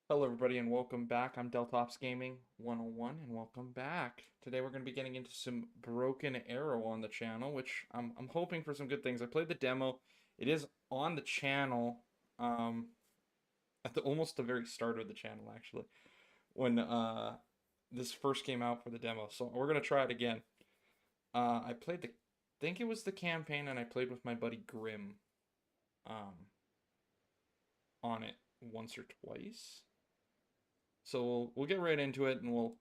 Hello, everybody, and welcome back. I'm Deltops Gaming 101, and welcome back. Today, we're going to be getting into some Broken Arrow on the channel, which I'm hoping for some good things. I played the demo. It is on the channel, at almost the very start of the channel, actually, when this first came out for the demo. So we're going to try it again. I played think it was the campaign, and I played with my buddy Grim, um, on it once or twice. So we'll get right into it, and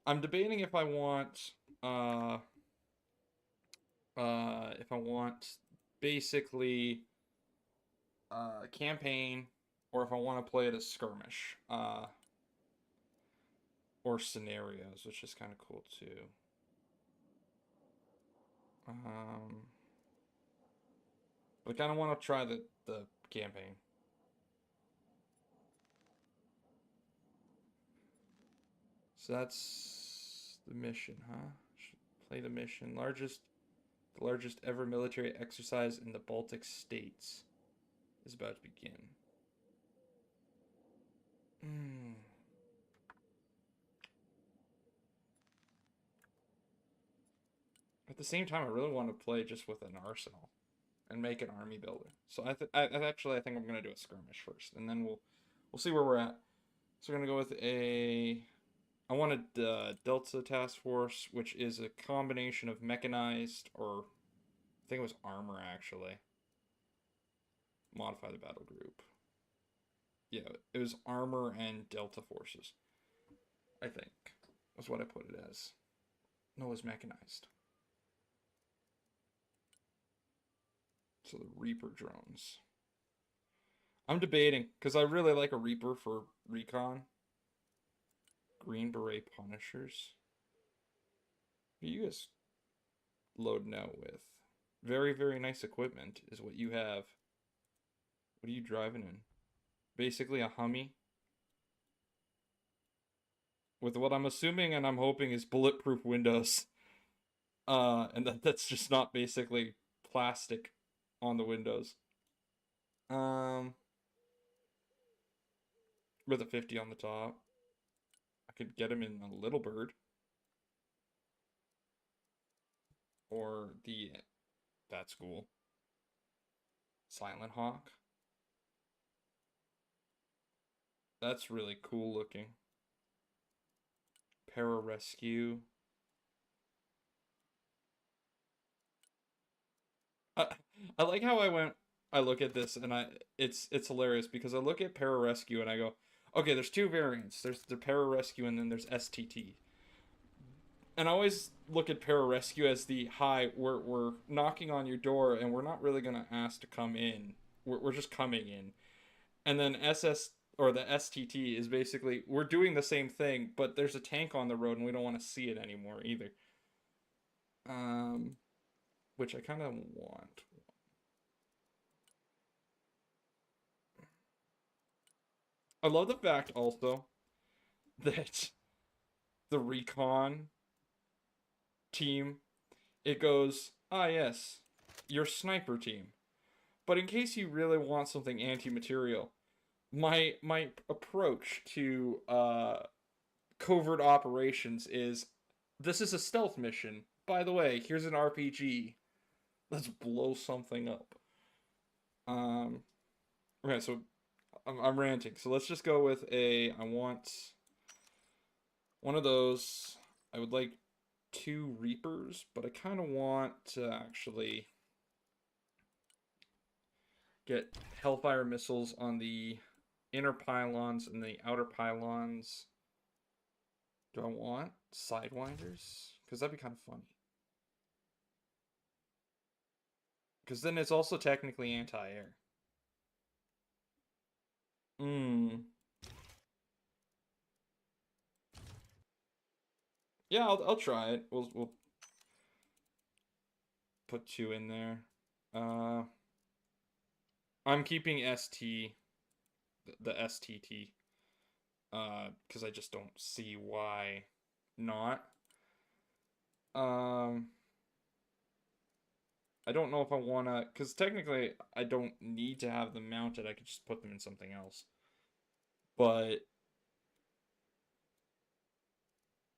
I'm debating uh if I want basically campaign, or if I want to play it as skirmish or scenarios, which is kind of cool too. Um, but I kind of want to try the campaign. So that's the mission, huh? Should play the mission. The largest ever military exercise in the Baltic states is about to begin. Hmm. At the same time, I really want to play just with an arsenal and make an army builder. So I think I'm gonna do a skirmish first, and then we'll see where we're at. So we're gonna go with a. I wanted Delta Task Force, which is a combination of mechanized, or I think it was armor actually. Modify the battle group. Yeah, it was armor and Delta forces. I think was what I put it as. No, it was mechanized. So the Reaper drones. I'm debating because I really like a Reaper for recon. Green Beret Punishers. What are you guys loading out with? Very, very nice equipment is what you have. What are you driving in? Basically a Hummy with what I'm assuming and I'm hoping is bulletproof windows. And that's just not basically plastic on the windows. Um, with a 50 on the top. I could get him in a Little Bird or that's cool. Silent Hawk. That's really cool looking. Pararescue. I, I like how I look at this and it's hilarious because I look at Pararescue and I go, okay, there's two variants. There's the Pararescue and then there's STT. And I always look at Pararescue as the hi, we're knocking on your door and we're not really gonna ask to come in. We're just coming in. And then SS or the STT is basically we're doing the same thing, but there's a tank on the road and we don't want to see it anymore either. Um, which I kind of want. I love the fact also that the recon team, it goes, ah, yes, your sniper team. But in case you really want something anti-material, my approach to covert operations is this is a stealth mission. By the way, here's an RPG. Let's blow something up. Um, okay, so I'm ranting. So let's just go with I want one of those. I would like two Reapers, but I kind of want to actually get Hellfire missiles on the inner pylons and the outer pylons. Do I want Sidewinders? Because that'd be kind of funny. Because then it's also technically anti-air. Hmm. Yeah, I'll try it. We'll put two in there. Uh, I'm keeping the STT. Because I just don't see why not. Um, I don't know if I wanna, because technically I don't need to have them mounted. I could just put them in something else. But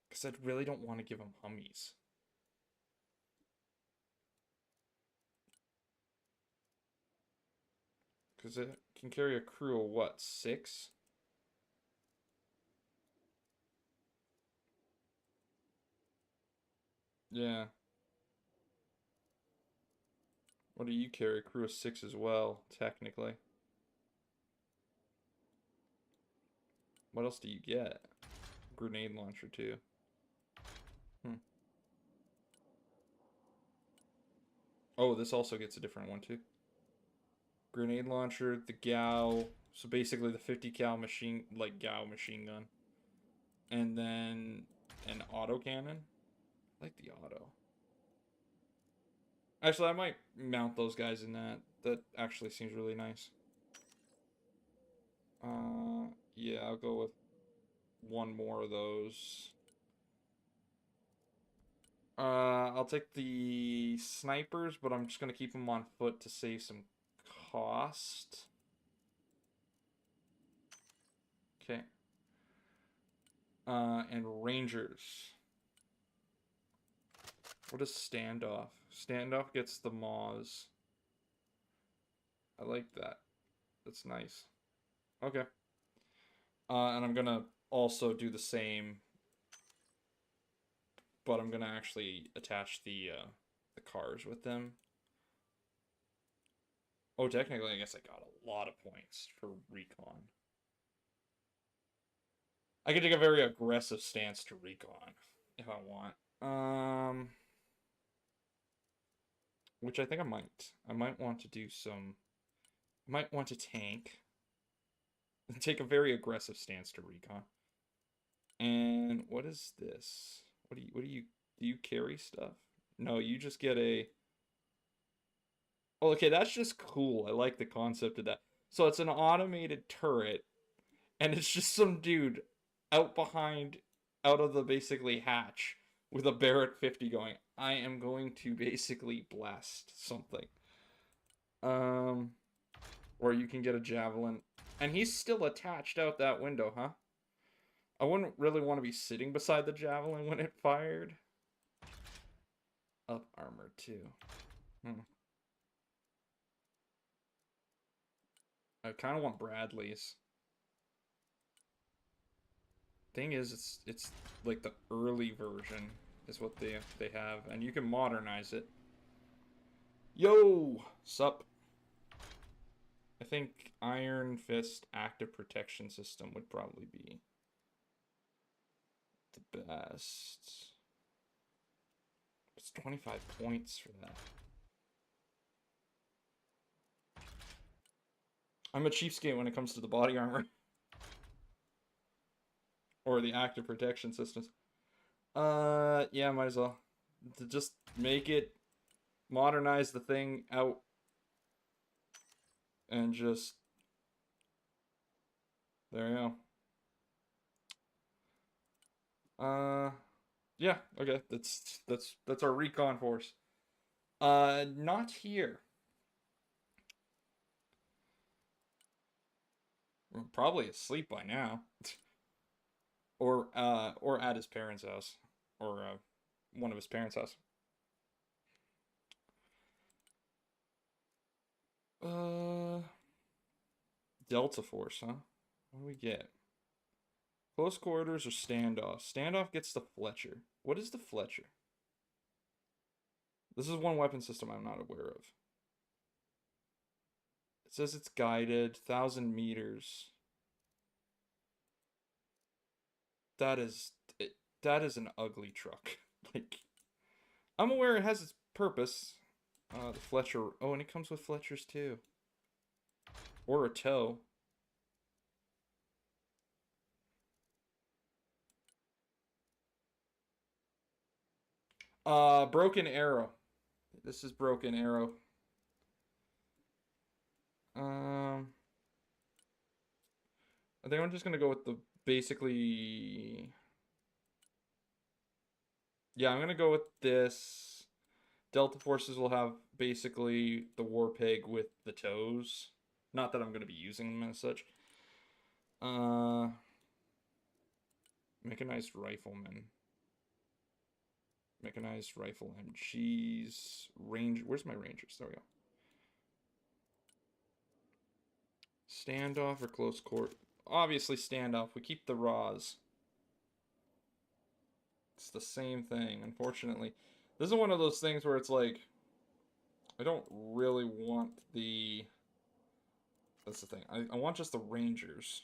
because I really don't want to give him Hummies. Because it can carry a crew of what, 6? Yeah. What do you carry? A crew of 6 as well, technically. What else do you get? Grenade launcher, too. Hmm. Oh, this also gets a different one, too. Grenade launcher, the Gao. So basically the 50 cal machine, like Gao machine gun. And then an auto cannon. I like the auto. Actually, I might mount those guys in that. That actually seems really nice. Yeah, I'll go with one more of those. I'll take the snipers, but I'm just gonna keep them on foot to save some cost. Okay. And rangers. What is standoff? Standoff gets the Maws. I like that. That's nice. Okay. And I'm gonna also do the same, but I'm gonna actually attach the cars with them. Oh, technically, I guess I got a lot of points for recon. I can take a very aggressive stance to recon if I want. Which I think I might. I might want to do some. I might want to tank. Take a very aggressive stance to recon. And what is this? Do you carry stuff? No, you just get a. Oh, okay, that's just cool. I like the concept of that. So it's an automated turret, and it's just some dude out behind, out of the basically hatch with a Barrett 50 going, I am going to basically blast something. Um, or you can get a javelin. And he's still attached out that window, huh? I wouldn't really want to be sitting beside the javelin when it fired. Up armor, too. I kind of want Bradley's. Thing is, it's like the early version is what they have, and you can modernize it. Yo, sup? I think Iron Fist active protection system would probably be the best. It's 25 points for that. I'm a cheapskate when it comes to the body armor. Or the active protection systems. Yeah, might as well. To just make it, modernize the thing out, and just, there you go. Yeah, okay, that's our recon force. Not here. We're probably asleep by now. Or at his parents' house. Or, one of his parents' house. Uh, Delta Force, huh? What do we get? Close quarters or standoff? Standoff gets the Fletcher. What is the Fletcher? This is one weapon system I'm not aware of. It says it's guided, 1,000 meters. That is that is an ugly truck. Like, I'm aware it has its purpose. The Fletcher. Oh, and it comes with Fletchers too. Or a tow. Broken Arrow. This is Broken Arrow. Um, I think I'm just gonna go with the basically. Yeah, I'm gonna go with this. Delta Forces will have basically the War Pig with the toes. Not that I'm gonna be using them as such. Uh, mechanized rifleman. Mechanized rifle MGs. Range. Where's my rangers? There we go. Standoff or close court? Obviously standoff. We keep the raws. It's the same thing, unfortunately. This is one of those things where it's like, I don't really want the... That's the thing. I want just the rangers.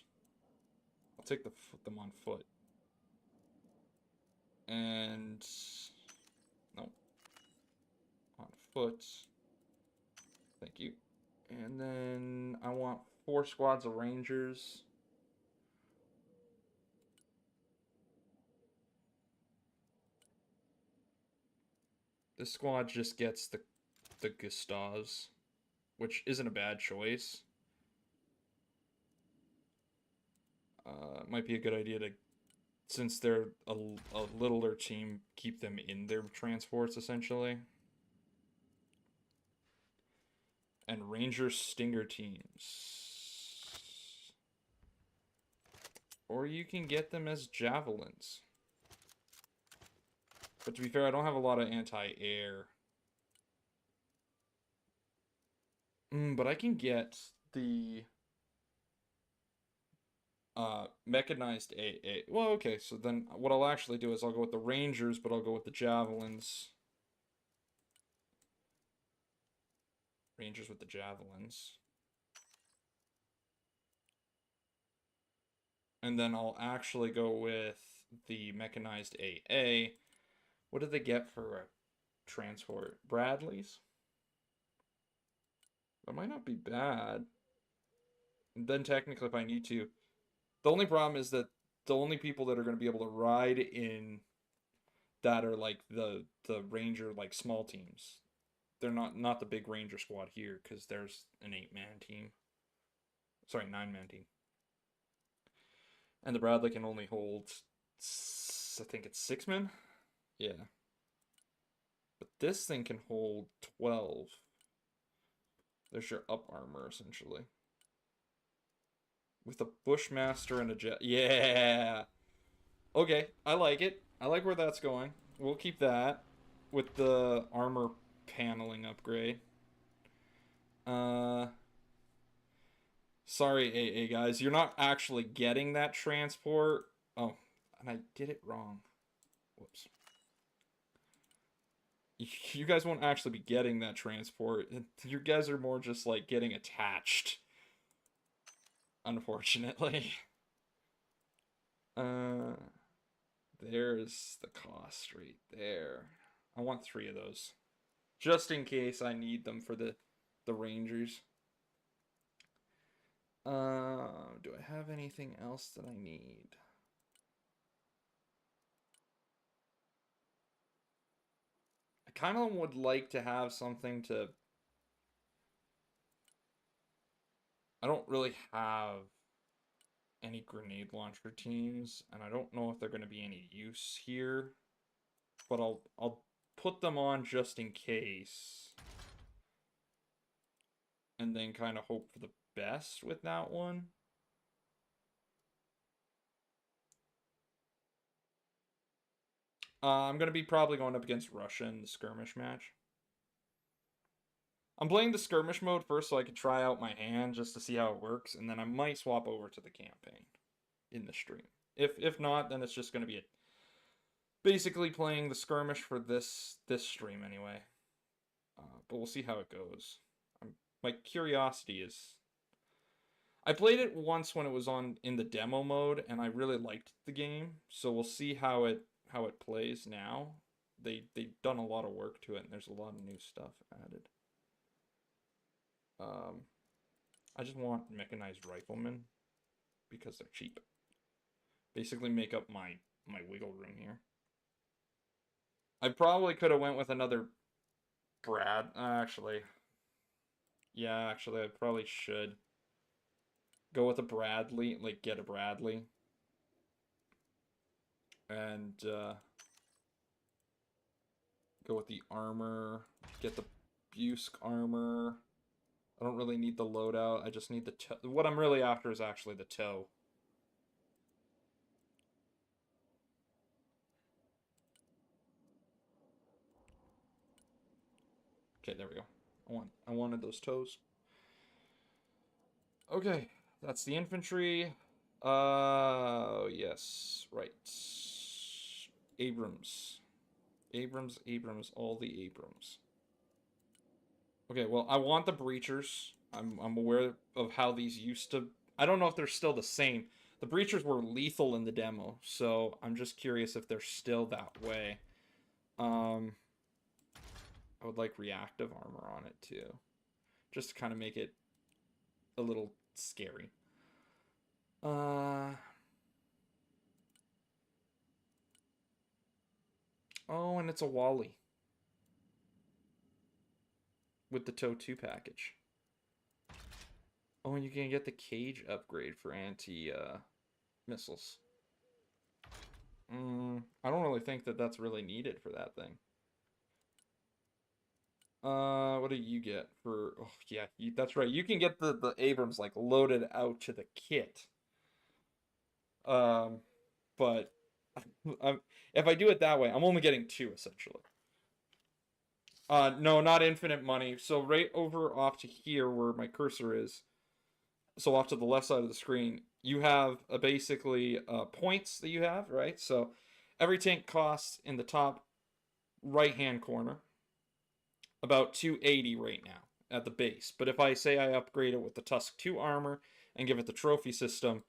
I'll take them on foot. And... No. On foot. Thank you. And then I want 4 squads of rangers. This squad just gets the Gustavs, which isn't a bad choice. Might be a good idea to, since they're a littler team, keep them in their transports, essentially. And Ranger Stinger teams. Or you can get them as javelins. But to be fair, I don't have a lot of anti-air. But I can get the mechanized AA. Well, okay, so then what I'll actually do is I'll go with the Rangers, but I'll go with the javelins. Rangers with the javelins. And then I'll actually go with the mechanized AA. What did they get for a transport? Bradleys? That might not be bad. And then technically if I need to. The only problem is that the only people that are going to be able to ride in that are like the ranger like small teams. They're not the big ranger squad here because there's an 8-man team. Sorry, 9-man team. And the Bradley can only hold, I think it's 6 men? Yeah. But this thing can hold 12. There's your up armor, essentially. With a Bushmaster and a jet. Yeah! Okay, I like it. I like where that's going. We'll keep that with the armor paneling upgrade. Sorry, AA guys. You're not actually getting that transport. Oh, and I did it wrong. Whoops. You guys won't actually be getting that transport. You guys are more just like getting attached. Unfortunately. There's the cost right there. I want 3 of those. Just in case I need them for the Rangers. Do I have anything else that I need? I kind of would like to have something to... I don't really have any grenade launcher teams, and I don't know if they're going to be any use here. But I'll put them on just in case. And then kind of hope for the best with that one. I'm going to be probably going up against Russia in the skirmish match. I'm playing the skirmish mode first so I can try out my hand just to see how it works, and then I might swap over to the campaign in the stream. If not, then it's just going to be basically playing the skirmish for this stream anyway. But we'll see how it goes. My curiosity is... I played it once when it was in the demo mode, and I really liked the game, so we'll see how it plays now. They've done a lot of work to it, and there's a lot of new stuff added. I just want mechanized riflemen because they're cheap. Basically make up my wiggle room here. I probably could have went with another Brad. Actually, I probably should go with a Bradley, like get a Bradley. And go with the armor, get the Busk armor. I don't really need the loadout, I just need the toe. What I'm really after is actually the toe. Okay, there we go. I wanted those toes. Okay, that's the infantry. Yes, right. Abrams. Abrams, all the Abrams. Okay, well, I want the breachers. I'm aware of how these used to. I don't know if they're still the same. The breachers were lethal in the demo, so I'm just curious if they're still that way. Um, I would like reactive armor on it too, just to kind of make it a little scary. Uh, oh, and it's a Wally with the TOW 2 package. Oh, and you can get the cage upgrade for anti missiles. I don't really think that that's really needed for that thing. What do you get for? Oh yeah, that's right. You can get the Abrams like loaded out to the kit. Um, but if I do it that way, I'm only getting two essentially. No, not infinite money. So right over off to here where my cursor is, so off to the left side of the screen, you have basically points that you have, right? So every tank costs in the top right hand corner about 280 right now at the base. But if I say I upgrade it with the Tusk 2 armor and give it the trophy system,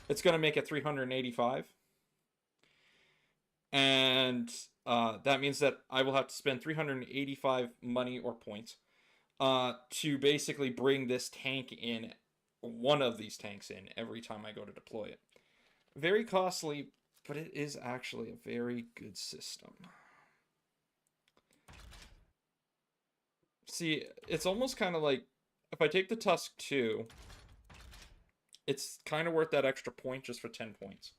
it's going to make it 385. And that means that I will have to spend 385 money or points to basically bring this tank in, one of these tanks in, every time I go to deploy it. Very costly, but it is actually a very good system. See, it's almost kind of like, if I take the Tusk 2, it's kind of worth that extra point just for 10 points.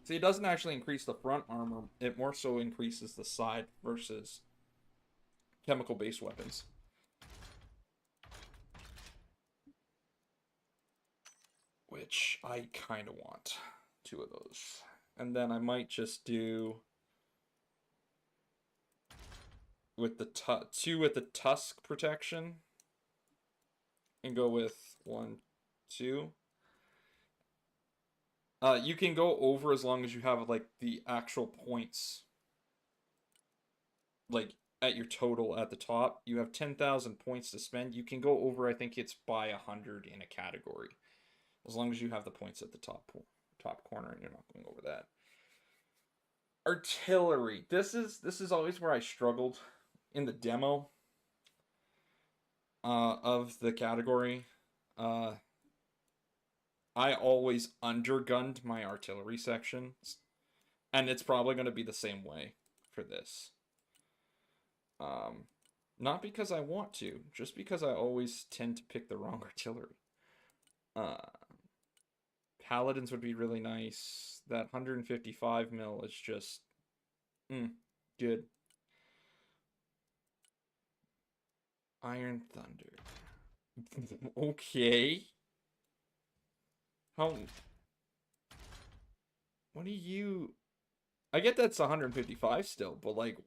See, it doesn't actually increase the front armor, it more so increases the side versus chemical-based weapons. Which I kind of want two of those. And then I might just do with the two with the Tusk protection and go with 1, 2. You can go over as long as you have like the actual points, like at your total at the top. You have 10,000 points to spend. You can go over. I think it's by 100 in a category, as long as you have the points at the top corner and you're not going over that. Artillery. This is always where I struggled in the demo of the category. I always undergunned my artillery sections, and it's probably going to be the same way for this. Not because I want to, just because I always tend to pick the wrong artillery. Paladins would be really nice. That 155 mil is just good. Iron Thunder. Okay. How? What do you? I get that's 155 still, but like,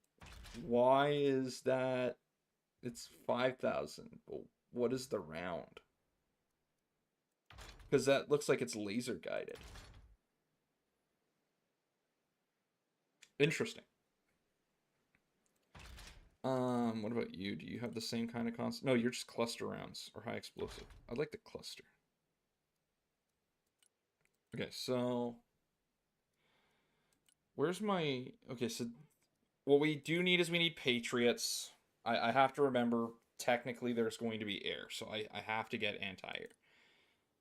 why is that? It's 5,000. But what is the round? Because that looks like it's laser guided. Interesting. What about you? Do you have the same kind of concept? No, you're just cluster rounds or high explosive. I like the cluster. Okay, so where's my? Okay, so what we do need is we need Patriots. I have to remember technically there's going to be air, so I have to get anti-air.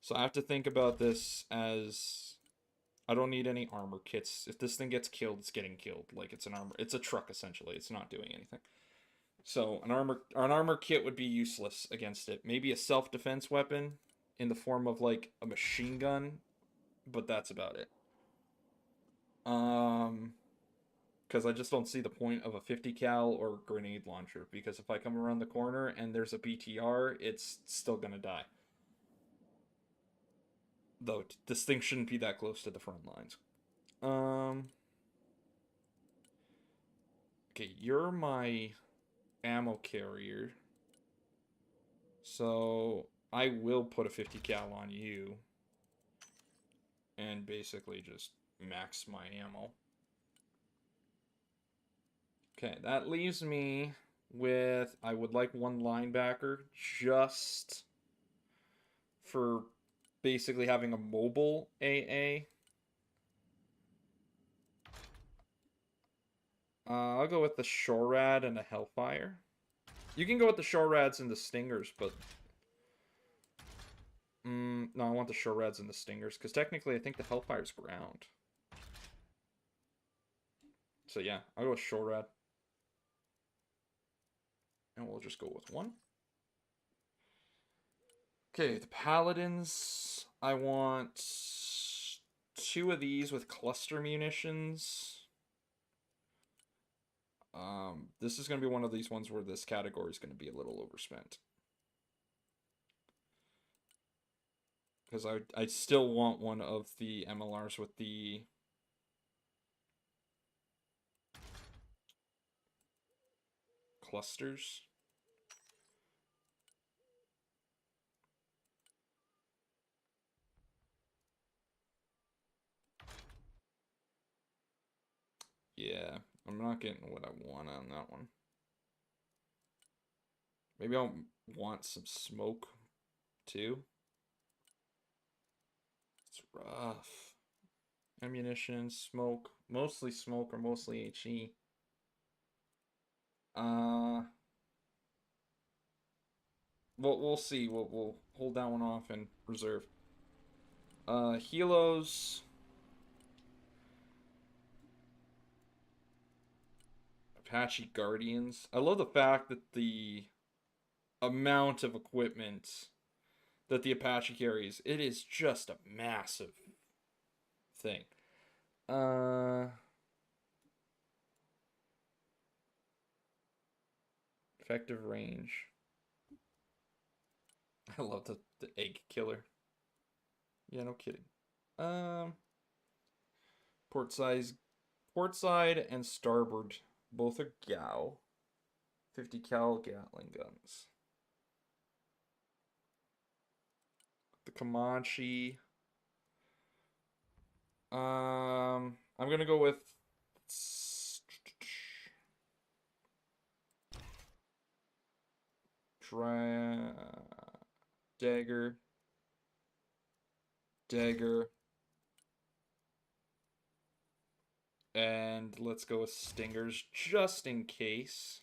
So I have to think about this as I don't need any armor kits. If this thing gets killed, it's getting killed. Like it's an armor, it's a truck essentially. It's not doing anything. So an armor kit would be useless against it. Maybe a self-defense weapon in the form of like a machine gun, but that's about it. Because I just don't see the point of a 50 cal or grenade launcher. Because if I come around the corner and there's a BTR, it's still gonna die. Though this thing shouldn't be that close to the front lines. Okay, you're my ammo carrier. So I will put a 50 cal on you. And basically just max my ammo. Okay, that leaves me with, I would like one linebacker just for basically having a mobile AA. I'll go with the Shorad and the Hellfire. You can go with the Shorads and the Stingers, but... no, I want the Shorads and the Stingers, because technically I think the Hellfire's ground. So yeah, I'll go with Shorad. And we'll just go with one. Okay, the Paladins. I want 2 of these with cluster munitions. This is going to be one of these ones where this category is going to be a little overspent. Because I still want one of the MLRs with the clusters. Yeah, I'm not getting what I want on that one. Maybe I'll want some smoke too. It's rough. Ammunition, smoke, mostly smoke or mostly HE. We'll see. We'll hold that one off and reserve. Helos. Apache Guardians. I love the fact that the amount of equipment that the Apache carries, it is just a massive thing. Effective range. I love the egg killer. Yeah, no kidding. Port side and starboard, both are GAU. 50 cal Gatling guns. The Comanche. I'm gonna go with dagger, and let's go with stingers just in case.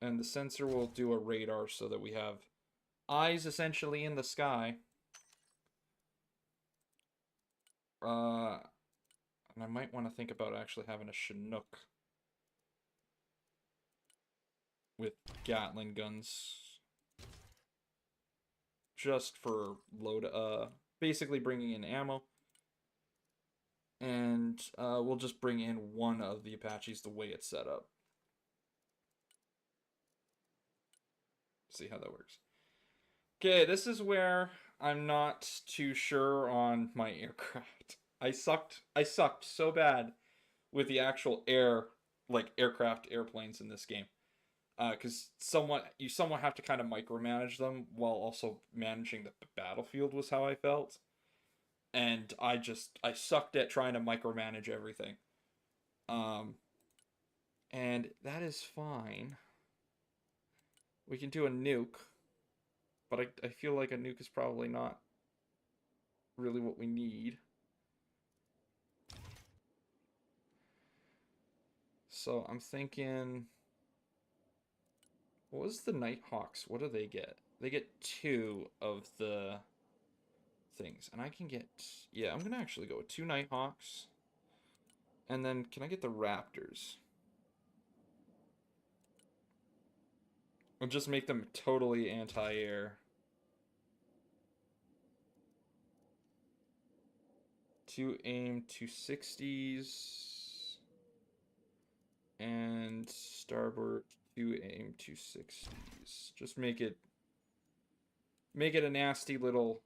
And the sensor will do a radar so that we have eyes essentially in the sky. And I might want to think about actually having a Chinook with Gatling guns. Just for basically bringing in ammo. And we'll just bring in one of the Apaches the way it's set up. See how that works. Okay, this is where I'm not too sure on my aircraft. I sucked so bad with the actual aircraft airplanes in this game. Because you somewhat have to kind of micromanage them while also managing the battlefield was how I felt. And I sucked at trying to micromanage everything. And that is fine. We can do a nuke. But I feel like a nuke is probably not really what we need. So I'm thinking... What was the Nighthawks? What do they get? They get 2 of the things. And I can get... Yeah, I'm going to actually go with 2 Nighthawks. And then, can I get the Raptors? I'll just make them totally anti-air. 2 aim 260s. And starboard 2 aim 260s. Just make it a nasty little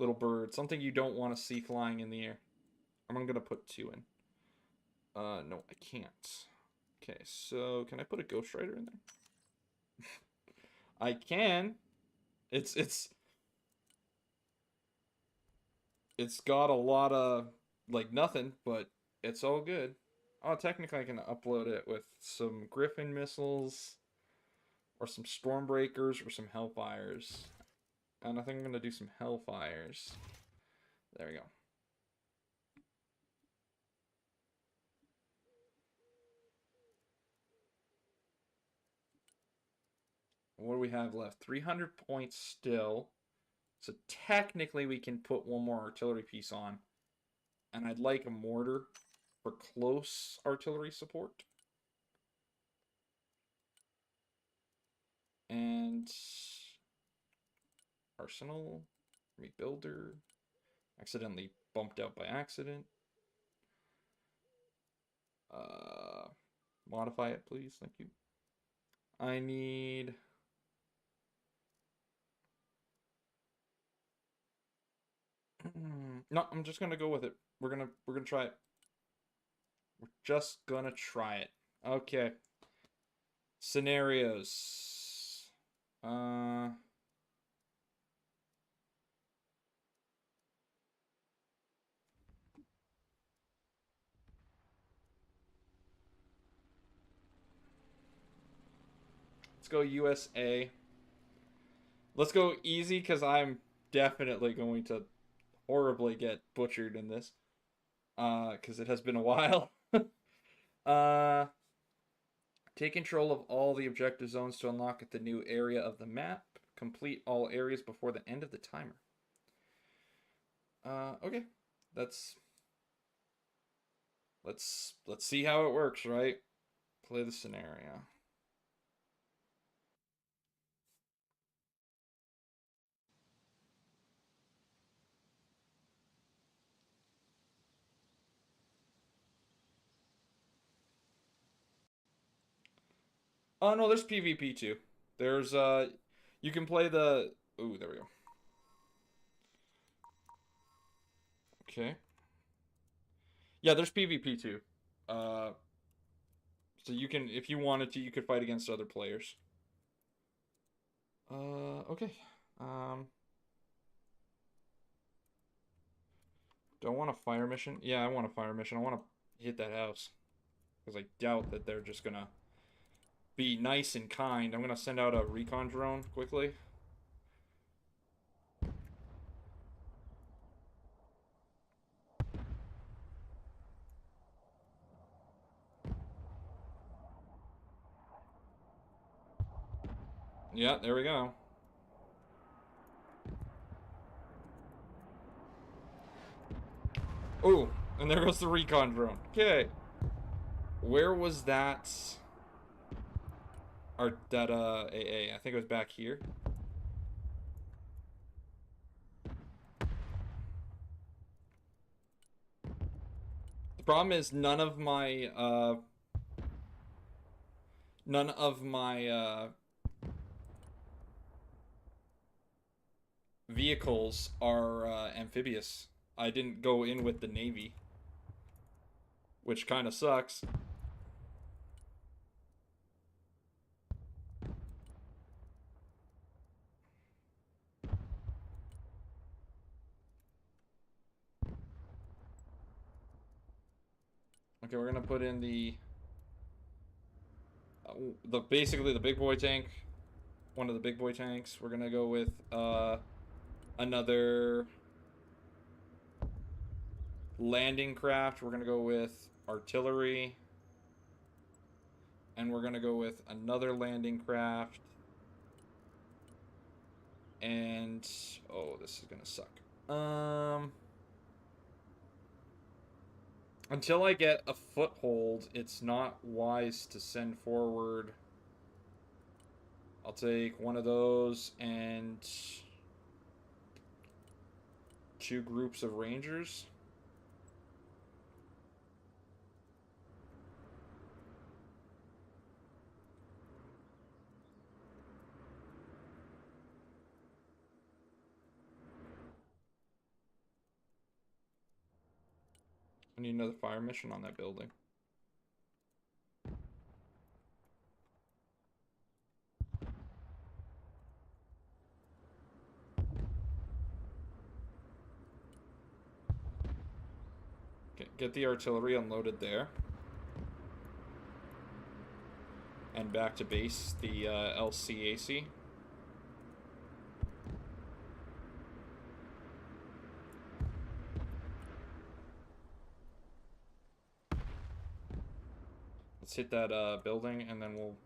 little bird, something you don't want to see flying in the air. I'm gonna put 2 in. No, I can't. Okay, so can I put a Ghost Rider in there? I can. It's got a lot of like nothing, but it's all good. Oh, technically I can upload it with some Griffin missiles or some Stormbreakers or some Hellfires. And I think I'm gonna do some Hellfires. There we go. What do we have left? 300 points still. So technically we can put one more artillery piece on. And I'd like a mortar for close artillery support. And arsenal, rebuilder, accidentally bumped out by accident. Modify it, please. Thank you. I need... No, I'm just gonna go with it. We're gonna try it. We're just gonna try it. Okay. Scenarios. Let's go USA. Let's go easy because I'm definitely going to horribly get butchered in this. Because it has been a while. uh, take control of all the objective zones to unlock the new area of the map. Complete all areas before the end of the timer. Okay. Let's see how it works, right? Play the scenario. Oh no, there's PvP too. There's you can play the ooh, there we go. Okay. Yeah, there's PvP too. Uh so you can if you wanted to, you could fight against other players. Okay. Um do I want a fire mission? Yeah, I want a fire mission. I want to hit that house. Because I doubt that they're just gonna be nice and kind. I'm gonna send out a recon drone quickly. Yeah, there we go. Oh, and there goes the recon drone. Okay. Where was that? Or that AA? I think it was back here. The problem is none of my vehicles are amphibious. I didn't go in with the Navy, which kind of sucks. Okay, we're gonna put in the basically the big boy tank, one of the big boy tanks. We're gonna go with another landing craft. We're gonna go with artillery, and we're gonna go with another landing craft. And oh, this is gonna suck. Until I get a foothold, it's not wise to send forward. I'll take one of those and 2 groups of rangers. I need another fire mission on that building. Okay, get the artillery unloaded there. And back to base, the LCAC. Let's hit that building, and then we'll...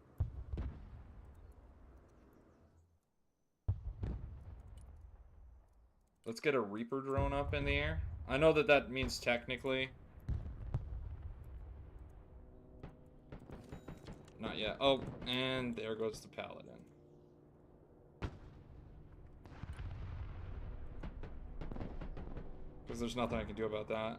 Let's get a Reaper drone up in the air. I know that that means technically... Not yet. Oh, and there goes the Paladin. Because there's nothing I can do about that.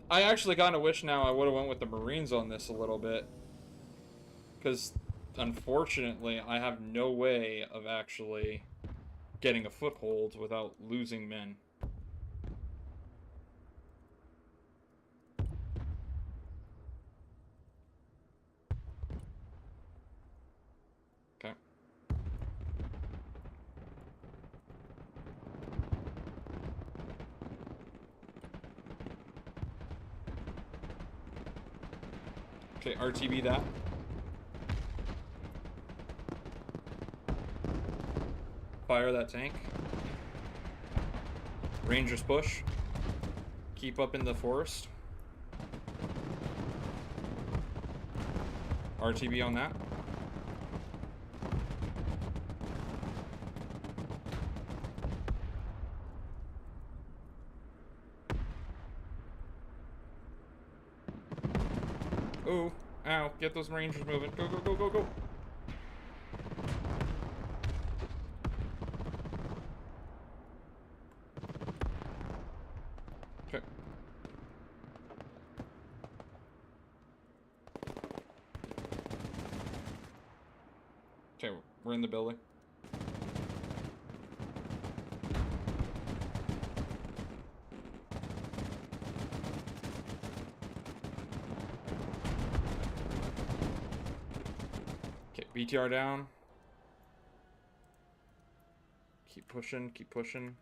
I actually kind of wish now I would have went with the Marines on this a little bit. Because, unfortunately, I have no way of actually getting a foothold without losing men. Okay. Okay, RTB that. Fire that tank. Rangers push. Keep up in the forest. RTB on that. Ooh, ow, get those Rangers moving. Go, go, go, go, go. Okay. Okay, we're in the building. BTR down. Keep pushing, keep pushing.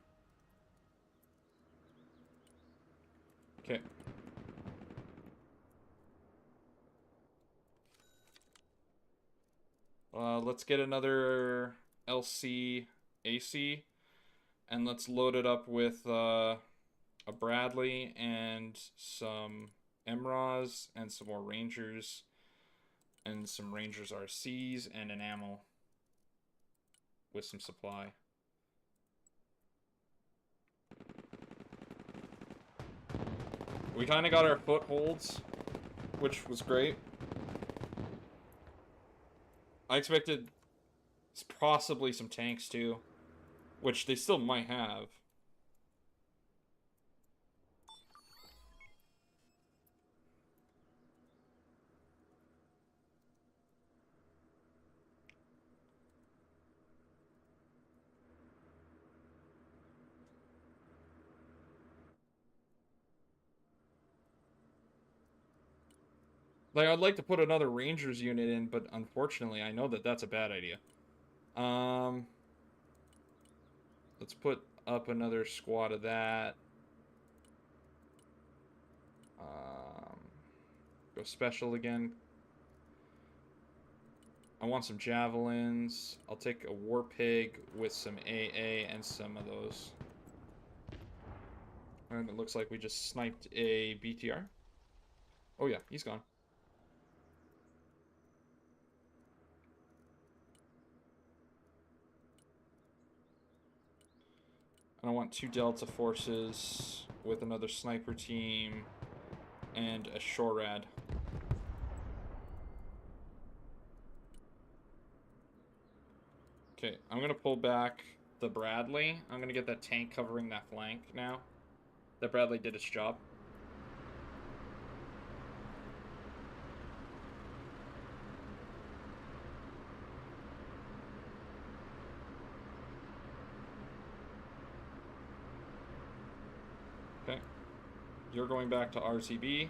Okay. Let's get another LC AC, and let's load it up with a Bradley and some MRAs and some more Rangers. And some Rangers RCs and an ammo with some supply. We kind of got our footholds, which was great. I expected possibly some tanks too, which they still might have. Like, I'd like to put another Rangers unit in, but unfortunately, I know that that's a bad idea. Let's put up another squad of that. Go special again. I want some javelins. I'll take a war pig with some AA and some of those. And it looks like we just sniped a BTR. Oh yeah, he's gone. And I want 2 Delta forces with another sniper team and a Shorad. Okay, I'm gonna pull back the Bradley. I'm gonna get that tank covering that flank now. That Bradley did its job. You're going back to RTB.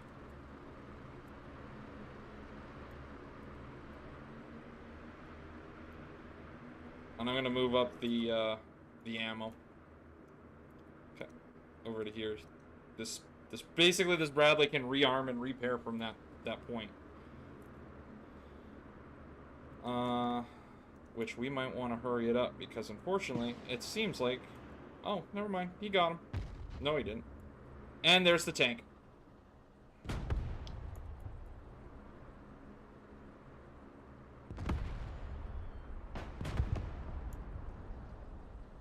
And I'm gonna move up the ammo. Okay, over to here. This basically this Bradley can rearm and repair from that point. Which we might want to hurry it up because unfortunately it seems like, oh, never mind, he got him. No, he didn't. And there's the tank.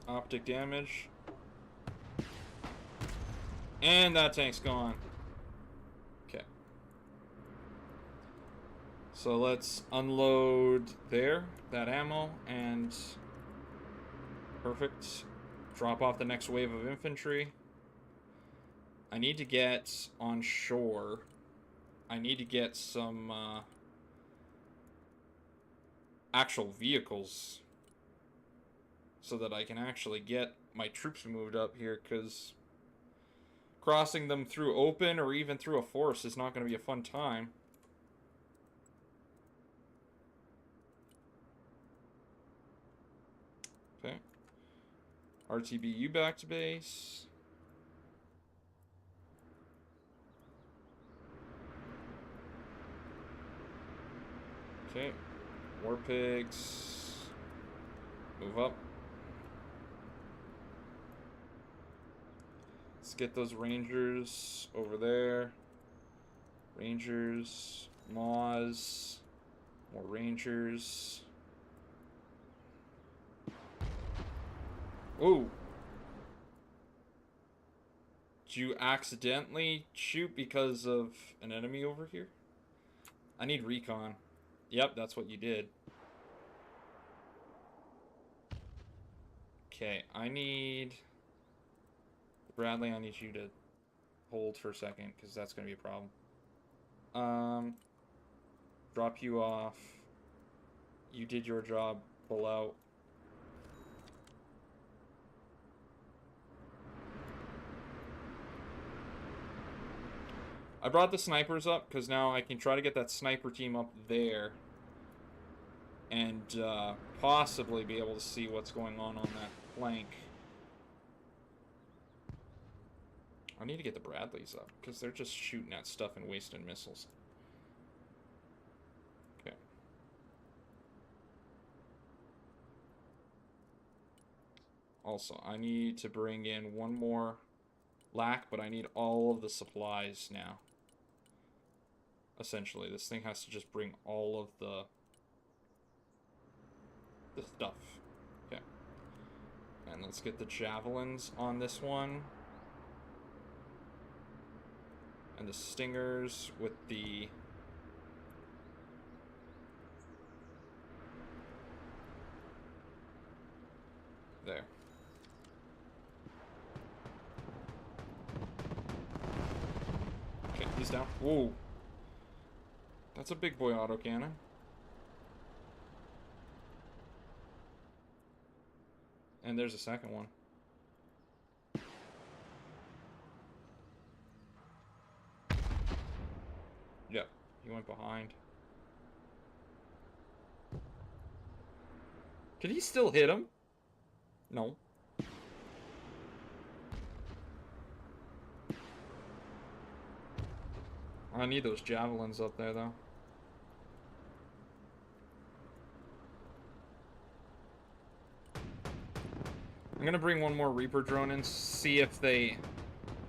Optic damage. And that tank's gone. Okay. So let's unload there, that ammo, and perfect. Drop off the next wave of infantry. I need to get on shore. I need to get some actual vehicles so that I can actually get my troops moved up here, because crossing them through open or even through a forest is not going to be a fun time. Okay. RTBU back to base. Okay. War pigs. Move up. Let's get those rangers over there. Rangers. Maws. More rangers. Ooh. Did you accidentally shoot because of an enemy over here? I need recon. Yep, that's what you did. Okay, I need... Bradley, I need you to hold for a second, because that's going to be a problem. Drop you off. You did your job. Pull out. I brought the snipers up, because now I can try to get that sniper team up there. And possibly be able to see what's going on that flank. I need to get the Bradleys up, because they're just shooting at stuff and wasting missiles. Okay. Also, I need to bring in one more lac, but I need all of the supplies now. Essentially, this thing has to just bring all of the stuff. Okay. And let's get the javelins on this one. And the stingers with the... There. Okay, he's down. Whoa. That's a big boy autocannon. And there's a second one. Yep, he went behind. Can he still hit him? No. I need those javelins up there, though. I'm gonna bring one more Reaper drone in, see if they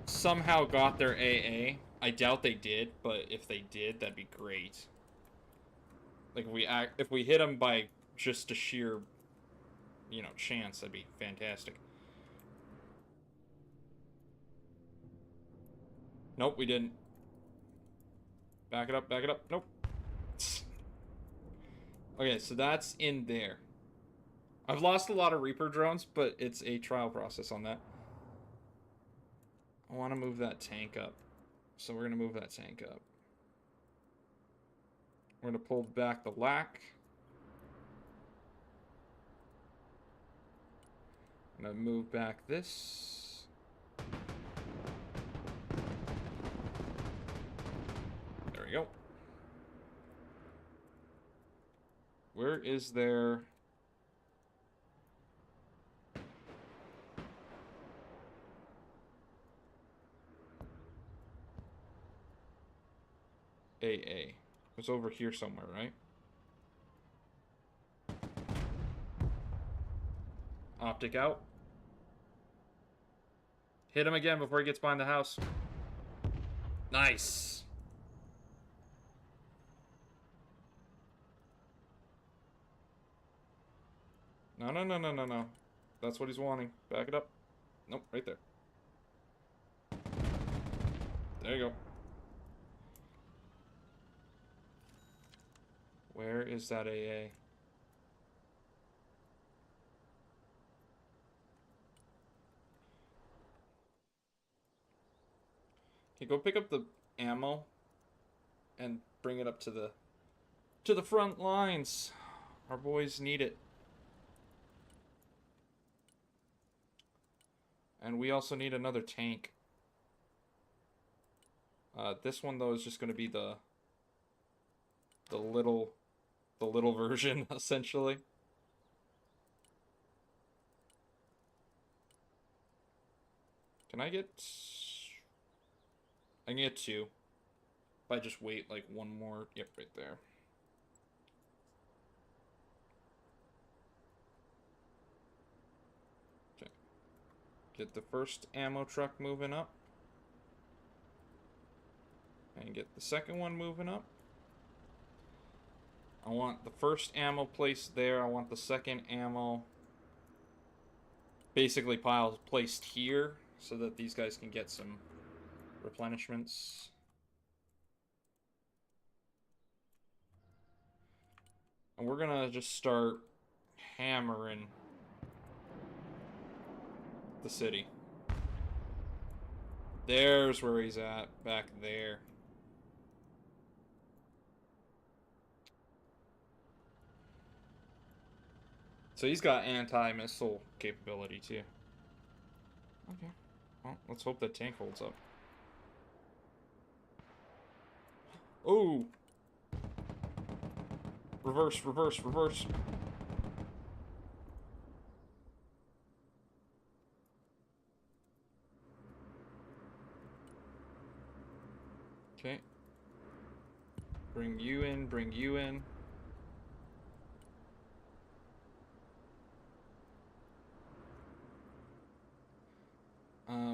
somehow got their AA. I doubt they did, but if they did, that'd be great. Like, if we hit them by just a sheer, you know, chance, that'd be fantastic. Nope, we didn't. Back it up, back it up. Nope. Okay, so that's in there. I've lost a lot of Reaper drones, but it's a trial process on that. I want to move that tank up. So we're going to move that tank up. We're going to pull back the lac. I'm going to move back this. go. Where is there... AA. It's over here somewhere, right? Optic out. Hit him again before he gets behind the house. Nice. No, no, no, no, no, no. That's what he's wanting. Back it up. Nope, right there. There you go. Where is that AA? Okay, go pick up the ammo and bring it up to the front lines. Our boys need it. And we also need another tank. This one though is just going to be the little version essentially. Can I get... I can get 2. If I just wait like one more... Yep, right there. Okay. Get the first ammo truck moving up. And get the second one moving up. I want the first ammo placed there. I want the second ammo basically placed here so that these guys can get some replenishments. And we're gonna just start hammering the city. There's where he's at, back there. So he's got anti-missile capability too. Okay. Well, let's hope that tank holds up. Oh! Reverse, reverse, reverse. Okay. Bring you in, bring you in.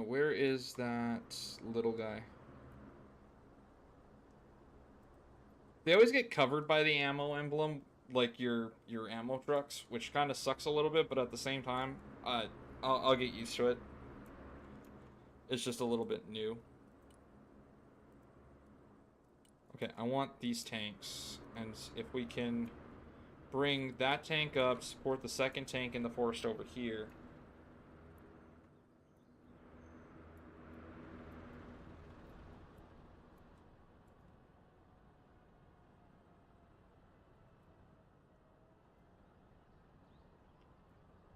Where is that little guy? They always get covered by the ammo emblem, like your ammo trucks, which kind of sucks a little bit, but at the same time, I'll get used to it. It's just a little bit new. Okay, I want these tanks, and if we can bring that tank up, support the second tank in the forest over here.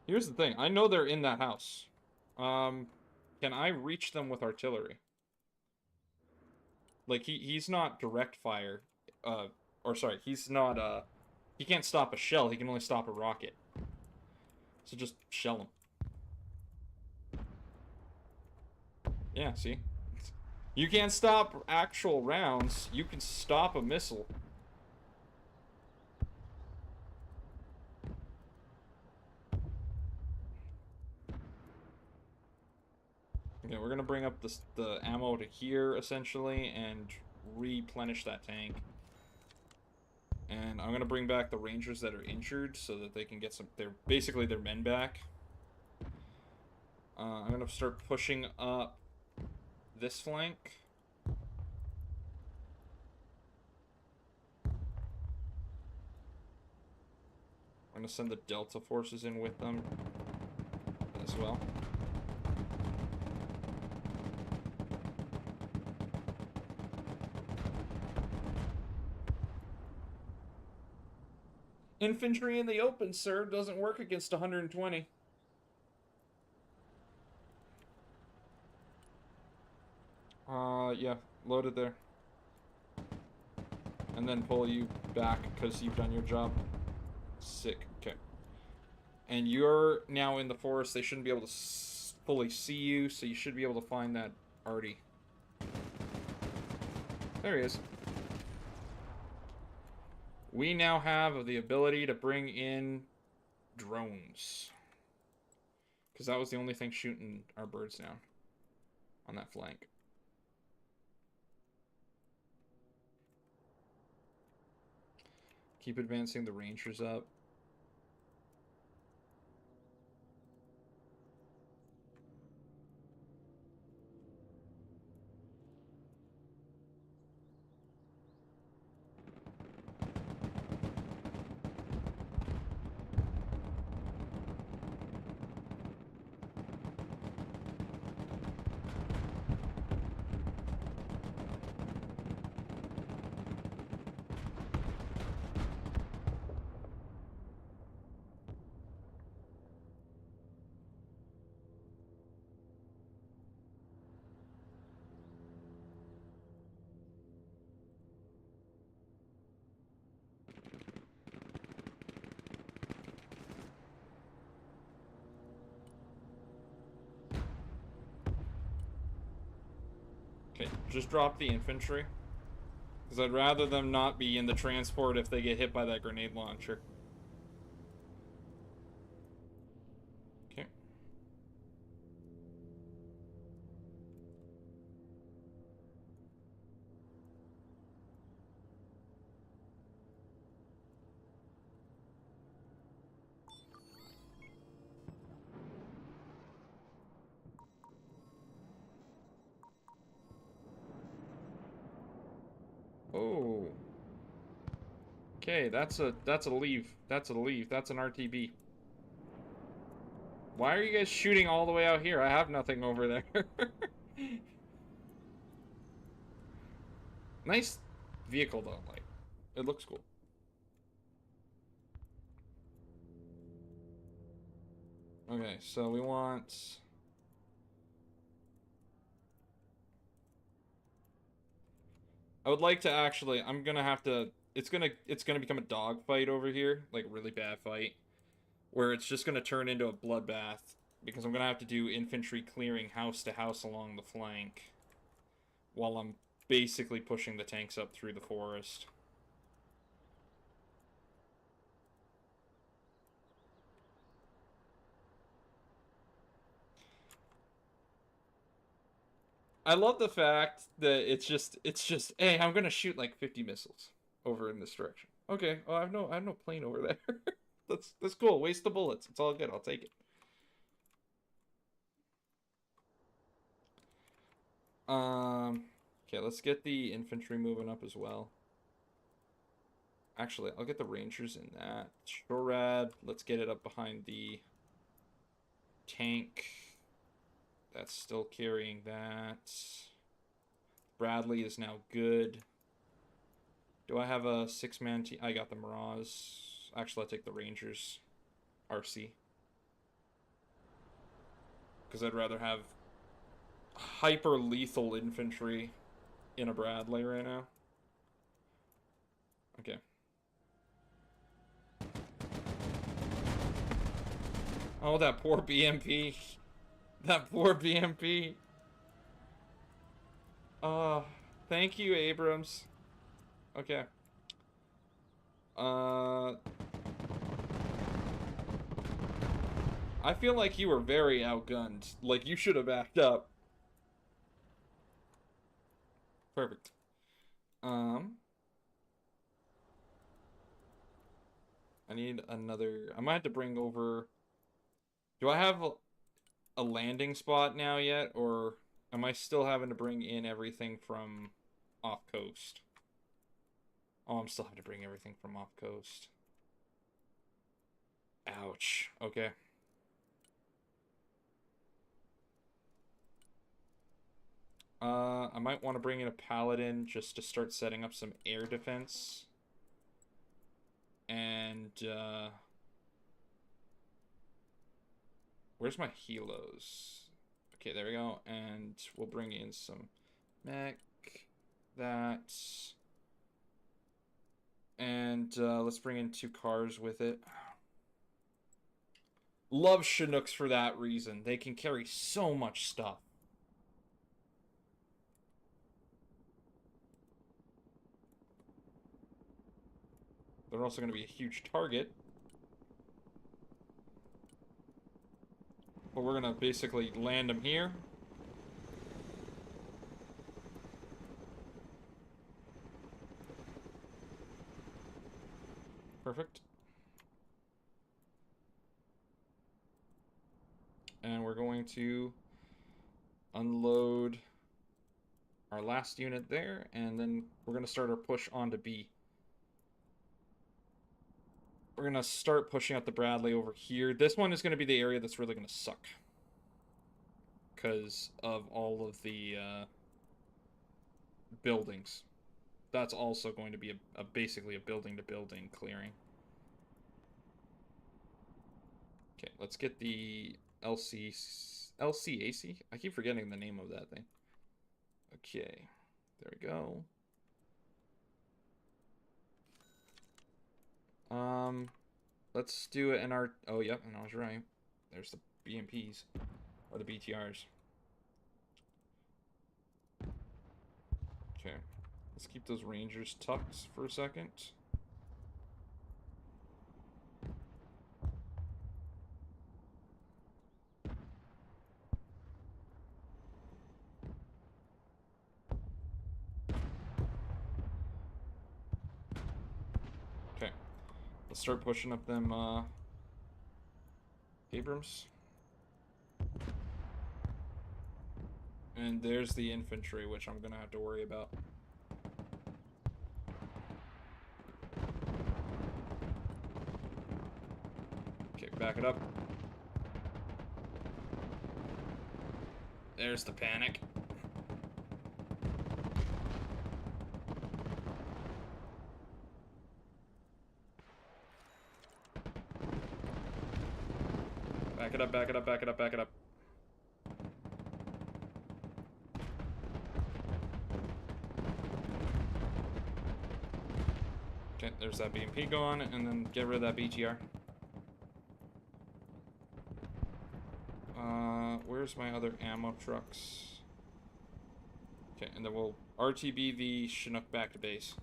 Here's the thing. I know they're in that house. Can I reach them with artillery? Like, he's not direct fire. Or sorry, he's not, he can't stop a shell. He can only stop a rocket. So just shell him. Yeah, see? You can't stop actual rounds. You can stop a missile. Okay, we're gonna bring up the ammo to here, essentially, and replenish that tank. And I'm gonna bring back the rangers that are injured so that they can get basically their men back. I'm gonna start pushing up this flank. I'm gonna send the Delta forces in with them as well. Infantry in the open, sir, doesn't work against 120. Yeah, loaded there. And then pull you back because you've done your job. Sick. Okay. And you're now in the forest. They shouldn't be able to fully see you, so you should be able to find that Artie. There he is. We now have the ability to bring in drones. Because that was the only thing shooting our birds down on that flank. Keep advancing the rangers up. Okay, just drop the infantry. Because I'd rather them not be in the transport if they get hit by that grenade launcher. Okay. Oh. Okay, that's a leave. That's a leave. That's an RTB. Why are you guys shooting all the way out here? I have nothing over there. Nice vehicle though, like it looks cool. Okay, so we want I would like to actually I'm gonna have to it's gonna become a dog fight over here, like a really bad fight. Where it's just gonna turn into a bloodbath. Because I'm gonna have to do infantry clearing house to house along the flank. While I'm basically pushing the tanks up through the forest. I love the fact that it's just hey, I'm gonna shoot like 50 missiles over in this direction. Okay, oh, I have no plane over there. That's cool. Waste the bullets. It's all good. I'll take it. Okay, let's get the infantry moving up as well. Actually, I'll get the rangers in that. Shorad, let's get it up behind the tank. That's still carrying that. Bradley is now good. Do I have a 6-man team? I got the Mirage. Actually, I'll take the Rangers RC. Because I'd rather have hyper lethal infantry in a Bradley right now. Okay. Oh, that poor BMP. That poor BMP. Thank you, Abrams. Okay. I feel like you were very outgunned. Like, you should have backed up. Perfect. I need another... I might have to bring over... Do I have a landing spot now yet? Or am I still having to bring in everything from off coast? Oh, I'm still having to bring everything from off coast. Ouch. Okay. I might want to bring in a paladin just to start setting up some air defense. And, where's my helos? Okay, there we go. And we'll bring in some mech. That. And let's bring in 2 cars with it. Love Chinooks for that reason. They can carry so much stuff. They're also going to be a huge target. But we're going to basically land them here. Perfect. And we're going to unload our last unit there, and then we're going to start our push on to B. We're going to start pushing out the Bradley over here. This one is going to be the area that's really going to suck, because of all of the buildings. That's also going to be basically a building-to-building clearing. Okay, let's get the LCAC? I keep forgetting the name of that thing. Okay, there we go. Let's do it in our... Oh, yep, and I was right. There's the BMPs, or the BTRs. Okay, let's keep those Rangers tucked for a second. Okay, let's start pushing up them, Abrams. And there's the infantry, which I'm gonna have to worry about. Okay, back it up. There's the panic. Back it up, back it up, back it up, back it up. Okay, there's that BMP going, and then get rid of that BTR. Where's my other ammo trucks? Okay, and then we'll RTB the Chinook back to base.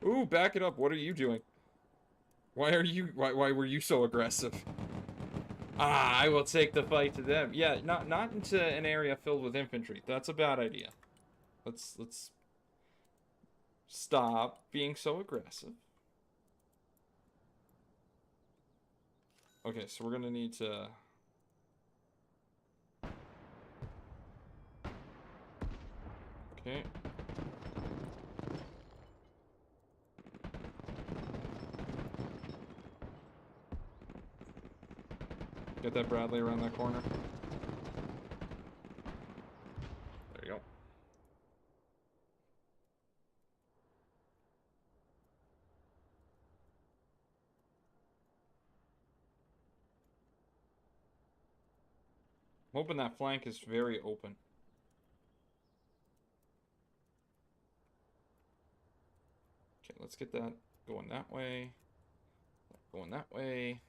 Ooh, back it up. What are you doing? Why were you so aggressive? Ah, I will take the fight to them. Yeah, not into an area filled with infantry. That's a bad idea. Let's stop being so aggressive. Okay, so we're gonna need to... Okay. Get that Bradley around that corner. There you go. I'm hoping that flank is very open. Okay, let's get that going that way. Going that way.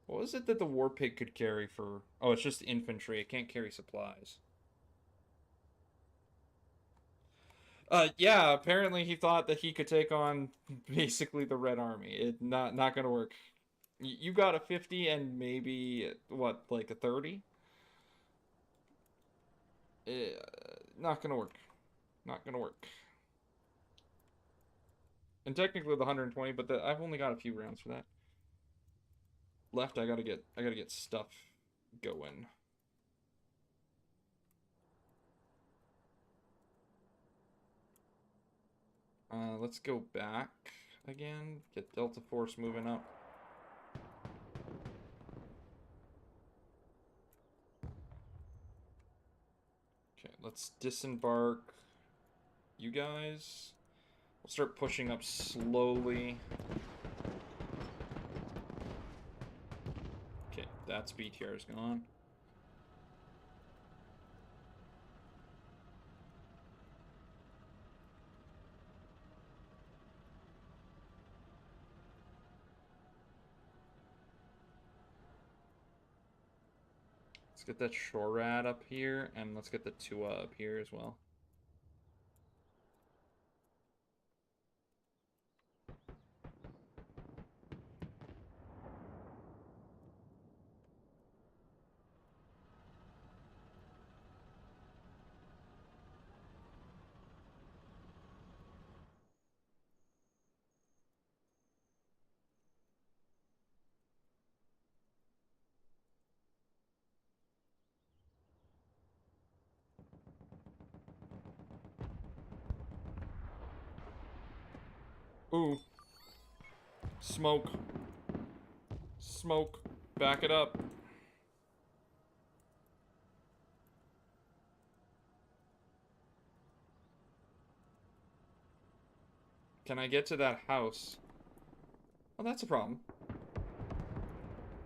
What was it that the War Pig could carry for... Oh, it's just infantry. It can't carry supplies. Yeah, apparently he thought that he could take on basically the Red Army. It not gonna work. You got a 50 and maybe, what, like a 30? Not gonna work. Not gonna work. And technically the 120, but I've only got a few rounds for that. Left, I gotta get stuff going. Let's go back again. Get Delta Force moving up. Okay, let's disembark you guys. We'll start pushing up slowly. Okay, that's BTR's gone. Let's get that Shorad up here, and let's get the Tua up here as well. Ooh. Smoke. Smoke. Back it up. Can I get to that house? Oh, that's a problem.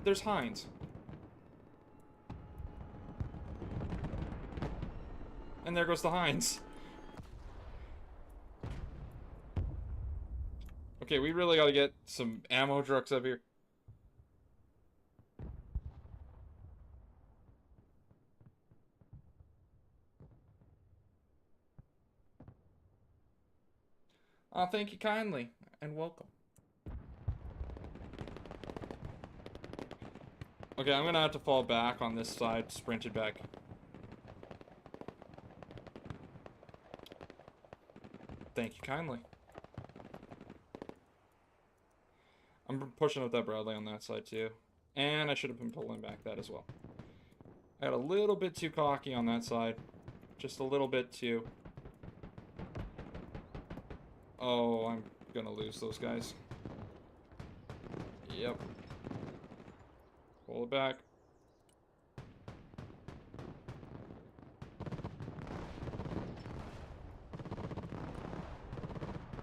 There's Heinz. And there goes the Heinz. Okay, we really gotta get some ammo trucks up here. Oh, thank you kindly, and welcome. Okay, I'm gonna have to fall back on this side, sprinted back. Thank you kindly. I'm pushing up that Bradley on that side too. And I should have been pulling back that as well. I got a little bit too cocky on that side. Just a little bit too. Oh, I'm gonna lose those guys. Yep. Pull it back.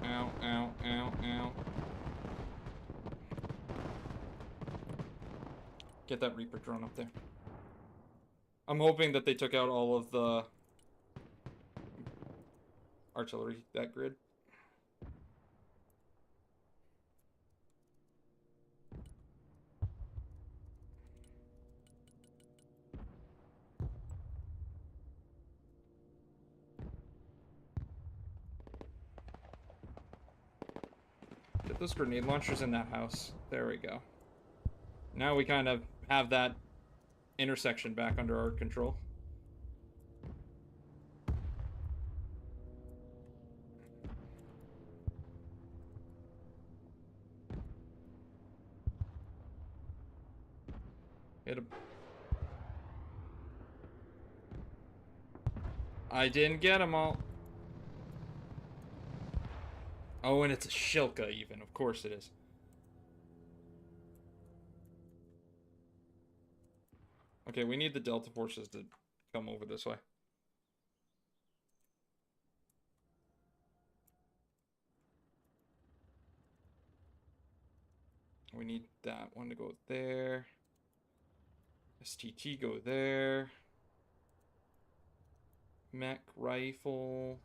Ow, ow, ow, ow. Get that Reaper drone up there. I'm hoping that they took out all of the artillery, that grid. Get those grenade launchers in that house. There we go. Now we kind of have that intersection back under our control. Hit him. I didn't get them all. Oh, and it's a Shilka even. Of course it is. Okay, we need the Delta forces to come over this way. We need that one to go there. STT go there. Mech rifle.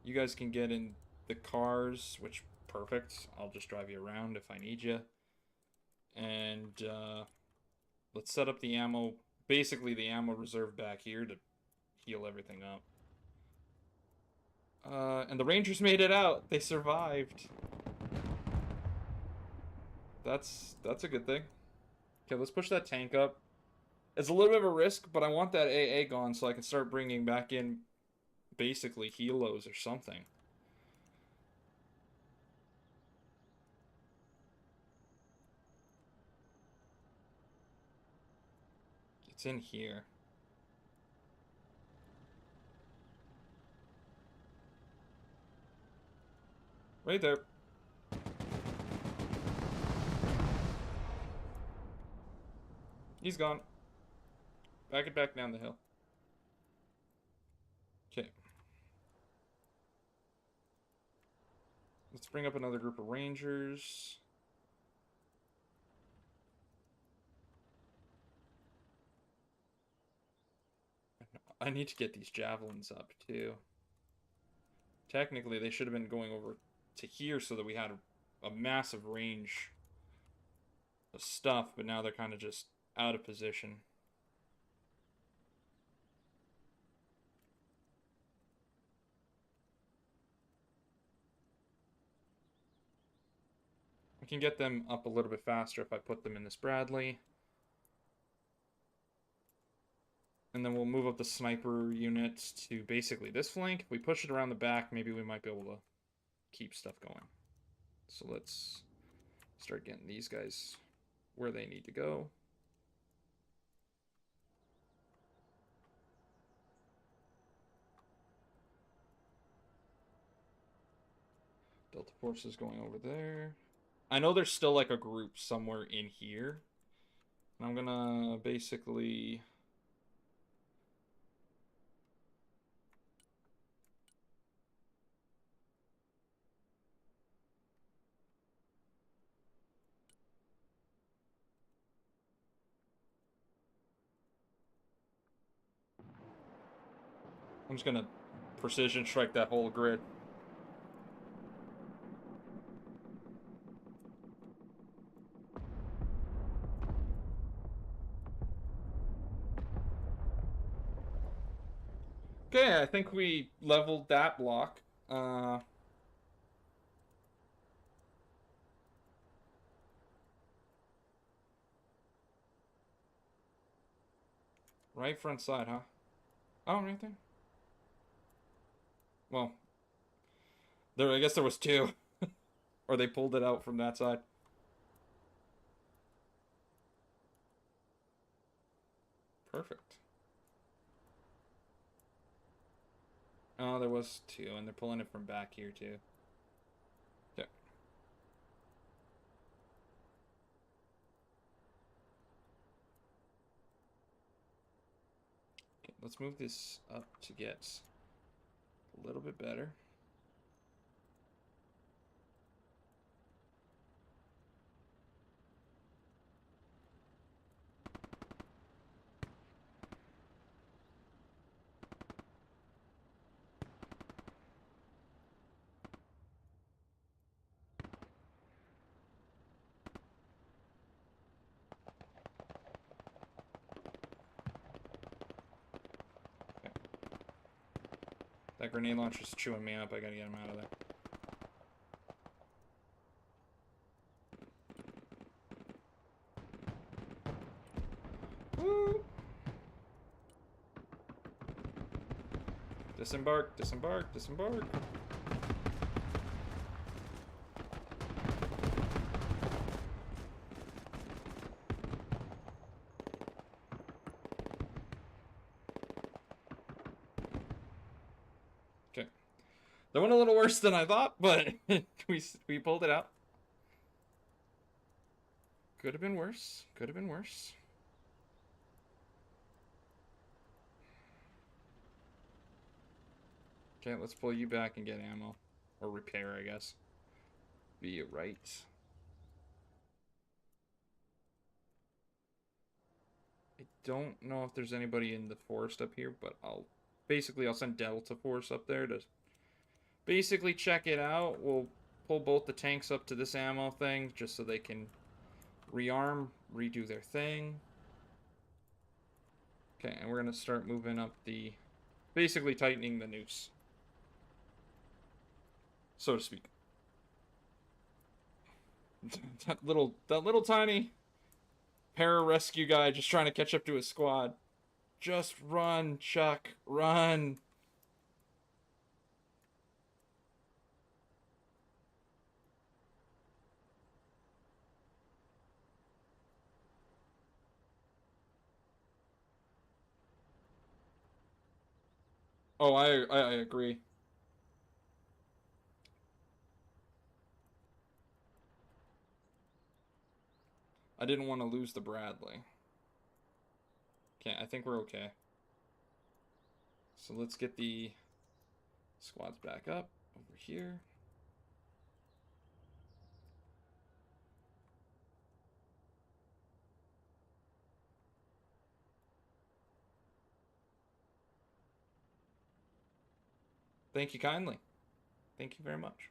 You guys can get in the cars, which perfect. I'll just drive you around if I need you. And let's set up the ammo, basically the ammo reserve back here to heal everything up. And the Rangers made it out. They survived. That's a good thing. Okay, let's push that tank up. It's a little bit of a risk, but I want that AA gone so I can start bringing back in basically helos or something. It's in here. Right there. He's gone. Back it back down the hill. Okay. Let's bring up another group of Rangers. I need to get these javelins up too. Technically, they should have been going over to here so that we had a massive range of stuff, but now they're kind of just out of position. can get them up a little bit faster if I put them in this Bradley. And then we'll move up the sniper units to basically this flank. If we push it around the back, maybe we might be able to keep stuff going. So let's start getting these guys where they need to go. Delta forces going over there. I know there's still like a group somewhere in here. I'm gonna basically... I'm just gonna precision strike that whole grid. Okay, I think we leveled that block. Right front side, huh? Oh, right there. Well, I guess there was two. Or they pulled it out from that side. Perfect. Oh, there was two, and they're pulling it from back here, too. Okay. Okay, let's move this up to get a little bit better. That grenade launcher's chewing me up. I gotta get him out of there. Woo! Disembark, disembark, disembark. Okay. That went a little worse than I thought, but we pulled it out. Could have been worse. Could have been worse. Okay, let's pull you back and get ammo. Or repair, I guess. Be right. I don't know if there's anybody in the forest up here, but I'll send Delta Force up there to basically check it out. We'll pull both the tanks up to this ammo thing just so they can rearm, redo their thing. Okay, and we're gonna start moving up the, basically tightening the noose, so to speak. that little tiny para-rescue guy just trying to catch up to his squad. Just run, Chuck, run. Oh, I agree. I didn't want to lose the Bradley. Okay, I think we're okay. So let's get the squads back up over here. Thank you kindly. Thank you very much.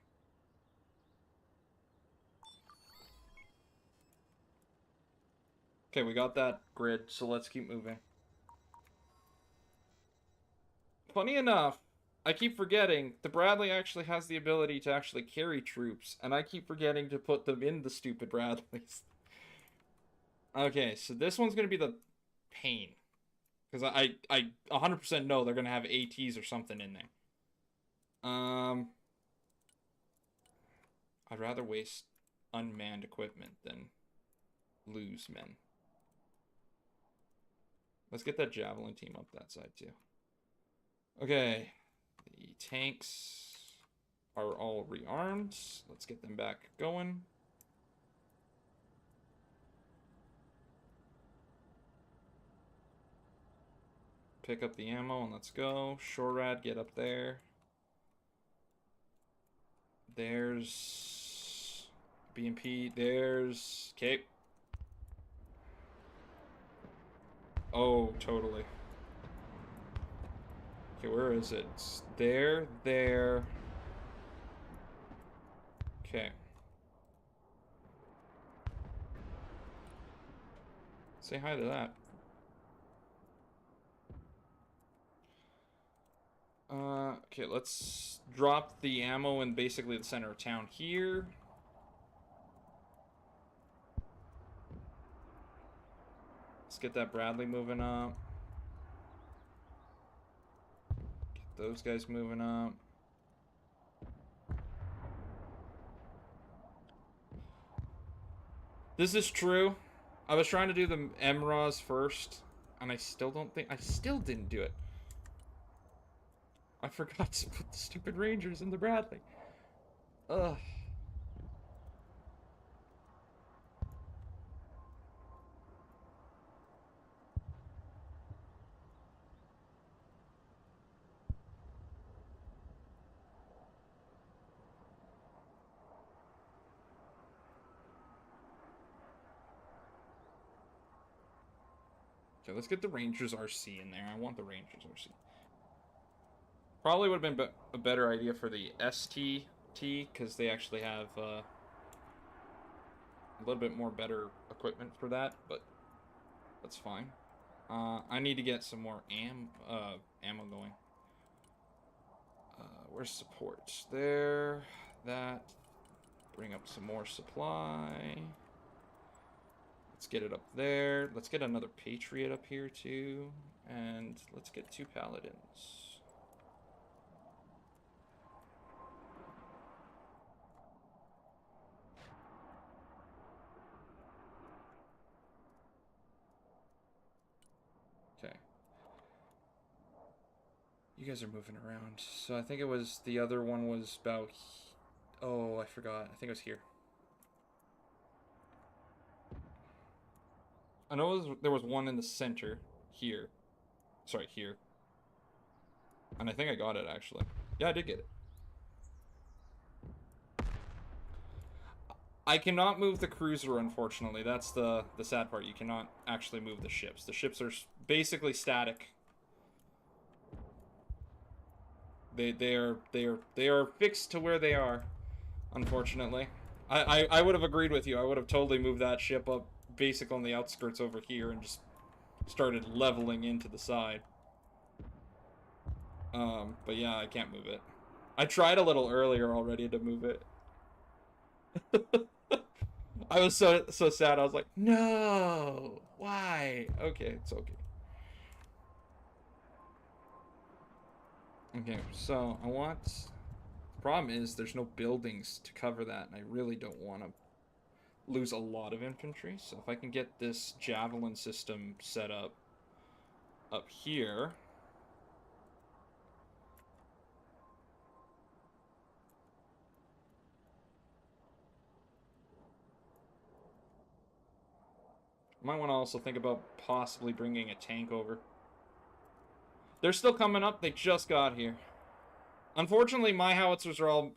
Okay, we got that grid, so let's keep moving. Funny enough, I keep forgetting the Bradley actually has the ability to actually carry troops, and I keep forgetting to put them in the stupid Bradleys. Okay, so this one's gonna be the pain. Because I 100% know they're gonna have ATs or something in there. I'd rather waste unmanned equipment than lose men. Let's get that javelin team up that side too. Okay, the tanks are all rearmed. Let's get them back going. Pick up the ammo and let's go. Shorad, get up there. There's BMP. There's Cape. Oh, totally. Okay, where is it? It's there, there. Okay. Say hi to that. Okay, let's drop the ammo in basically the center of town here. Let's get that Bradley moving up. Get those guys moving up. This is true. I was trying to do the MRAs first, and I still didn't do it. I forgot to put the stupid Rangers in the Bradley. Ugh. Okay, let's get the Rangers RC in there. I want the Rangers RC. Probably would have been a better idea for the STT, because they actually have a little bit more better equipment for that, but that's fine. I need to get some more ammo going. Where's support? There. That. Bring up some more supply. Let's get it up there. Let's get another Patriot up here too. And let's get 2 Paladins. Okay. You guys are moving around. So I think it was, the other one was about, oh, I forgot. I think it was here. I know there was one in the center here. Sorry, here. And I think I got it, actually. Yeah, I did get it. I cannot move the cruiser, unfortunately. That's the sad part. You cannot actually move the ships. The ships are basically static. They are fixed to where they are, unfortunately. I would have agreed with you. I would have totally moved that ship up basically on the outskirts over here and just started leveling into the side. But yeah, I can't move it. I tried a little earlier already to move it. I was so sad. I was like, no, why? Okay, it's okay. Okay, so I want. The problem is there's no buildings to cover that, and I really don't want to lose a lot of infantry. So if I can get this javelin system set up here. Might want to also think about possibly bringing a tank over. They're still coming up. They just got here. Unfortunately, my howitzers are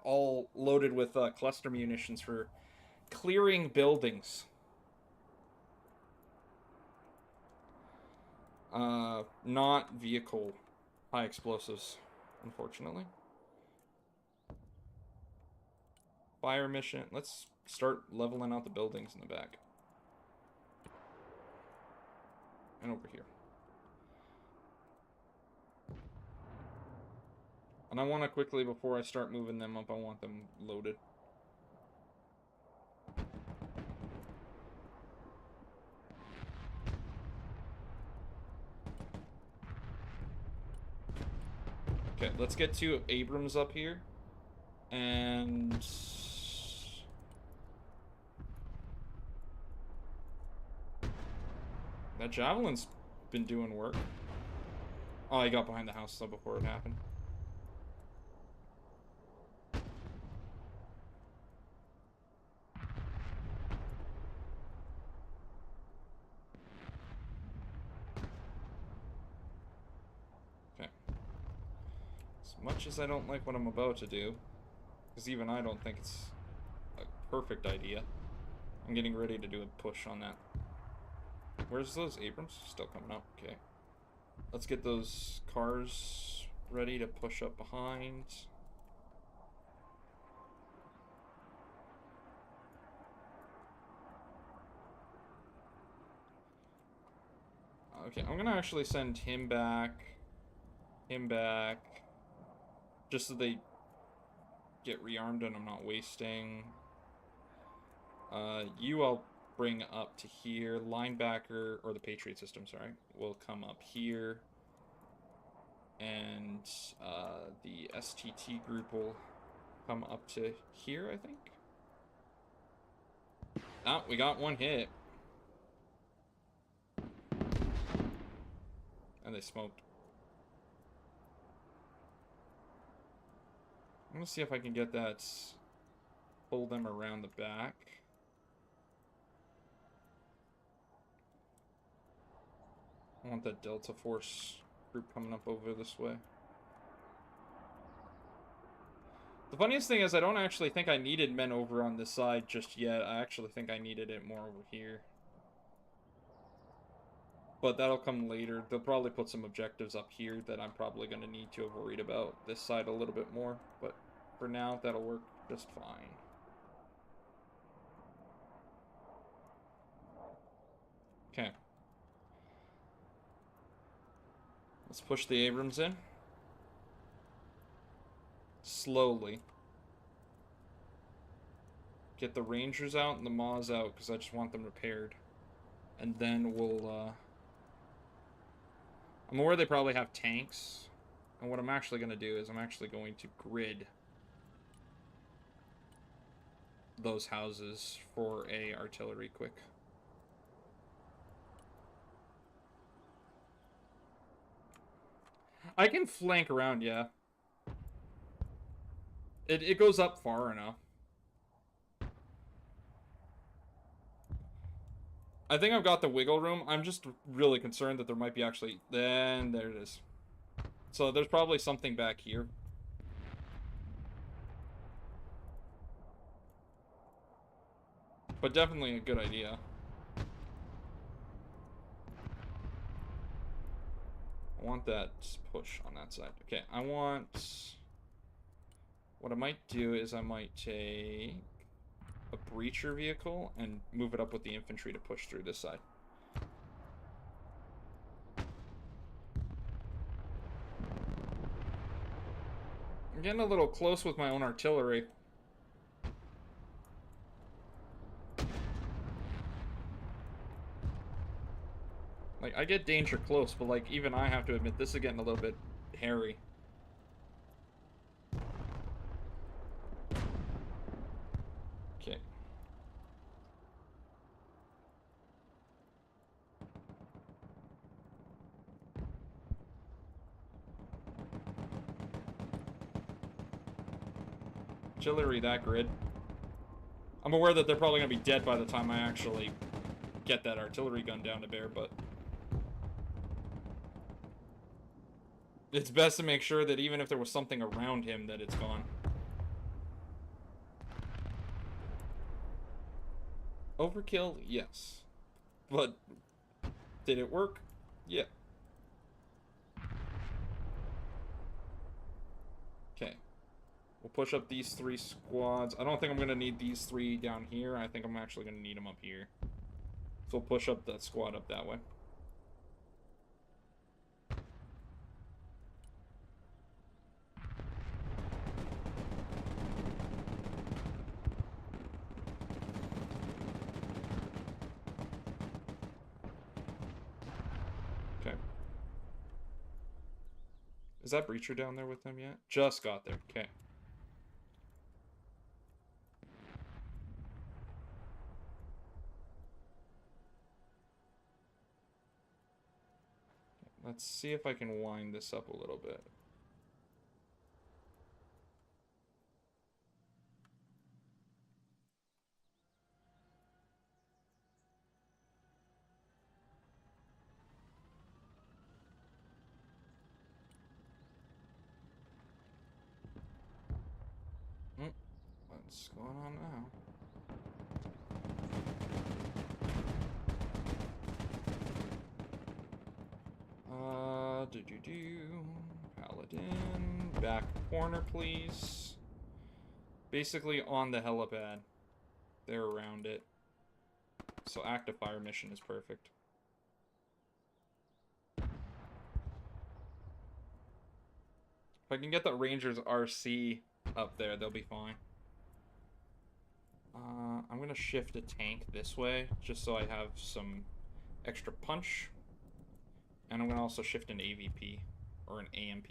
all loaded with cluster munitions for clearing buildings. Not vehicle high explosives, unfortunately. Fire mission. Let's start leveling out the buildings in the back. And over here. And I want to quickly, before I start moving them up, I want them loaded. Okay, let's get 2 Abrams up here. And... that Javelin's been doing work. Oh, I got behind the house though before it happened. Okay. As much as I don't like what I'm about to do, because even I don't think it's a perfect idea, I'm getting ready to do a push on that. Where's those Abrams? Still coming up. Okay. Let's get those cars ready to push up behind. Okay, I'm gonna actually send him back, just so they get rearmed and I'm not wasting. You I'll bring up to here. Linebacker, or the Patriot system, sorry, will come up here. And the STT group will come up to here, I think. Ah, we got 1 hit. And they smoked. I'm gonna see if I can get that, pull them around the back. I want that Delta Force group coming up over this way. The funniest thing is I don't actually think I needed men over on this side just yet. I actually think I needed it more over here. But that'll come later. They'll probably put some objectives up here that I'm probably going to need to have worried about this side a little bit more. But for now, that'll work just fine. Okay. Let's push the Abrams in. Slowly. Get the Rangers out and the Maws out, because I just want them repaired. And then we'll, I'm aware they probably have tanks. And what I'm actually going to do is I'm actually going to grid those houses for a artillery quick. I can flank around, yeah. It goes up far enough. I think I've got the wiggle room. I'm just really concerned that there might be actually... Then, there it is. So there's probably something back here. But definitely a good idea. I want that push on that side. Okay, I want... What I might do is I might take a breacher vehicle and move it up with the infantry to push through this side. I'm getting a little close with my own artillery. Like, I get danger close, but, like, even I have to admit, this is getting a little bit hairy. Okay. Artillery, that grid. I'm aware that they're probably going to be dead by the time I actually get that artillery gun down to bear, but... it's best to make sure that even if there was something around him, that it's gone. Overkill? Yes. But did it work? Yeah. Okay. We'll push up these 3 squads. I don't think I'm going to need these 3 down here. I think I'm actually going to need them up here. So we'll push up that squad up that way. Is that breacher down there with them yet? Just got there. Okay. Let's see if I can wind this up a little bit. What's going on now? Paladin. Back corner, please. Basically on the helipad. They're around it. So active fire mission is perfect. If I can get the Rangers RC up there, they'll be fine. I'm going to shift a tank this way, just so I have some extra punch. And I'm going to also shift an AVP, or an AMP.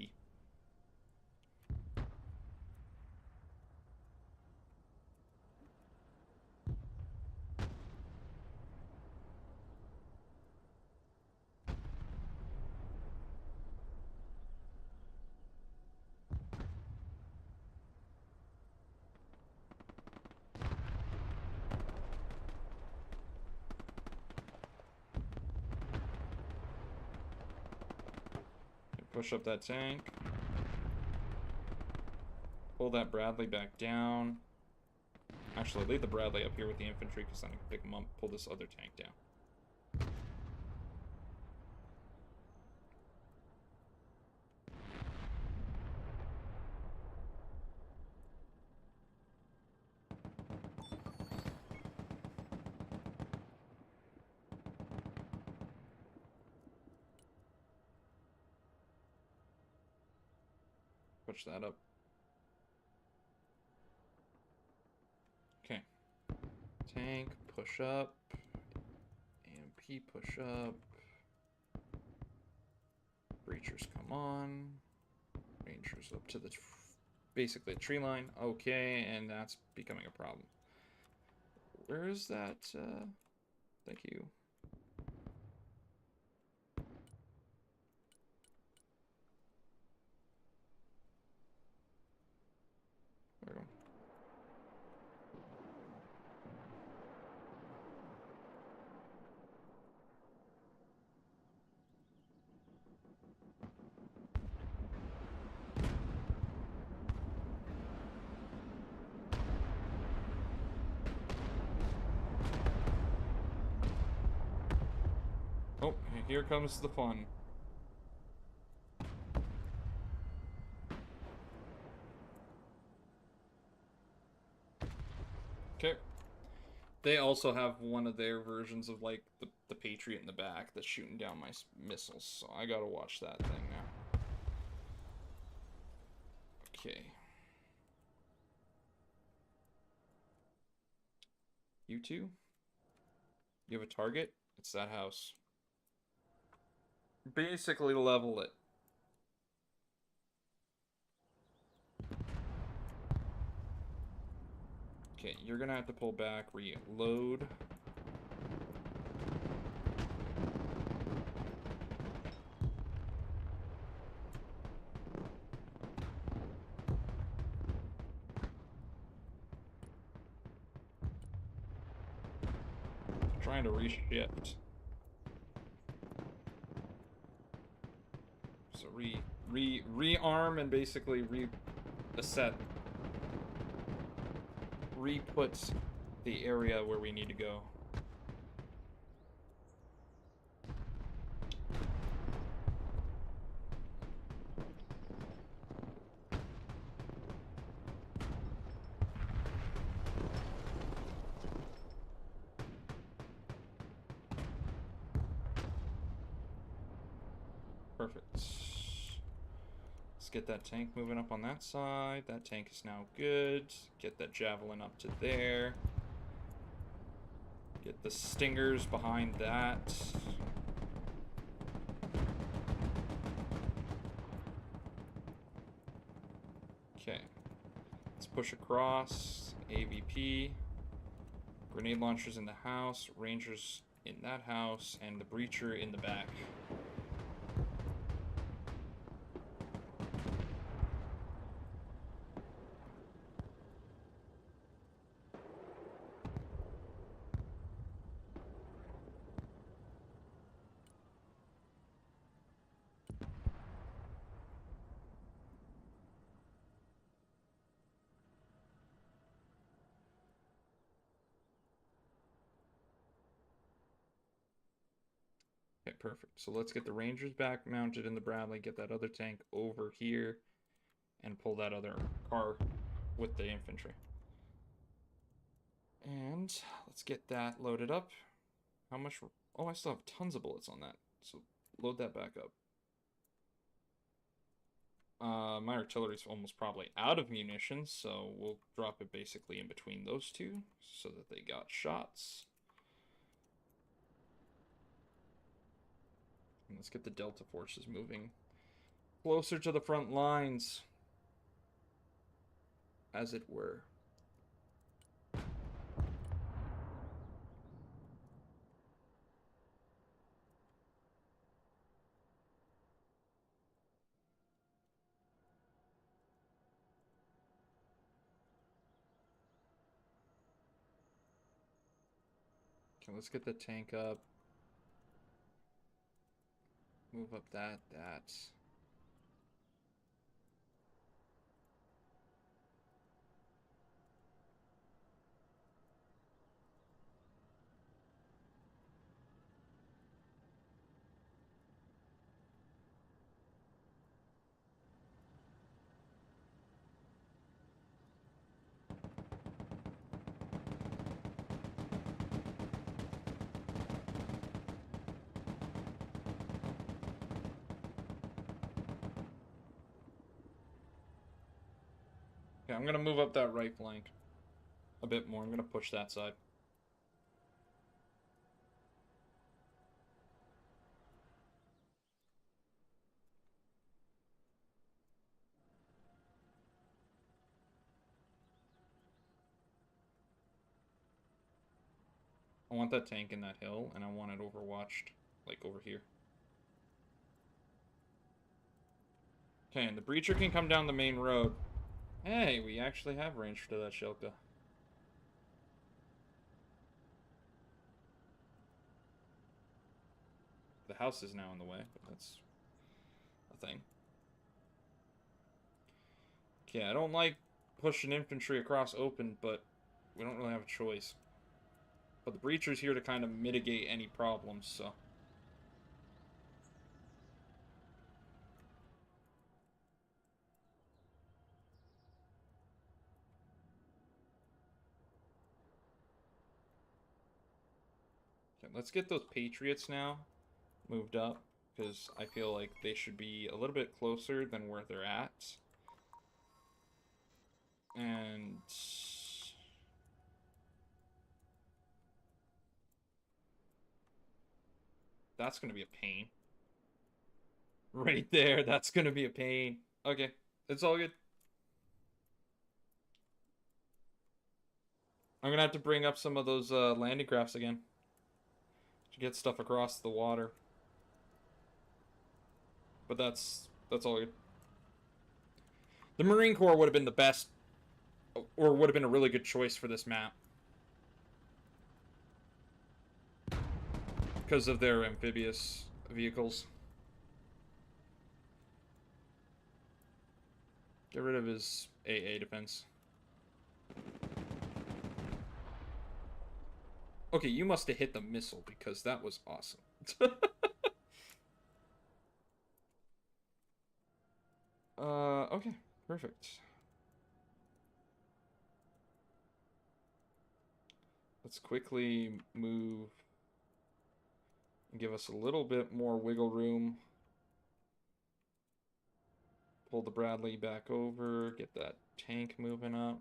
Push up that tank. Pull that Bradley back down. Actually, leave the Bradley up here with the infantry, because then I can pick him up, pull this other tank down. Push that up. Okay. Tank, push up. AMP, push up. Breachers, come on. Rangers up to the, basically a tree line. Okay, and that's becoming a problem. Where is that? Thank you. There we go. Oh, here comes the fun. Okay. They also have one of their versions of, like, the Patriot in the back that's shooting down my missiles, so I gotta watch that thing now. Okay. You two? You have a target? It's that house. Basically level it. Okay, you're gonna have to pull back, reload. Trying to reshift. So rearm and basically reset. Re-put the area where we need to go. Perfect. Let's get that tank moving up on that side. That tank is now good. Get that javelin up to there. Get the stingers behind that. Okay. Let's push across. AVP. Grenade launchers in the house. Rangers in that house. And the breacher in the back. Okay, perfect. So let's get the Rangers back mounted in the Bradley, get that other tank over here, and pull that other car with the infantry. And let's get that loaded up. How much? Oh, I still have tons of bullets on that. So load that back up. My artillery's almost probably out of munitions, so we'll drop it basically in between those two so that they got shots. And let's get the Delta forces moving closer to the front lines, as it were. Okay, let's get the tank up. Move up that. Okay, I'm gonna move up that right flank a bit more. I'm gonna push that side. I want that tank in that hill, and I want it overwatched, like over here. Okay, and the breacher can come down the main road. Hey, we actually have range to that Shilka. The house is now in the way, but that's a thing. Okay, I don't like pushing infantry across open, but we don't really have a choice. But the breacher's here to kind of mitigate any problems, so... Okay, let's get those Patriots now moved up, because I feel like they should be a little bit closer than where they're at. And... that's going to be a pain. Right there, that's going to be a pain. Okay, it's all good. I'm going to have to bring up some of those landing crafts again to get stuff across the water. But that's all good. The Marine Corps would have been the best, or would have been a really good choice for this map. Because of their amphibious vehicles. Get rid of his AA defense. Okay, you must have hit the missile, because that was awesome. Okay, perfect. Let's quickly move and give us a little bit more wiggle room. Pull the Bradley back over, get that tank moving up.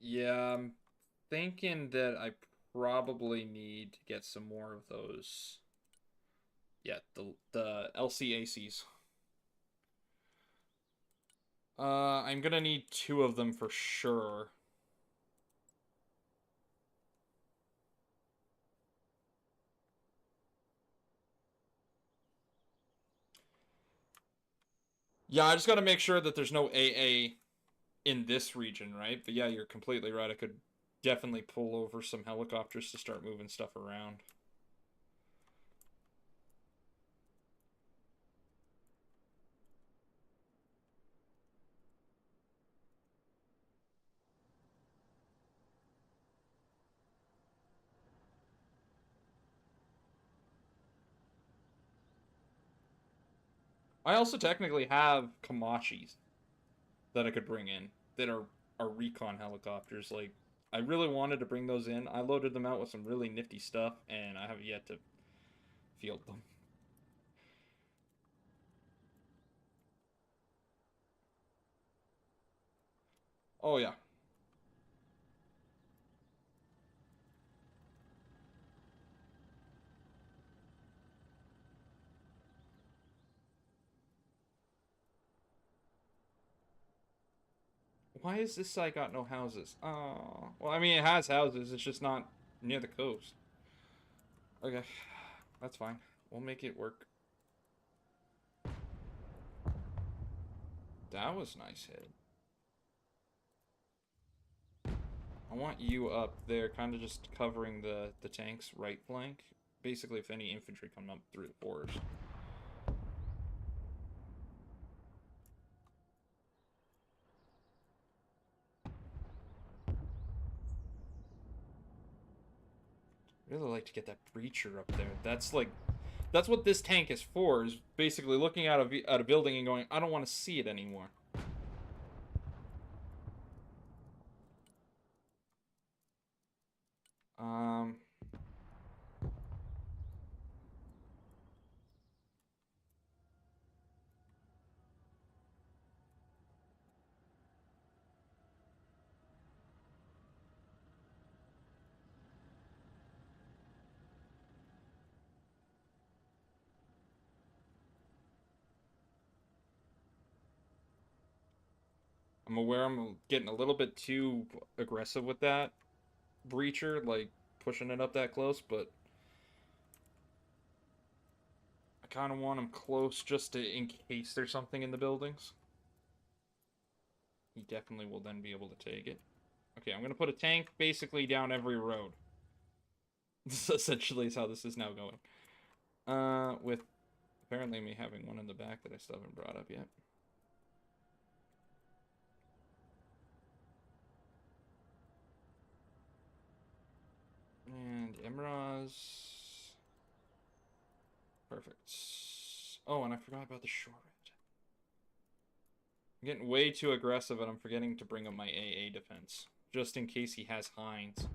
Yeah, I'm thinking that I probably need to get some more of those. Yeah, the LCACs. I'm gonna need 2 of them for sure. Yeah, I just gotta make sure that there's no AA in this region, right? But yeah, you're completely right. I could definitely pull over some helicopters to start moving stuff around. I also technically have Kamachis that I could bring in that are recon helicopters. Like, I really wanted to bring those in. I loaded them out with some really nifty stuff, and I have yet to field them. Oh yeah. Why is this side got no houses? Oh, well, I mean, it has houses. It's just not near the coast. Okay, that's fine. We'll make it work. That was nice hit. I want you up there, kind of just covering the tank's right flank. Basically, if any infantry come up through the forest. Really like to get that breacher up there. That's what this tank is for. Is basically looking at a building and going, I don't want to see it anymore. Um. I'm aware I'm getting a little bit too aggressive with that breacher, like pushing it up that close, but I kind of want him close just in case there's something in the buildings. He definitely will then be able to take it. Okay, I'm gonna put a tank basically down every road. This essentially is how this is now going. With apparently me having one in the back that I still haven't brought up yet. And Imraz. Perfect. Oh, and I forgot about the short. I'm getting way too aggressive and I'm forgetting to bring up my AA defense. Just in case he has Hinds.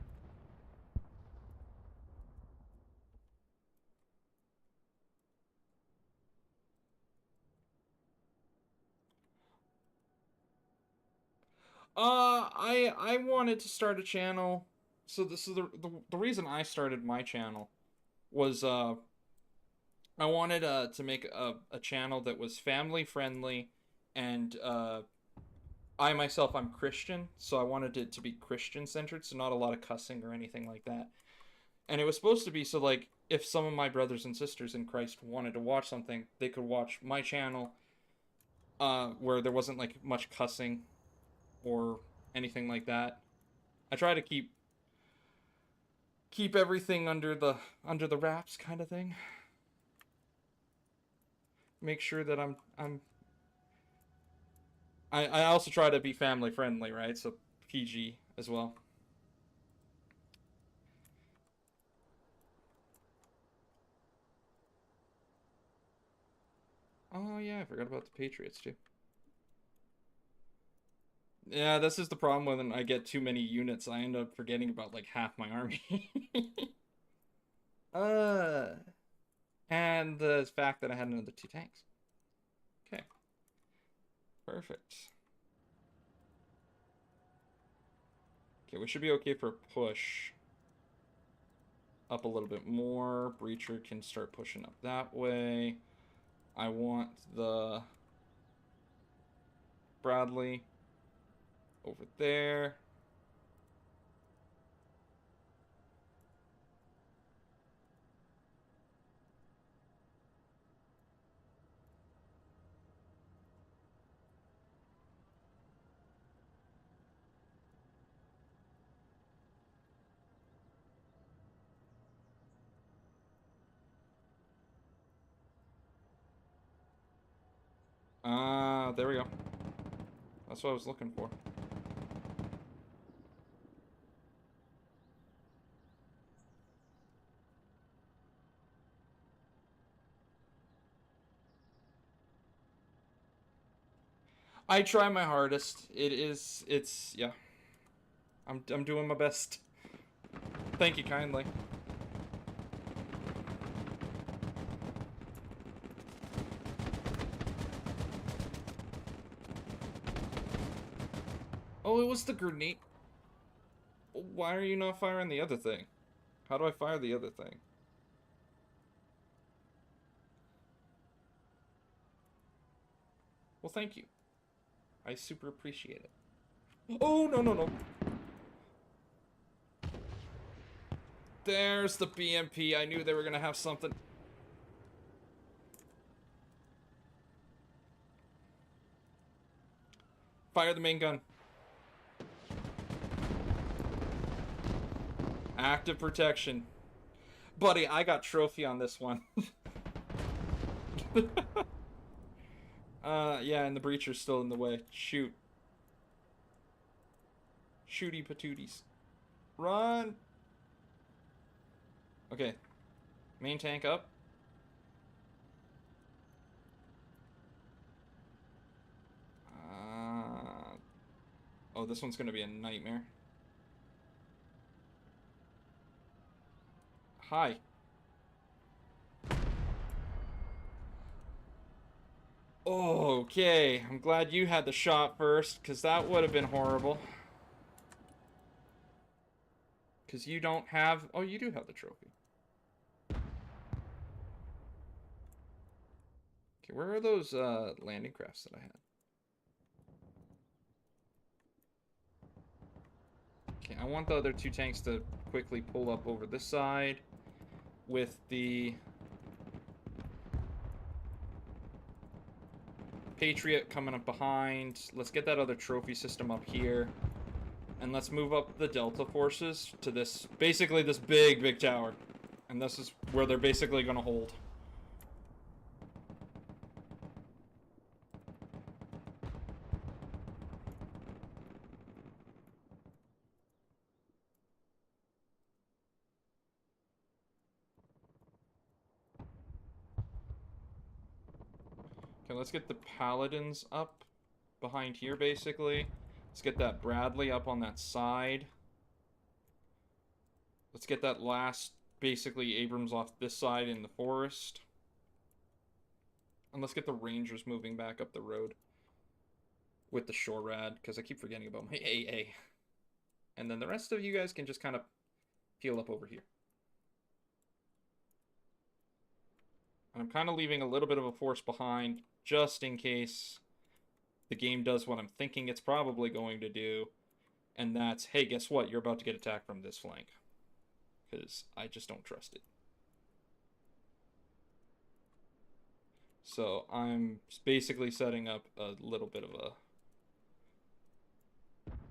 I wanted to start a channel. So this is the reason I started my channel was I wanted to make a channel that was family friendly and I myself I'm Christian, so I wanted it to be Christian centered, so not a lot of cussing or anything like that. And it was supposed to be so like if some of my brothers and sisters in Christ wanted to watch something, they could watch my channel where there wasn't like much cussing or anything like that. I try to keep everything under the wraps kind of thing. Make sure that I also try to be family friendly, right? So PG as well. Oh yeah, I forgot about the Patriots too. Yeah, this is the problem when I get too many units. I end up forgetting about like half my army. uh, and the fact that I had another 2 tanks. Okay, perfect. Okay, we should be okay for a push. up a little bit more. Breacher can start pushing up that way. I want the Bradley over there. There we go. That's what I was looking for. I try my hardest. Yeah. I'm doing my best. Thank you kindly. Oh, it was the grenade. Why are you not firing the other thing? How do I fire the other thing? Well, thank you. I super appreciate it. Oh, no, no, no. There's the BMP. I knew they were gonna have something. Fire the main gun. Active protection. Buddy, I got trophy on this one. Yeah, and the breacher's still in the way. Shoot. Shooty patooties. Run! Okay. Main tank up. Oh, this one's gonna be a nightmare. Hi. Okay, I'm glad you had the shot first, because that would have been horrible. Because you don't have... Oh, you do have the trophy. Okay, where are those landing crafts that I had? Okay, I want the other two tanks to quickly pull up over this side with the Patriot coming up behind. Let's get that other trophy system up here. And let's move up the Delta forces to this, basically this big, big tower. And this is where they're basically going to hold. Okay, let's get the Paladins up behind here, basically. Let's get that Bradley up on that side. Let's get that last, basically, Abrams off this side in the forest. And let's get the Rangers moving back up the road with the Shorad, because I keep forgetting about my AA. And then the rest of you guys can just kind of peel up over here. And I'm kind of leaving a little bit of a force behind, just in case the game does what I'm thinking it's probably going to do. And that's, hey, guess what? You're about to get attacked from this flank. Because I just don't trust it. So I'm basically setting up a little bit of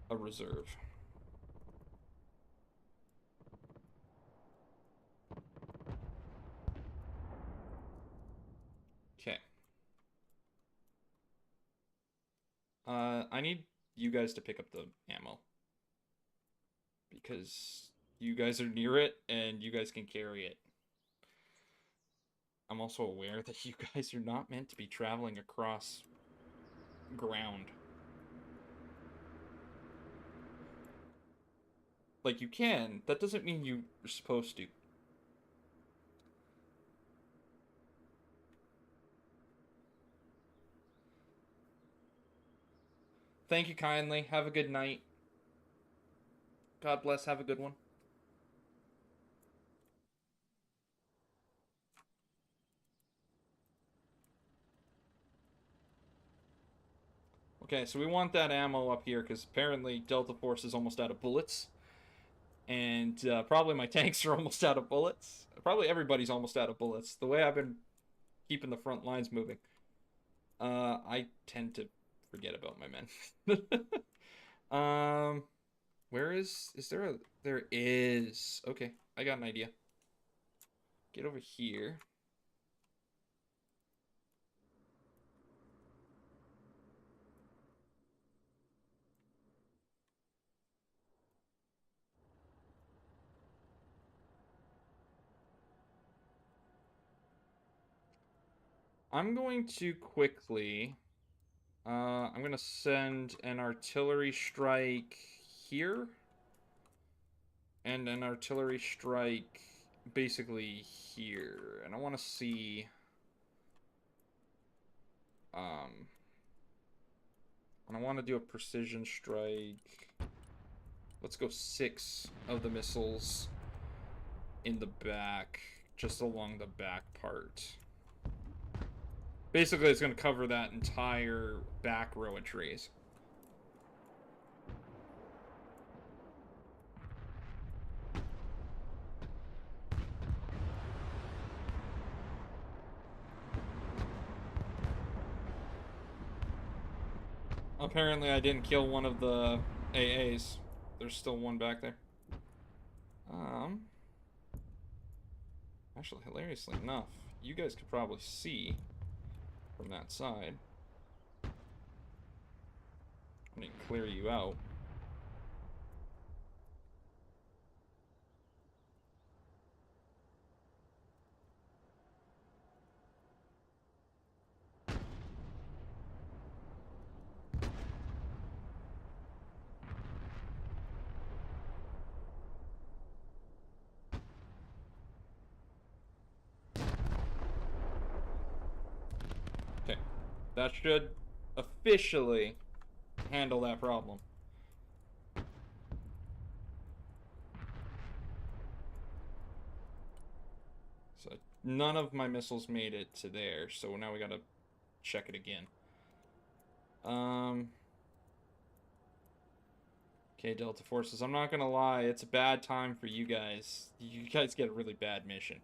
a reserve. Okay. I need you guys to pick up the ammo. Because you guys are near it, and you guys can carry it. I'm also aware that you guys are not meant to be traveling across ground. Like, you can. That doesn't mean you're supposed to. Thank you kindly. Have a good night. God bless. Have a good one. Okay, so we want that ammo up here because apparently Delta Force is almost out of bullets. And probably my tanks are almost out of bullets. Probably everybody's almost out of bullets. The way I've been keeping the front lines moving. I tend to forget about my men. Where is there a, there is, okay, I got an idea. Get over here. I'm going to quickly, I'm going to send an artillery strike here. And an artillery strike basically here. And I want to see, and I want to do a precision strike. Let's go 6 of the missiles in the back, just along the back part. Basically, it's going to cover that entire back row of trees. Apparently, I didn't kill one of the AAs. There's still one back there. Actually, hilariously enough, you guys could probably see from that side. I didn't clear you out. Okay, that should officially handle that problem. So none of my missiles made it to there, so now we gotta check it again. Okay, Delta Forces, I'm not gonna lie, it's a bad time for you guys. You guys get a really bad mission.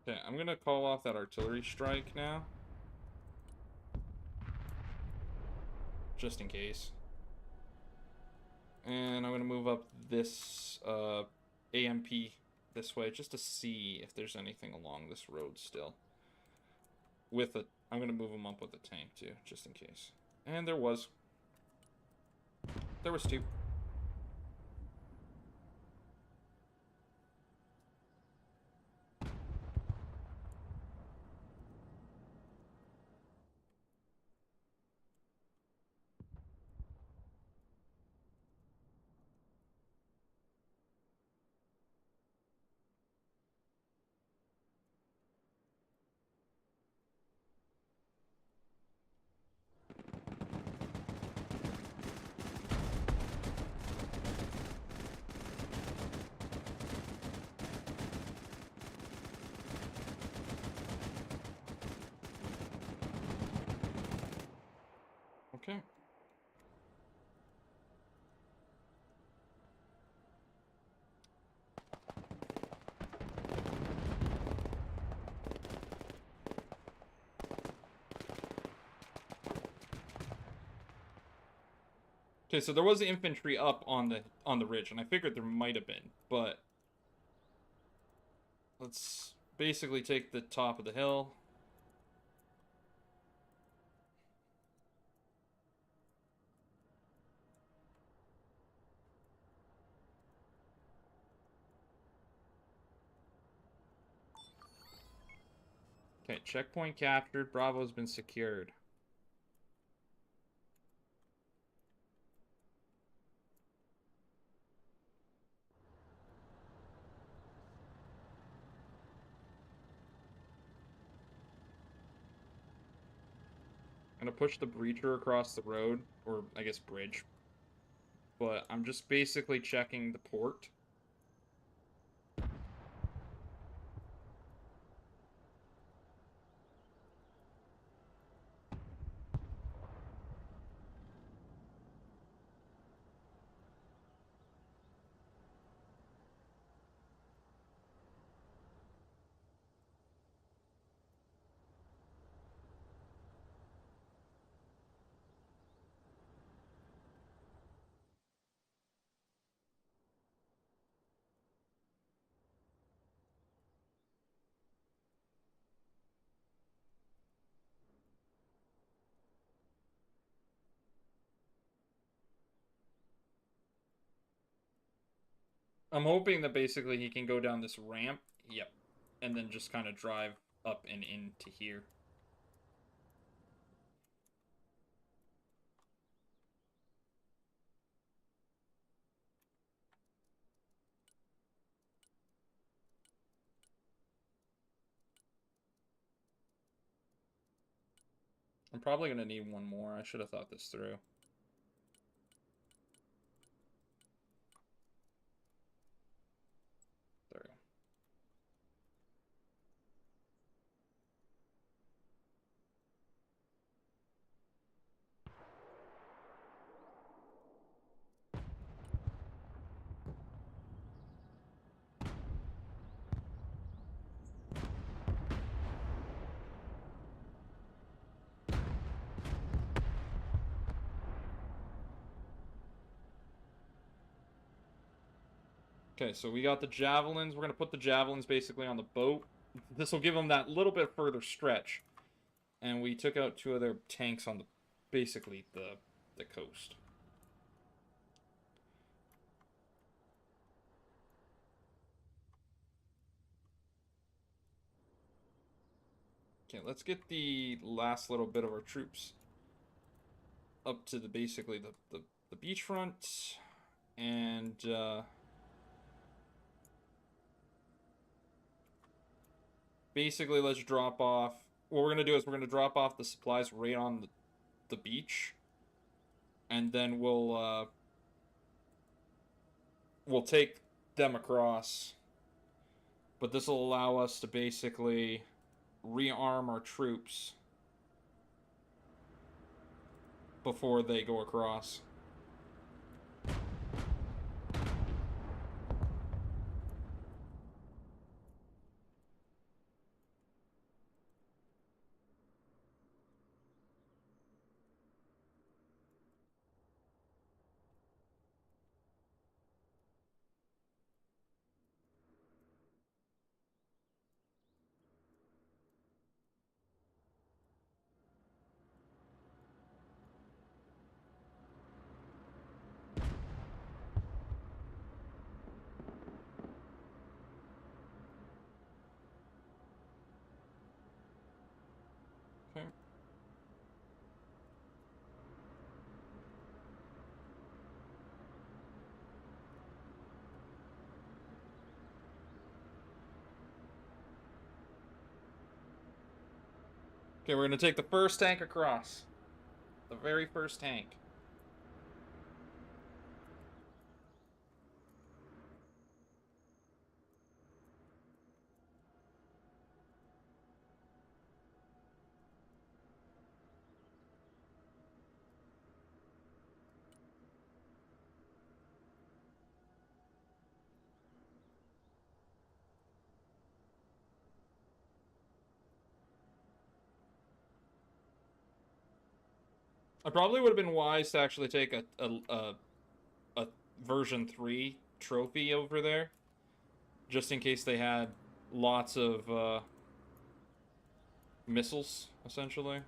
Okay, I'm gonna call off that artillery strike now. Just in case. And I'm gonna move up this AMP this way just to see if there's anything along this road still. With a, I'm gonna move them up with a tank too, just in case. And there was 2. Okay. Okay, so there was infantry up on the ridge, and I figured there might have been, but let's basically take the top of the hill. Okay, checkpoint captured. Bravo's been secured. I'm gonna push the breacher across the road, or I guess bridge. But I'm just basically checking the port. I'm hoping that basically he can go down this ramp. Yep. And then just kind of drive up and into here. I'm probably going to need one more. I should have thought this through. There we go. Okay, so we got the javelins. We're going to put the javelins basically on the boat. This will give them that little bit further stretch. And we took out 2 of their tanks on the basically the coast. Okay, let's get the last little bit of our troops up to the basically the beachfront, and basically let's drop off. What we're gonna do is we're gonna drop off the supplies right on the beach, and then we'll take them across. But this will allow us to basically rearm our troops before they go across. Okay. Okay, we're gonna take the first tank across. The very first tank. I probably would have been wise to actually take a version 3 trophy over there, just in case they had lots of missiles, essentially.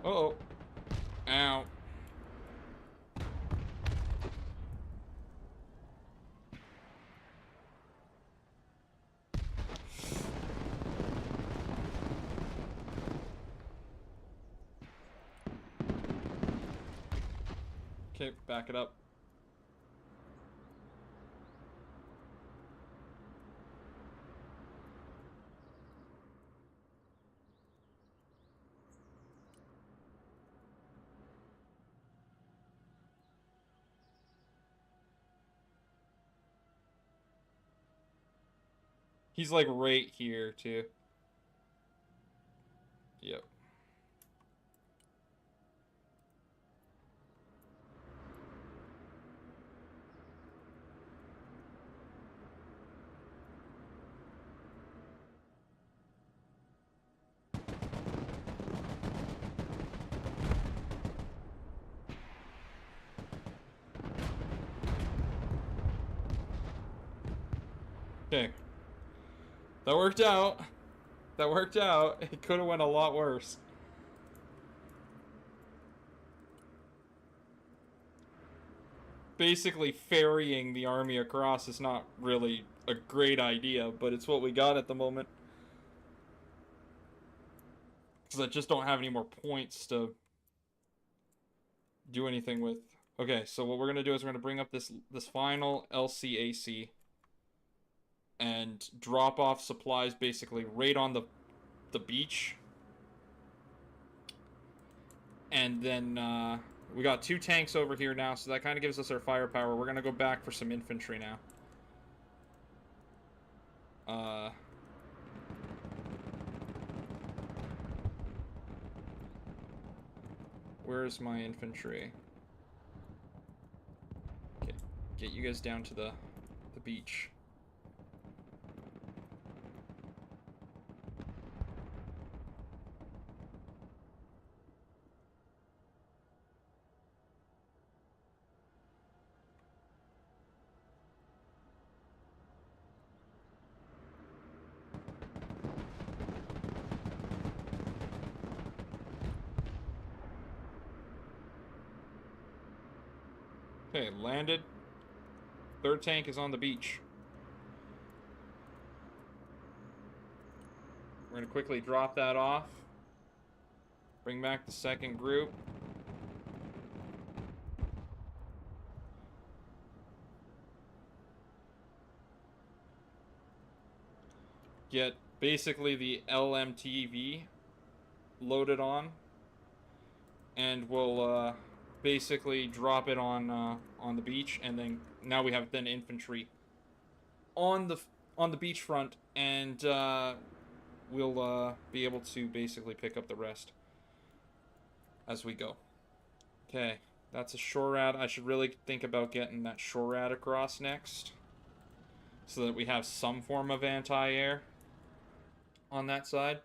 Uh-oh. Ow. Okay, back it up. He's like right here too. Yep. Okay. That worked out. That worked out. It could have went a lot worse. Basically, ferrying the army across is not really a great idea, but it's what we got at the moment. Because I just don't have any more points to do anything with. Okay, so what we're gonna do is we're gonna bring up this final LCAC and drop off supplies basically right on the beach. And then we got 2 tanks over here now, so that kind of gives us our firepower. We're gonna go back for some infantry now. Where's my infantry? Okay, get you guys down to the beach. Okay, landed. 3rd tank is on the beach. We're gonna quickly drop that off. Bring back the 2nd group. Get basically the LMTV loaded on, and we'll basically drop it on the beach, and then now we have then infantry on the beachfront, and we'll be able to basically pick up the rest as we go. Okay, that's a shore rat. I should really think about getting that shore rat across next, so that we have some form of anti-air on that side.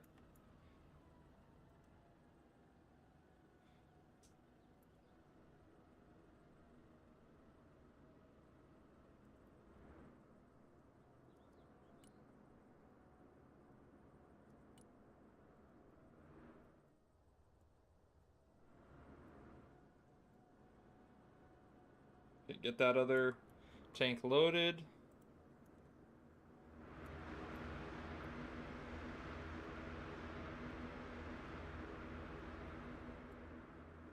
Okay, get that other tank loaded.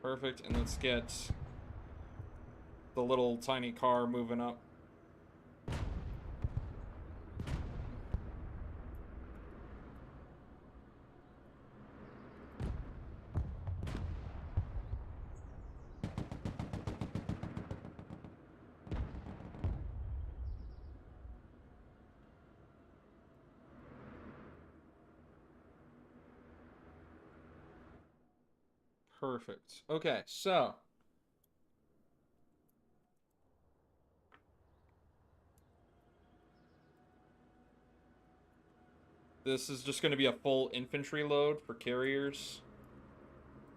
Perfect, and let's get the little tiny car moving up. Perfect. Okay, so this is just going to be a full infantry load for carriers.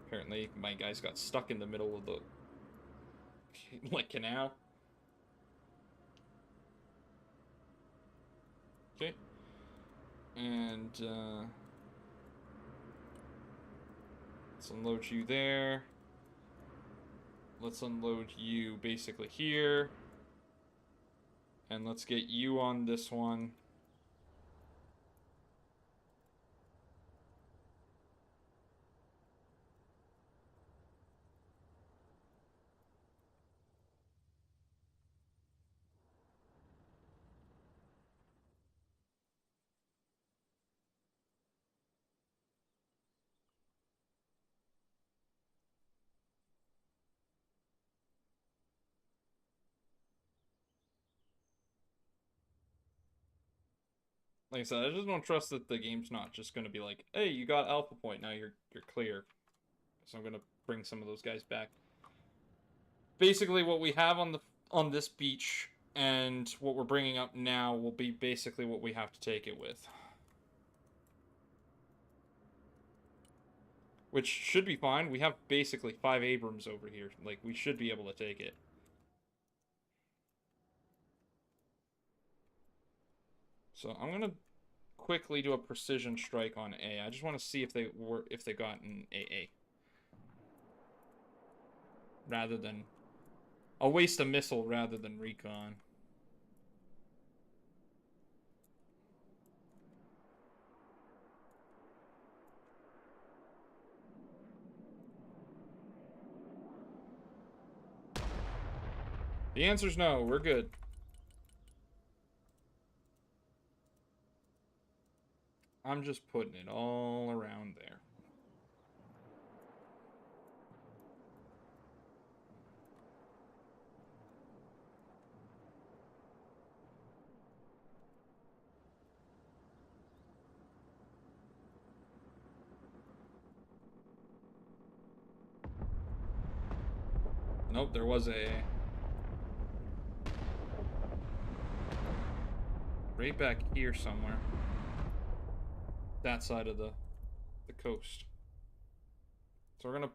Apparently, my guys got stuck in the middle of the like canal. Okay, and Let's unload you there. Let's unload you basically here. And let's get you on this one. Like I said, I just don't trust that the game's not just going to be like, hey, you got alpha point, now you're clear. So I'm going to bring some of those guys back. Basically, what we have on this beach and what we're bringing up now will be basically what we have to take it with. Which should be fine. We have basically 5 Abrams over here. Like, we should be able to take it. So I'm going to quickly do a precision strike on A. I just want to see if they got an AA. Rather than... I'll waste a missile rather than recon. The answer's no. We're good. I'm just putting it all around there. Nope, there was a... Right back here somewhere. That side of the coast. So we're gonna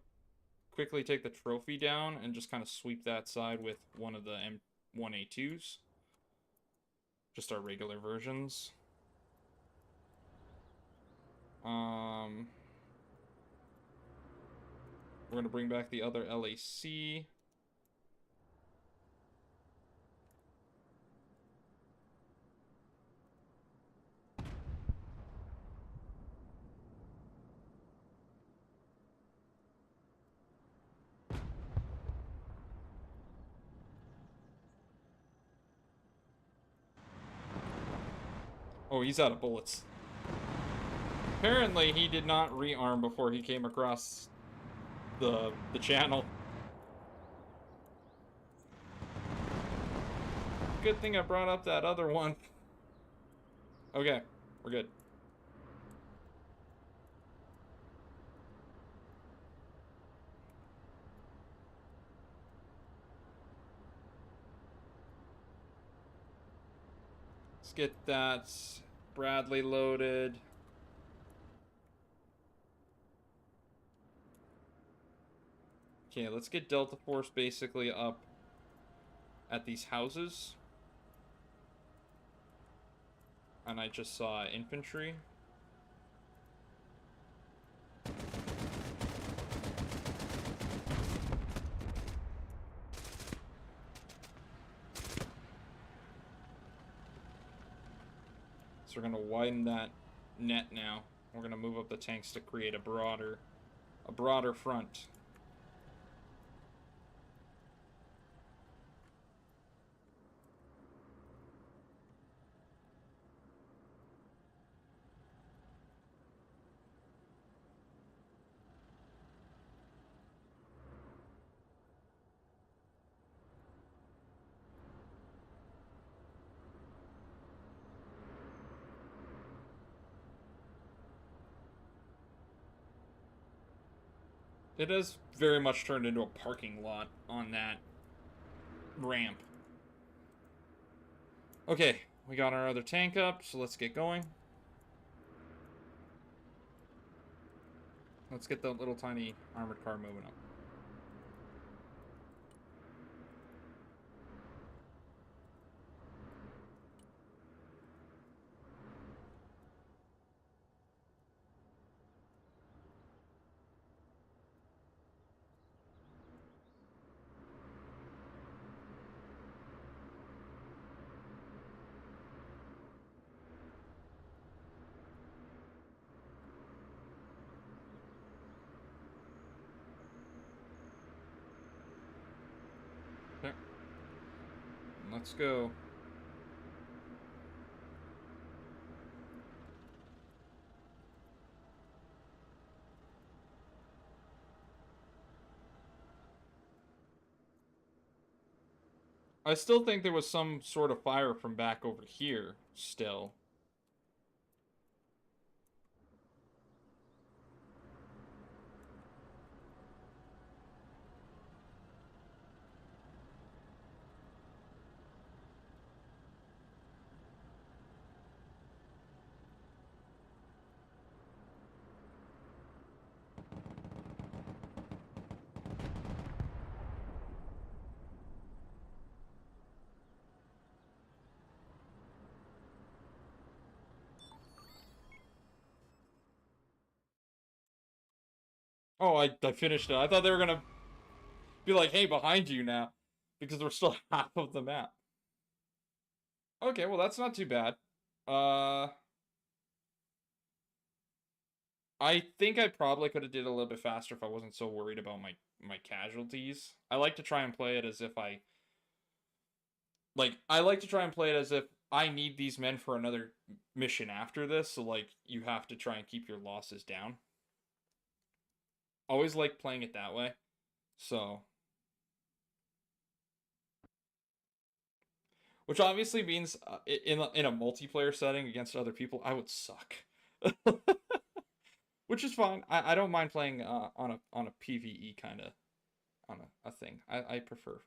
quickly take the trophy down and just kind of sweep that side with one of the M1A2s. Just our regular versions. We're gonna bring back the other LAC. Oh, he's out of bullets. Apparently, he did not rearm before he came across the channel. Good thing I brought up that other one. Okay, we're good. Let's get that Bradley loaded. Okay, let's get Delta Force basically up at these houses. And I just saw infantry. So we're gonna widen that net now. We're gonna move up the tanks to create a broader front. It has very much turned into a parking lot on that ramp. Okay, we got our other tank up, so let's get going. Let's get the little tiny armored car moving up. Let's go. I still think there was some sort of fire from back over here still. Oh, I finished it. I thought they were gonna be like, hey, behind you now. Because we're still half of the map. Okay, well, that's not too bad. Uh, I think I probably could have did a little bit faster if I wasn't so worried about my casualties. I like to try and play it as if I like to try and play it as if I need these men for another mission after this, so like you have to try and keep your losses down. Always like playing it that way. So, which obviously means in a multiplayer setting against other people, I would suck. Which is fine. I don't mind playing on a PvE kind of on a thing. I prefer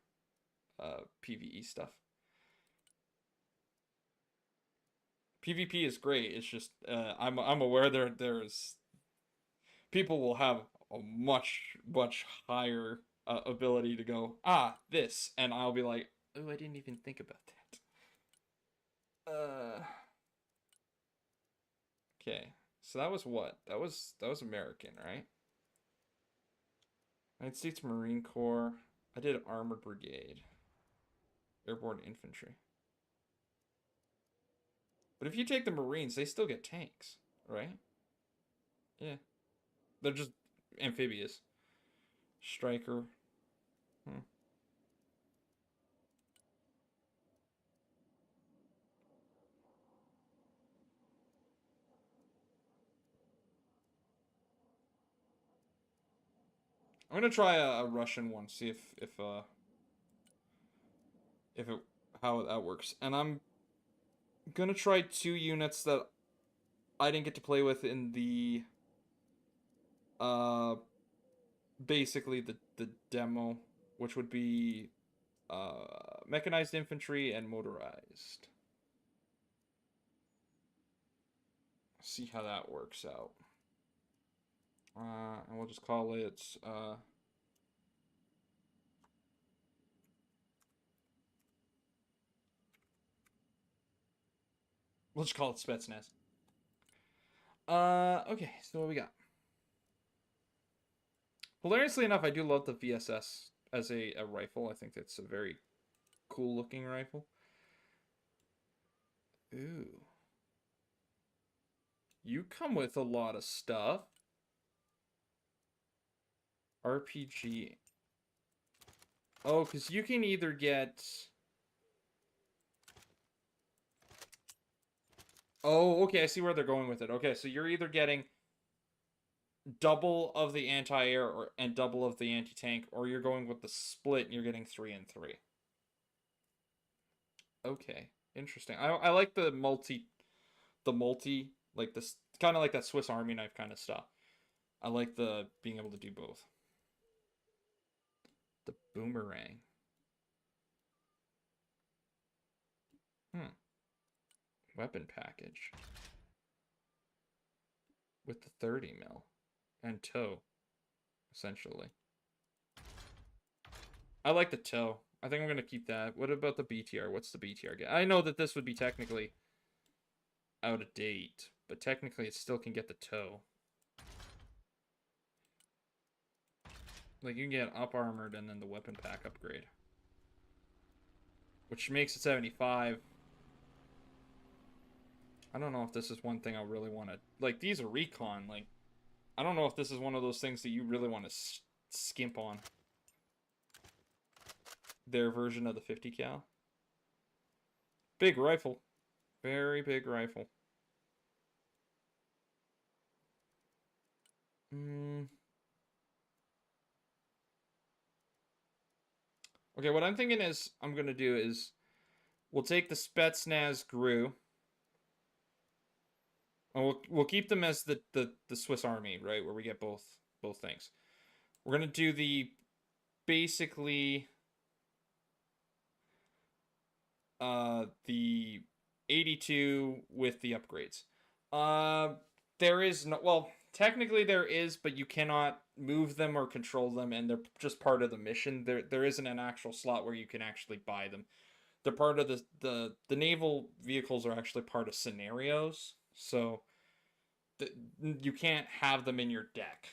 PvE stuff. PvP is great. It's just I'm aware there's people will have a much higher ability to go this, and I'll be like, oh, I didn't even think about that. Okay, so that was what? That was American, right? United States Marine Corps. I did Armored Brigade, Airborne Infantry. But if you take the Marines, they still get tanks, right? Yeah, they're just amphibious. Striker. Hmm. I'm gonna try a Russian one, see if it how that works. And I'm gonna try 2 units that I didn't get to play with in the uh basically the demo, which would be mechanized infantry and motorized. See how that works out. And we'll just call it we'll just call it Spetsnaz. Okay, so what we got? Hilariously enough, I do love the VSS as a rifle. I think it's a very cool looking rifle. Ooh. You come with a lot of stuff. RPG. Oh, because you can either get... Oh, okay, I see where they're going with it. Okay, so you're either getting double of the anti-air and double of the anti-tank, or you're going with the split and you're getting 3 and 3. Okay, interesting. I like the multi, like this, kind of like that Swiss Army knife kind of stuff. I like the being able to do both. The boomerang. Hmm. Weapon package with the 30 mil and tow, essentially. I like the tow. I think I'm gonna keep that. What about the BTR? What's the BTR get? I know that this would be technically out of date, but technically it still can get the tow. Like you can get up armored and then the weapon pack upgrade, which makes it 75. I don't know if this is one thing I really want to like. These are recon. Like, I don't know if this is one of those things that you really want to skimp on. Their version of the 50 cal. Big rifle. Very big rifle. Okay, what I'm thinking is I'm gonna do is we'll take the Spetsnaz Gru, and we'll keep them as the Swiss Army, right, where we get both things. We're gonna do the basically the 82 with the upgrades. Uh, there is no, well, technically there is, but you cannot move them or control them, and they're just part of the mission. There isn't an actual slot where you can actually buy them. They're part of the naval vehicles are actually part of scenarios, so you can't have them in your deck.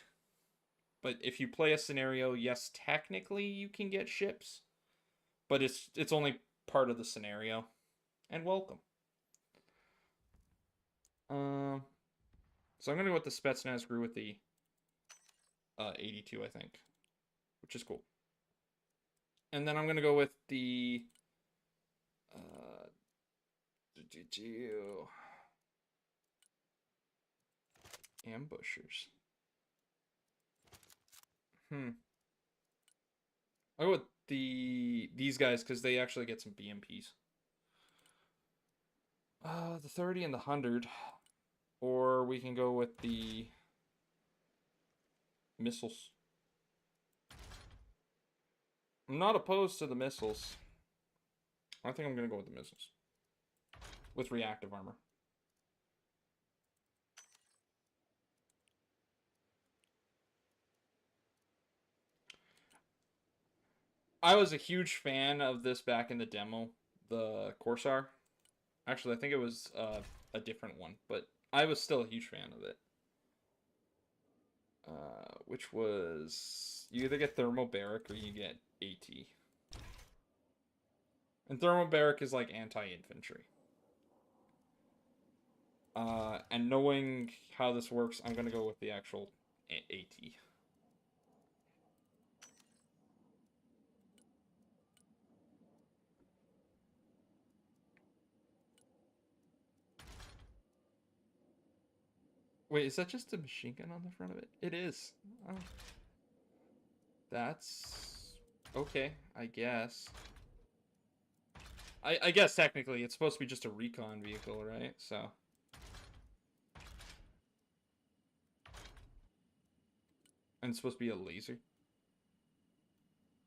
But if you play a scenario, yes, technically you can get ships, but it's only part of the scenario. And welcome. So I'm gonna go with the Spetsnaz Gru with the 82, I think, which is cool. And then I'm gonna go with the uh, ambushers. I'll go with these guys because they actually get some BMPs. The 30 and the 100, or we can go with the missiles. I'm not opposed to the missiles. I think I'm gonna go with the missiles with reactive armor. I was a huge fan of this back in the demo, the Corsair. Actually, I think it was a different one, but I was still a huge fan of it. Which was you either get thermobaric or you get AT. And thermobaric is like anti-infantry. And knowing how this works, I'm gonna go with the actual AT. Wait, is that just a machine gun on the front of it? It is. Oh. That's okay, I guess. I guess technically it's supposed to be just a recon vehicle, right? So. And it's supposed to be a laser.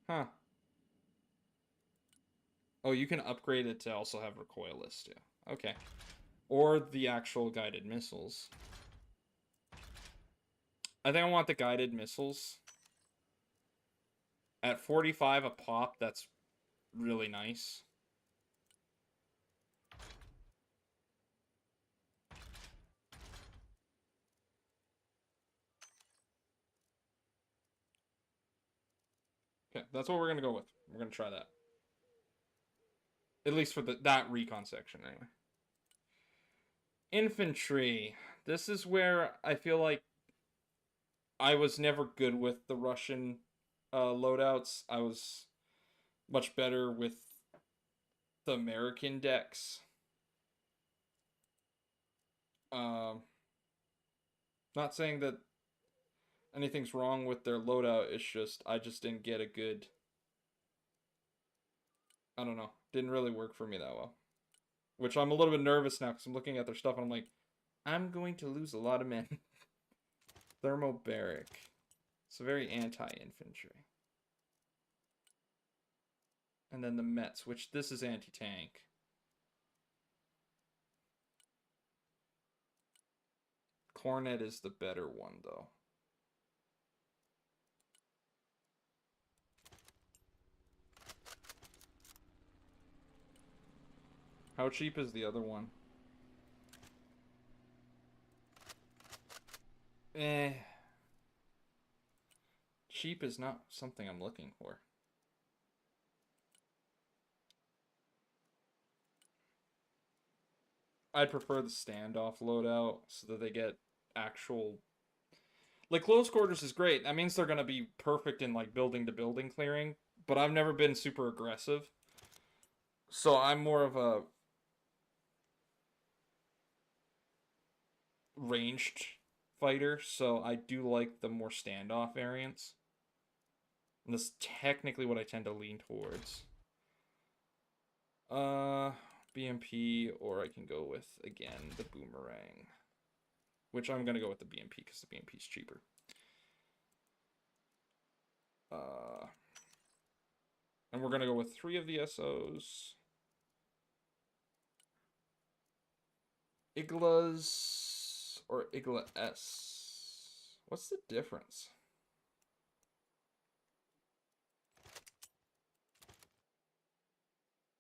Huh. Oh, you can upgrade it to also have recoilless too. Okay. Or the actual guided missiles. I think I want the guided missiles. At 45 a pop, that's really nice. Okay, that's what we're gonna go with. We're gonna try that. At least for that recon section, anyway. Infantry. This is where I feel like I was never good with the Russian loadouts. I was much better with the American decks. Not saying that anything's wrong with their loadout. It's just I just didn't get a good. I don't know. Didn't really work for me that well. Which I'm a little bit nervous now because I'm looking at their stuff and I'm like, I'm going to lose a lot of men. Thermobaric. It's very anti-infantry. And then the Mets, which this is anti-tank. Cornet is the better one, though. How cheap is the other one? Cheap is not something I'm looking for. I'd prefer the standoff loadout so that they get actual. Like, close quarters is great. That means they're going to be perfect in, like, building to building clearing. But I've never been super aggressive. So I'm more of a ranged fighter, so I do like the more standoff variants. And that's technically what I tend to lean towards. BMP, or I can go with, again, the boomerang. Which I'm gonna go with the BMP because the BMP is cheaper. And we're gonna go with 3 of the SOs. Iglas or Igla S. What's the difference?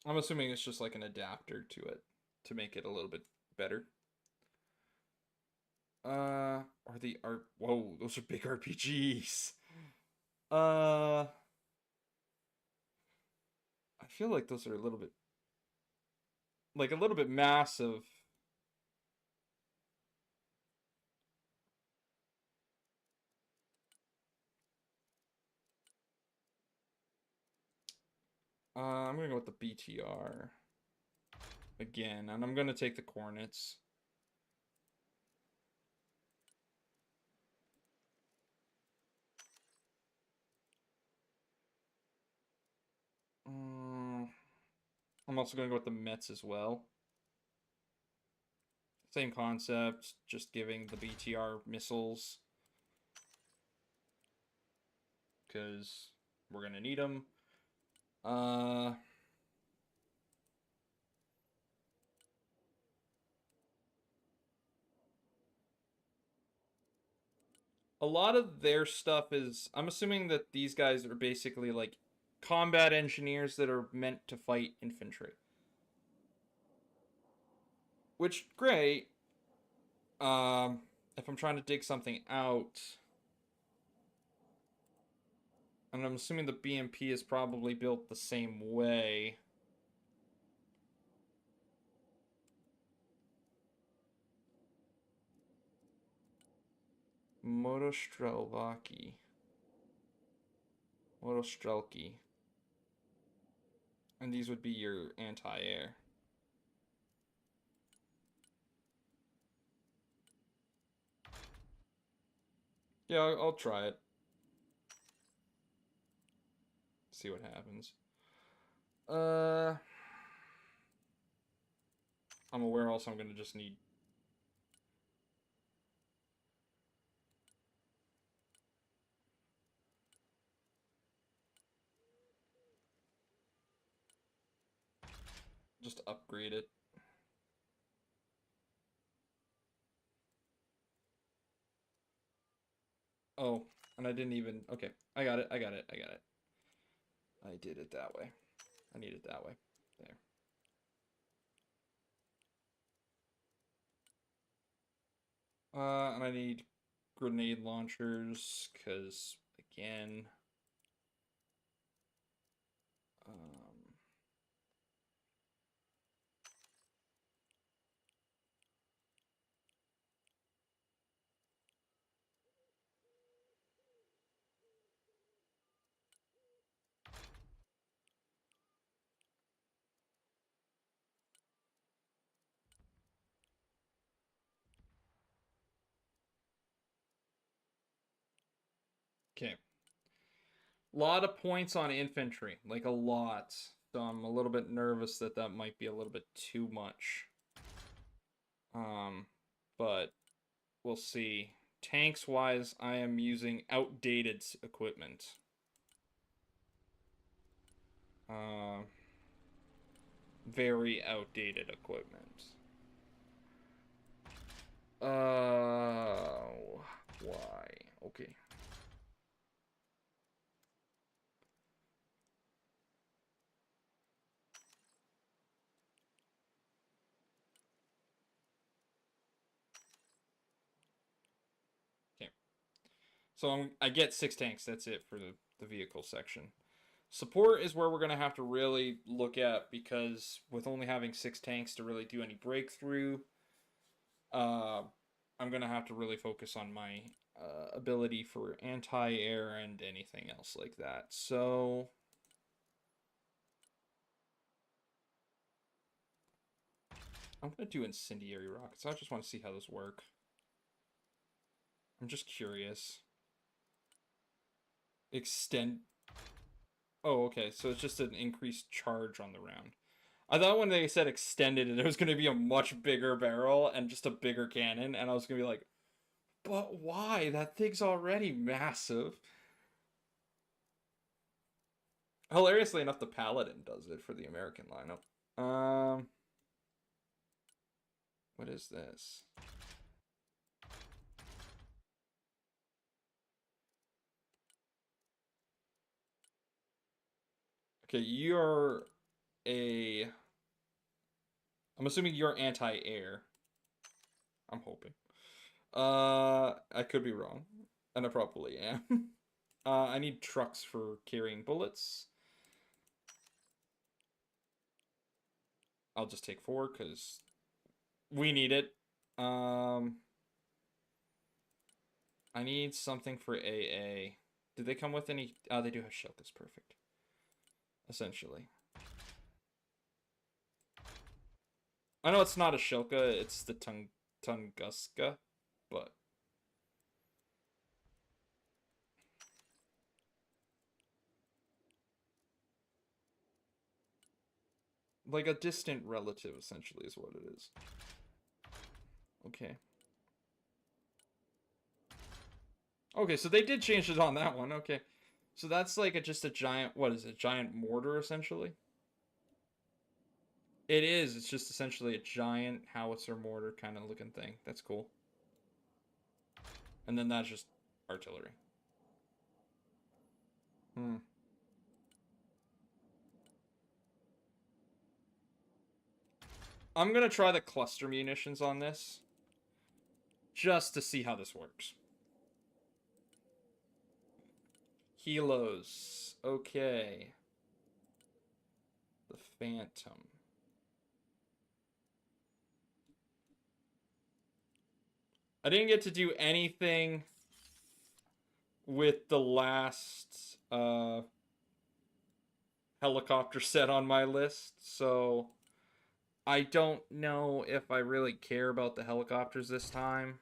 I'm assuming it's just like an adapter to it to make it a little bit better. Or the art. Whoa, those are big RPGs. I feel like those are a little bit massive. I'm gonna go with the BTR again, and I'm gonna take the Cornets. I'm also gonna go with the Mets as well. Same concept, just giving the BTR missiles because we're gonna need them. A lot of their stuff is, I'm assuming that these guys are basically like combat engineers that are meant to fight infantry. Which, great. If I'm trying to dig something out, and I'm assuming the BMP is probably built the same way. Motostrelvaki. Motostrelki. And these would be your anti-air. Yeah, I'll try it. See what happens. I'm aware also I'm gonna just need just upgrade it. Oh, and I didn't even, okay. I got it. I did it that way. I need it that way. There. And I need grenade launchers, because, again... Okay. Lot of points on infantry, like a lot. So I'm a little bit nervous that that might be a little bit too much. But we'll see. Tanks wise, I am using outdated equipment. Very outdated equipment. Why? Okay. Okay. So I get 6 tanks. That's it for the vehicle section. Support is where we're going to have to really look at, because with only having 6 tanks to really do any breakthrough, I'm going to have to really focus on my ability for anti-air and anything else like that. So I'm going to do incendiary rockets. I just want to see how those work. I'm just curious. Extend. Oh, okay. So it's just an increased charge on the round. I thought when they said extended, it was going to be a much bigger barrel and just a bigger cannon, and I was going to be like, but why? That thing's already massive. Hilariously enough, the Paladin does it for the American lineup. What is this? Okay, you're a. I'm assuming you're anti-air. I'm hoping. I could be wrong, and I probably am. I need trucks for carrying bullets. I'll just take 4 because we need it. I need something for AA. Did they come with any? Oh, they do have Shilkas. Perfect. Essentially. I know it's not a Shilka, it's the Tunguska, but like a distant relative, essentially, is what it is. Okay. Okay, so they did change it on that one. Okay. So that's like just a giant, what is it? Giant mortar, essentially? It is. It's just essentially a giant howitzer mortar kind of looking thing. That's cool. And then that's just artillery. Hmm. I'm gonna try the cluster munitions on this. Just to see how this works. Helos. Okay. The Phantom. I didn't get to do anything with the last helicopter set on my list, so I don't know if I really care about the helicopters this time.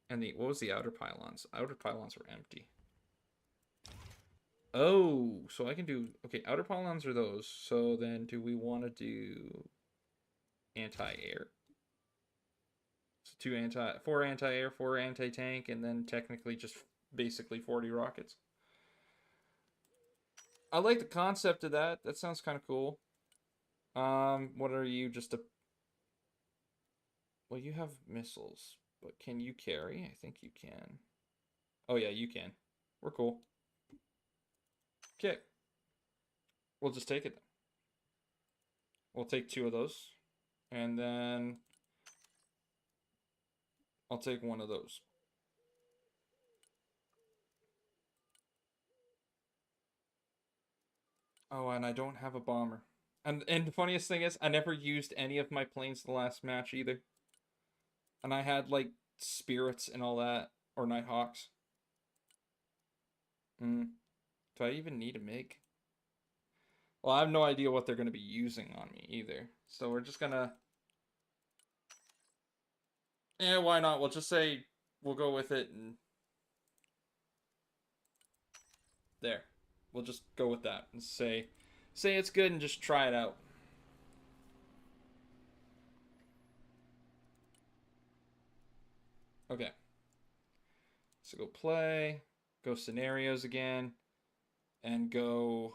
And the what was the outer pylons? Outer pylons were empty. Oh, so I can do okay. Outer pylons are those. So then, do we want to do anti-air? So 4 anti-air, 4 anti-tank, and then technically just basically 40 rockets. I like the concept of that. That sounds kind of cool. What are you? Just a. Well, you have missiles, but can you carry? I think you can. Oh yeah, you can. We're cool. Okay, we'll just take it then. We'll take 2 of those, and then I'll take 1 of those. Oh, and I don't have a bomber. And the funniest thing is, I never used any of my planes the last match either. And I had like spirits and all that, or Nighthawks. Hmm. Do I even need a MiG? Well, I have no idea what they're going to be using on me either. So we're just gonna. Eh, why not? We'll just say we'll go with it and there. We'll just go with that and say it's good and just try it out. Okay. So go play, go scenarios again, and go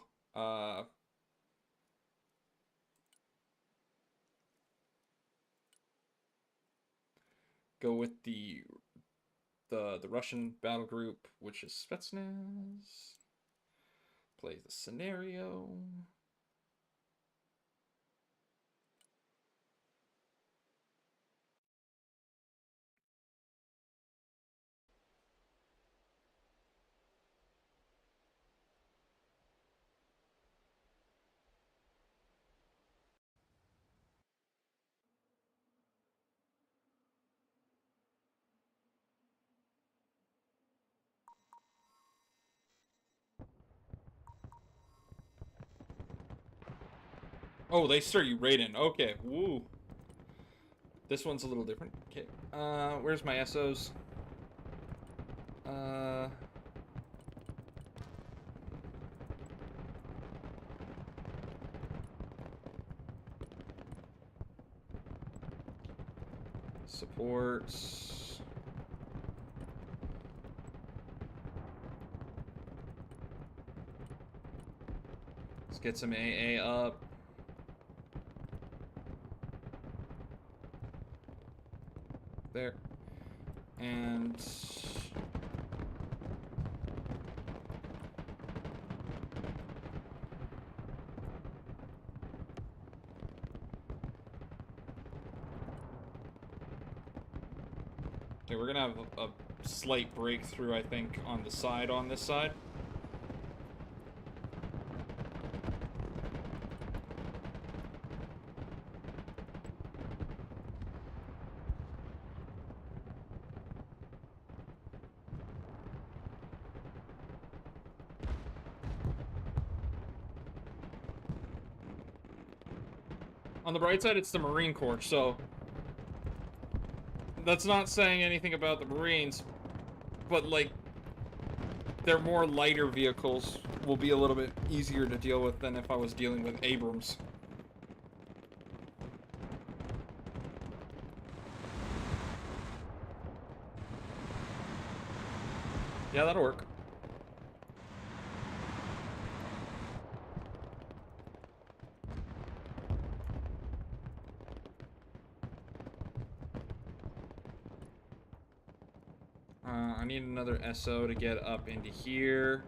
go with the Russian battle group, which is Spetsnaz. Play the scenario. Oh, they start you right in. Okay, woo. This one's a little different. Okay, where's my SOs? Uh... Supports. Let's get some AA up. There. And... okay, we're gonna have a slight breakthrough, I think, on the side on this side. On the bright side, it's the Marine Corps, so that's not saying anything about the Marines, but, like, their more lighter vehicles will be a little bit easier to deal with than if I was dealing with Abrams. Yeah, that'll work. I need another SO to get up into here.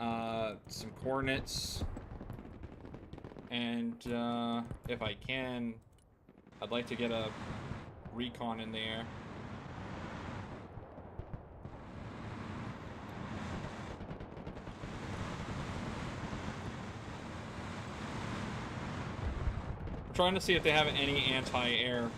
Some coordinates. And, if I can, I'd like to get a recon in the air. I'm trying to see if they have any anti-air.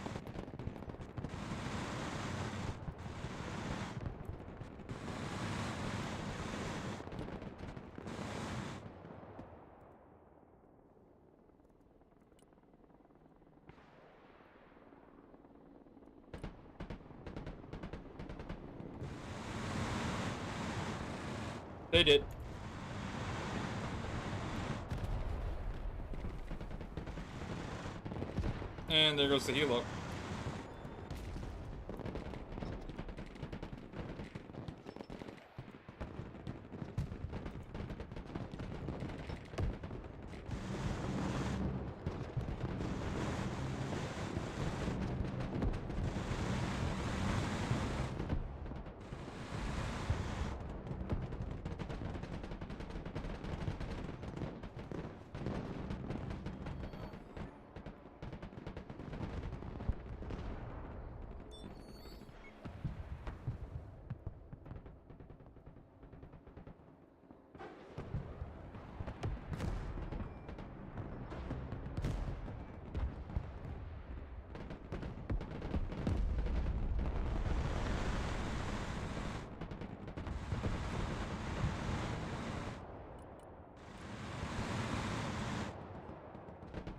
They did. And there goes the helo.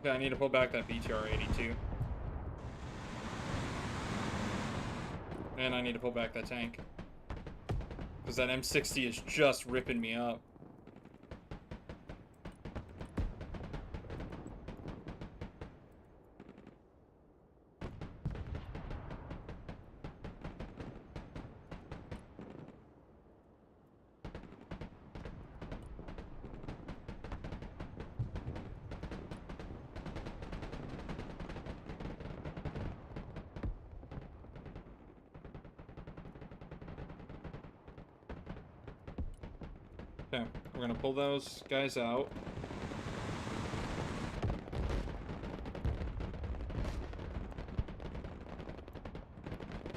Yeah, I need to pull back that BTR-82. And I need to pull back that tank. Because that M60 is just ripping me up. Okay, we're gonna pull those guys out.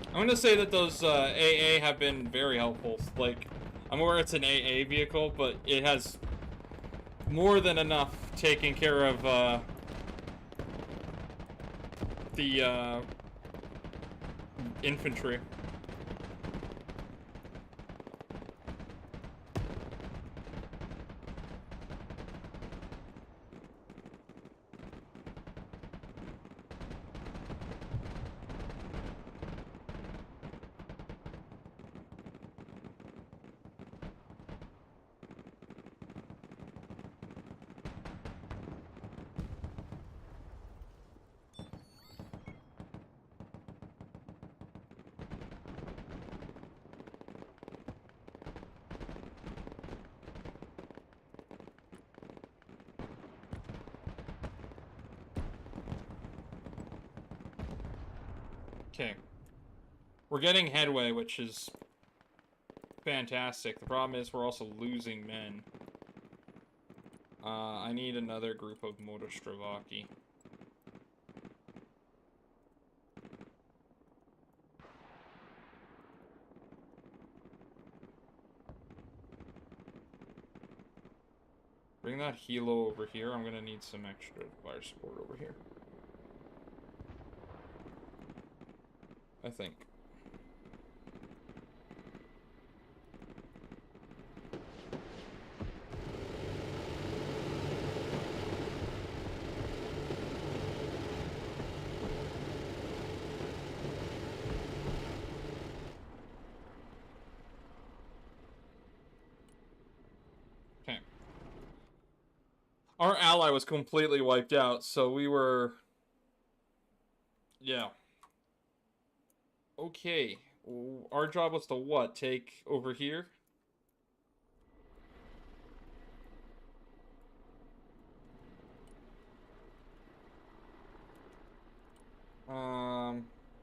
I'm gonna say that those AA have been very helpful. Like, I'm aware it's an AA vehicle, but it has more than enough taking care of the infantry. Okay. We're getting headway, which is fantastic. The problem is we're also losing men. I need another group of Motostravaki. Bring that helo over here. I'm gonna need some extra fire support over here. I think. Okay. Our ally was completely wiped out, so we were... Yeah. Okay. Our job was to what? Take over here?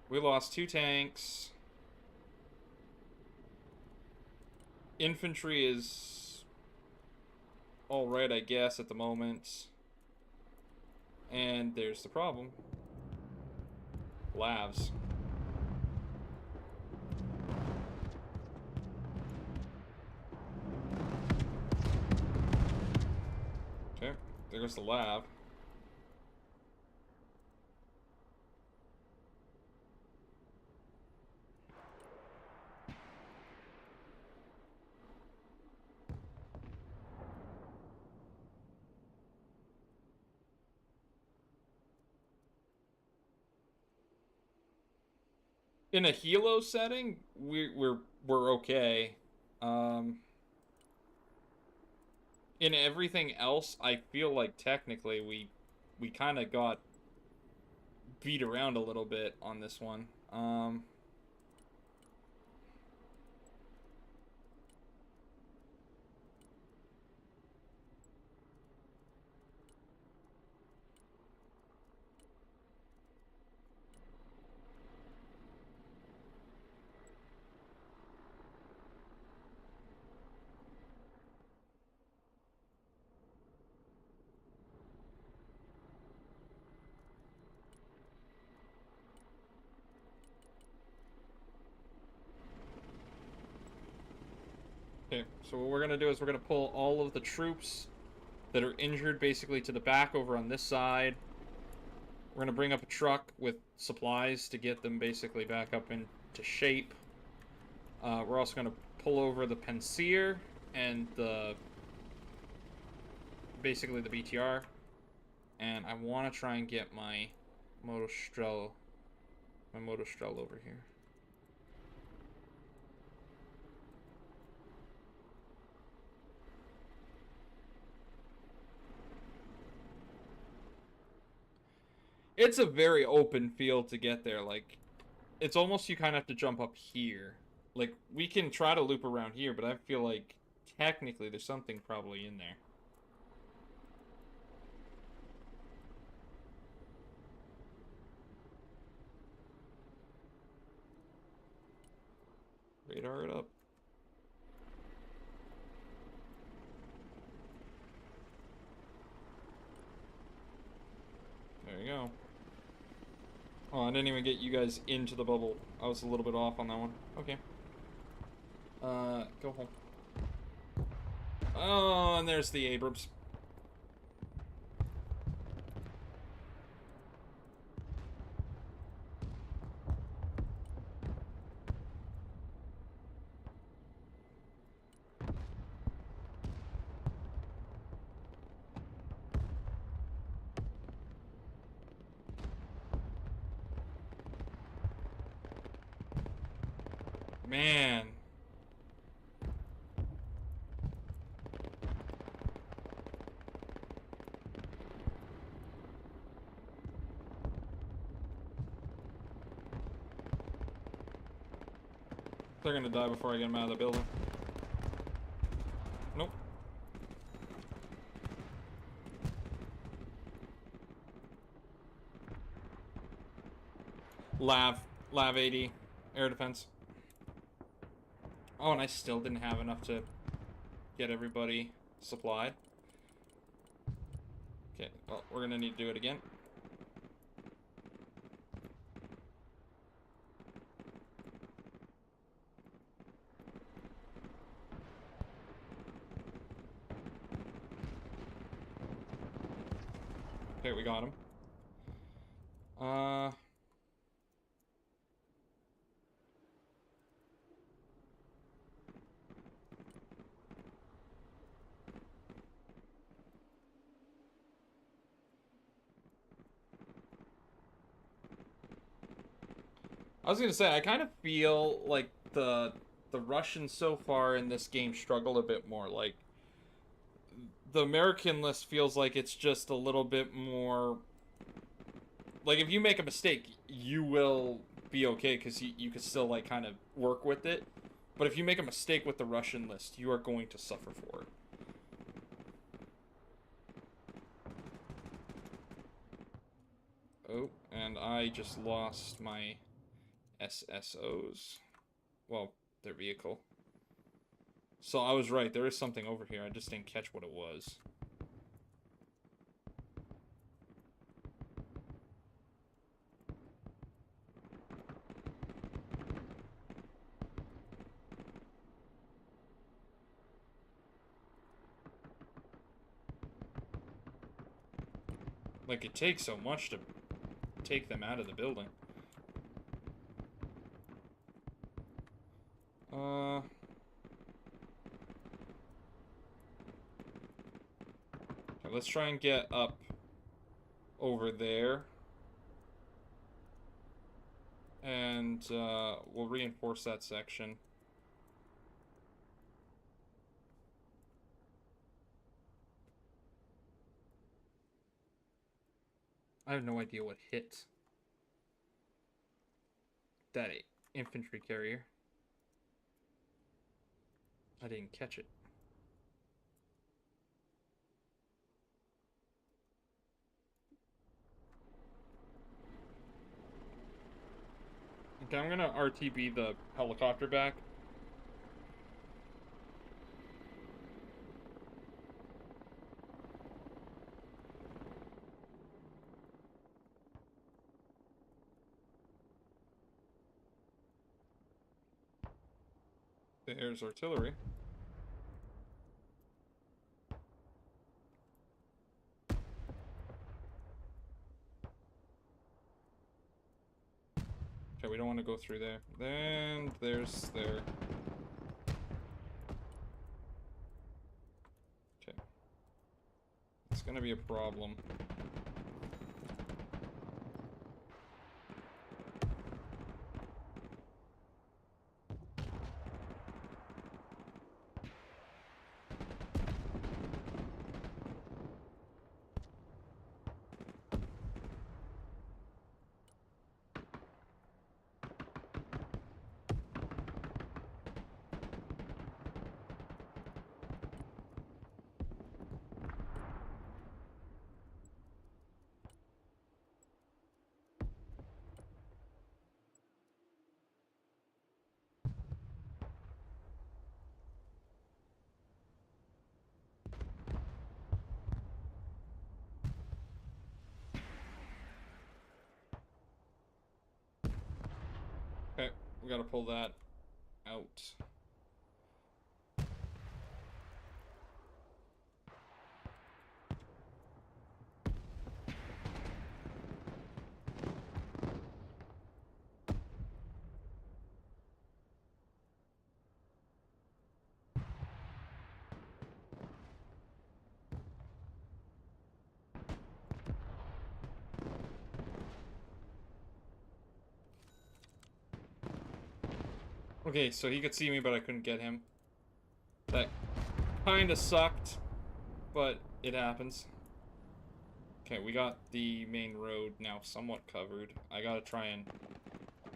We lost 2 tanks. Infantry is alright, I guess, at the moment. And there's the problem. Lavs. Okay, there's the lav. In a helo setting, we're okay. In everything else, I feel like technically we kind of got beat around a little bit on this one. Okay, so what we're gonna do is we're gonna pull all of the troops that are injured basically to the back over on this side. We're gonna bring up a truck with supplies to get them basically back up into shape. We're also gonna pull over the Pensier and basically the BTR. And I want to try and get my Motostrel over here. It's a very open field to get there. Like, it's almost you kind of have to jump up here. Like, we can try to loop around here, but I feel like technically there's something probably in there. Radar it up. There you go. Oh, I didn't even get you guys into the bubble. I was a little bit off on that one. Okay. Go home. Oh, and there's the Abrams. Man. They're gonna die before I get them out of the building. Nope. Lav. Lav 80. Air defense. Oh, and I still didn't have enough to get everybody supplied. Okay, well, we're gonna need to do it again. Okay, we got him. I was gonna say, I kind of feel like the Russians so far in this game struggle a bit more. Like, the American list feels like it's just a little bit more... Like, if you make a mistake, you will be okay, because you can still, like, kind of work with it. But if you make a mistake with the Russian list, you are going to suffer for it. Oh, and I just lost my SSOs. Well, their vehicle. So I was right, there is something over here, I just didn't catch what it was. Like, it takes so much to take them out of the building. Okay, let's try and get up over there. And, we'll reinforce that section. I have no idea what hit that infantry carrier. I didn't catch it. Okay, I'm gonna RTB the helicopter back. There's artillery. Okay, we don't want to go through there. Then there's there. Okay. It's gonna be a problem. Okay, we gotta pull that out. Okay, so he could see me, but I couldn't get him. That kinda sucked, but it happens. Okay, we got the main road now somewhat covered. I gotta try and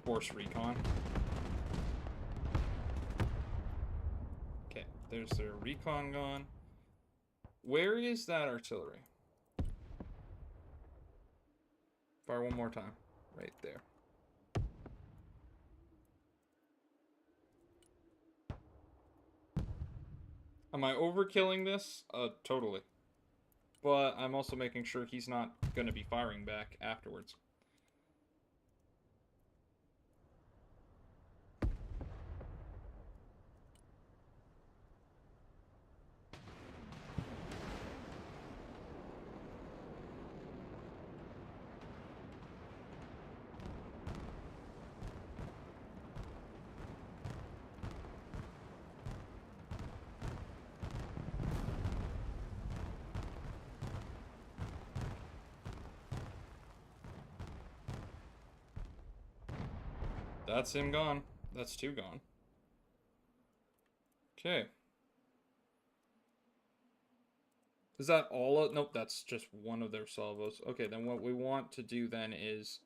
force recon. Okay, there's their recon gone. Where is that artillery? Fire one more time. Right there. Am I overkilling this? Totally. But I'm also making sure he's not going to be firing back afterwards. That's him gone. That's two gone. Okay. Is that all of... Nope, that's just one of their salvos. Okay, then what we want to do then is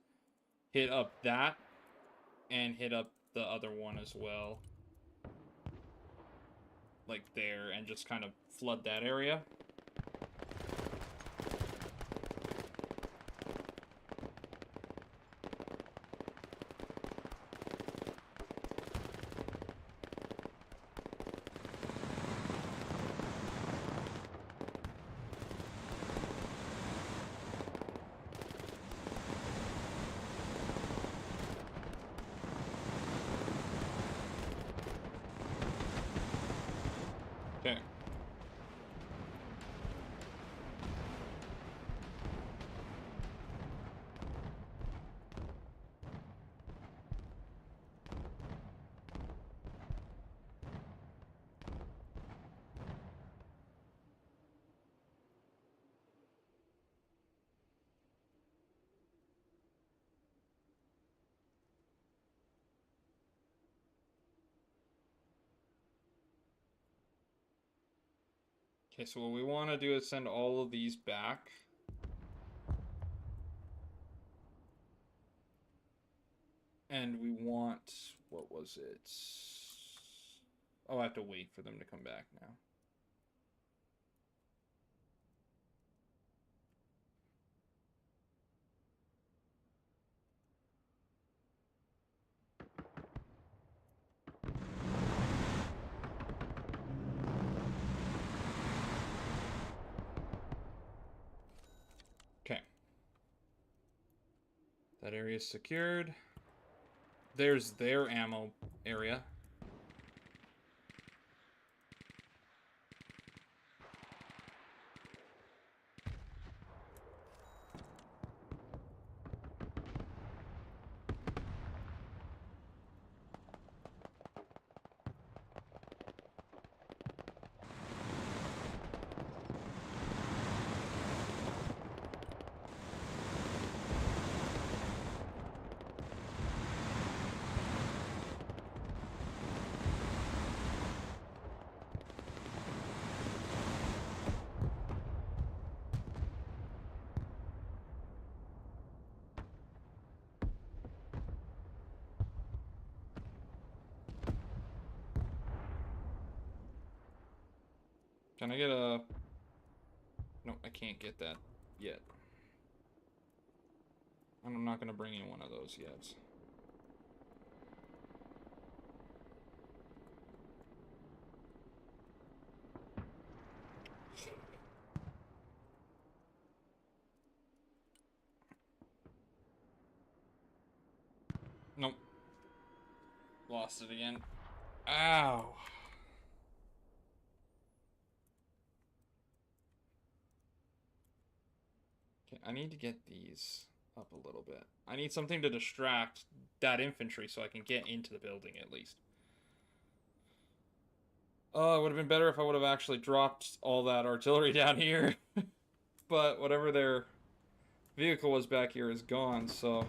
hit up that and hit up the other one as well. Like there, and just kind of flood that area. Okay. Okay, so what we want to do is send all of these back. And we want... What was it? Oh, I have to wait for them to come back now. Okay. That area is secured. There's their ammo area. Can I get a... No, I can't get that yet. And I'm not going to bring in one of those yet. Nope. Lost it again. Ow. Okay, I need to get these up a little bit. I need something to distract that infantry so I can get into the building at least. Oh, it would have been better if I would have actually dropped all that artillery down here. But whatever their vehicle was back here is gone, so...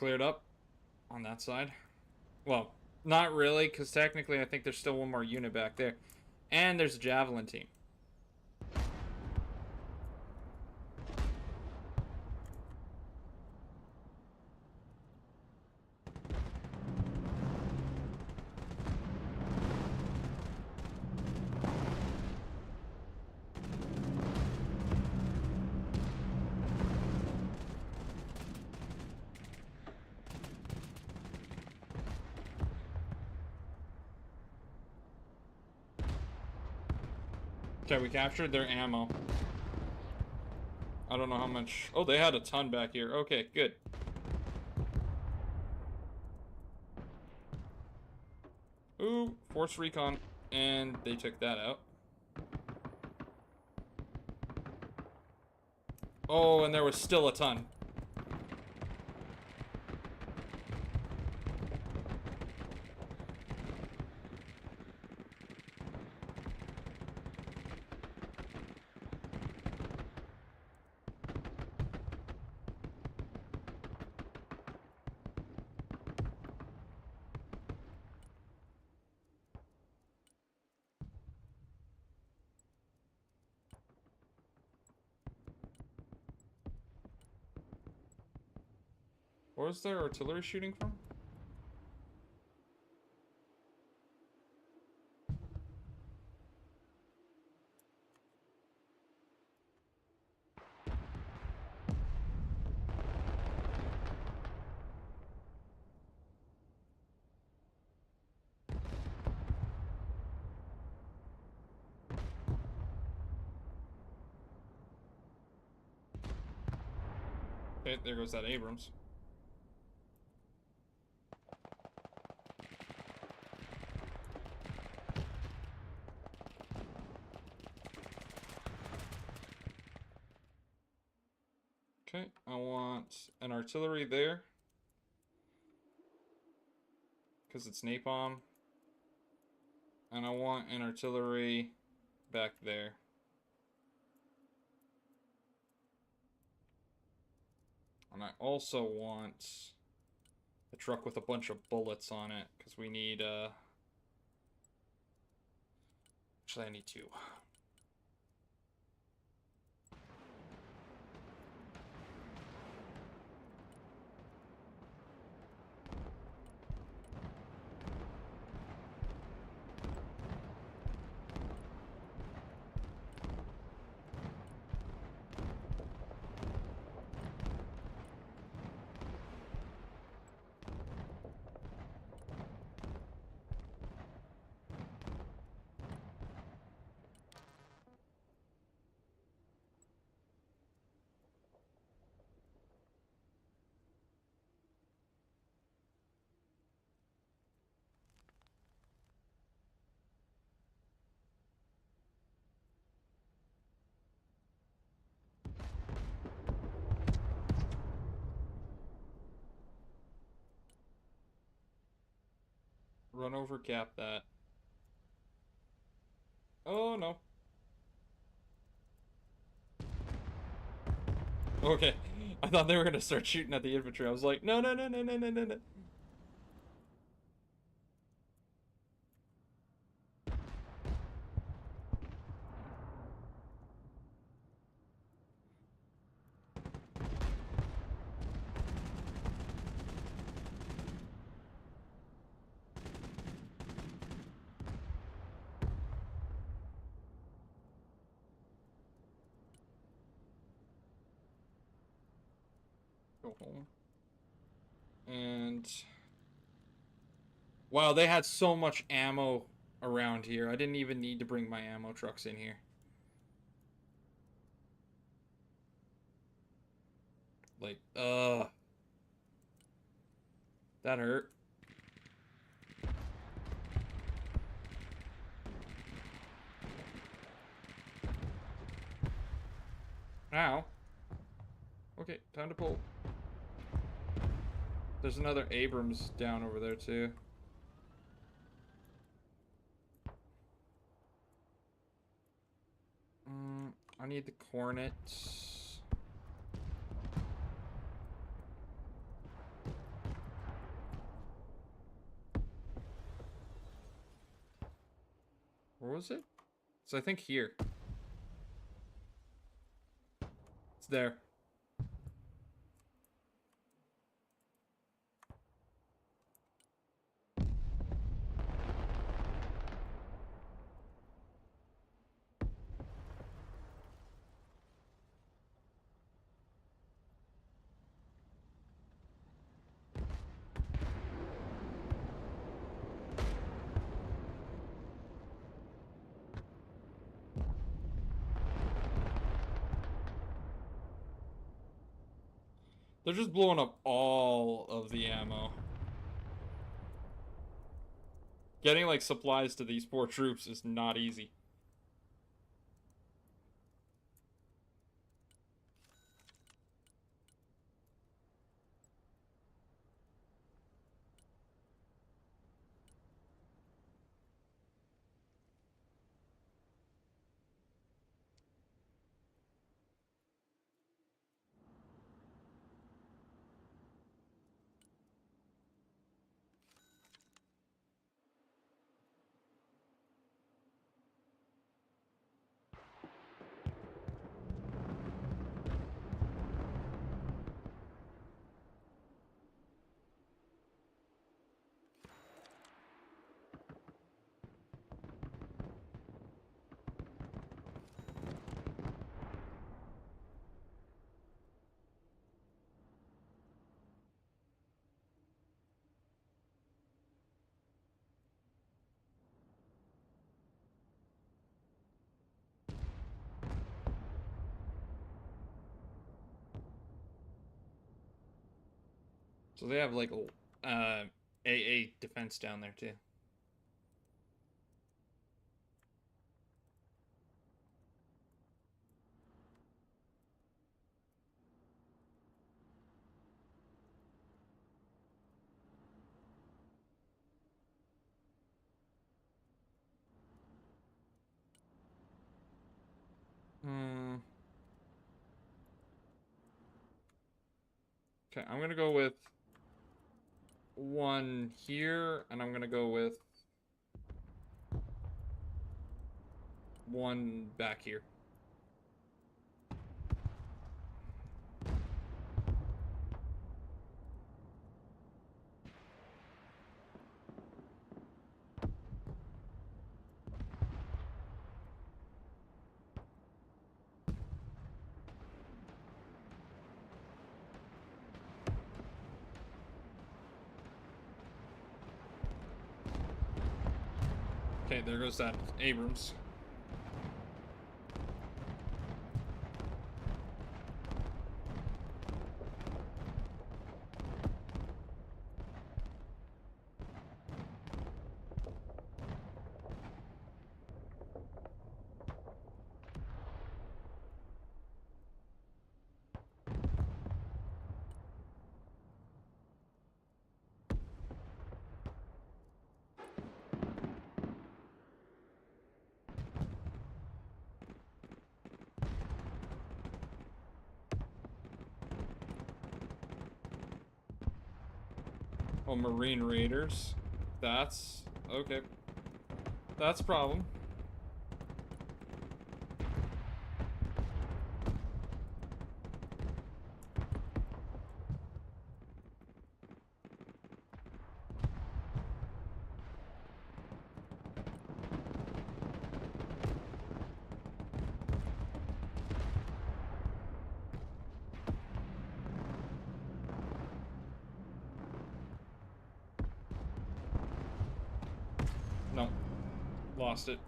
cleared up on that side. Well, not really, because technically I think there's still one more unit back there. And there's a javelin team. Okay, we captured their ammo. I don't know how much... Oh, they had a ton back here. Okay, good. Ooh, force recon. And they took that out. Oh, and there was still a ton. Where was their artillery shooting from? Okay, there goes that Abrams. Okay, I want an artillery there. Because it's napalm. And I want an artillery back there. And I also want a truck with a bunch of bullets on it. Because we need, Actually, I need two. Run over, cap that. Oh, no. Okay. I thought they were gonna start shooting at the infantry. I was like, no, no, no, no, no, no, no, no. Go home. And... Wow, they had so much ammo around here. I didn't even need to bring my ammo trucks in here. Like, that hurt. Ow. Okay, time to pull. There's another Abrams down over there, too. I need the Cornets. was it? So I think here. It's there. They're just blowing up all of the ammo. Getting, like, supplies to these poor troops is not easy. So they have, like, AA defense down there, too. Hmm. Okay, I'm gonna go with one here, and I'm gonna go with one back here. Okay, there goes that Abrams. Oh, Marine Raiders. That's... okay. That's a problem. No. Lost it.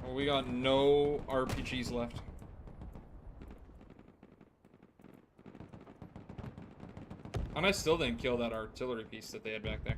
Well, we got no RPGs left. And I still didn't kill that artillery piece that they had back there.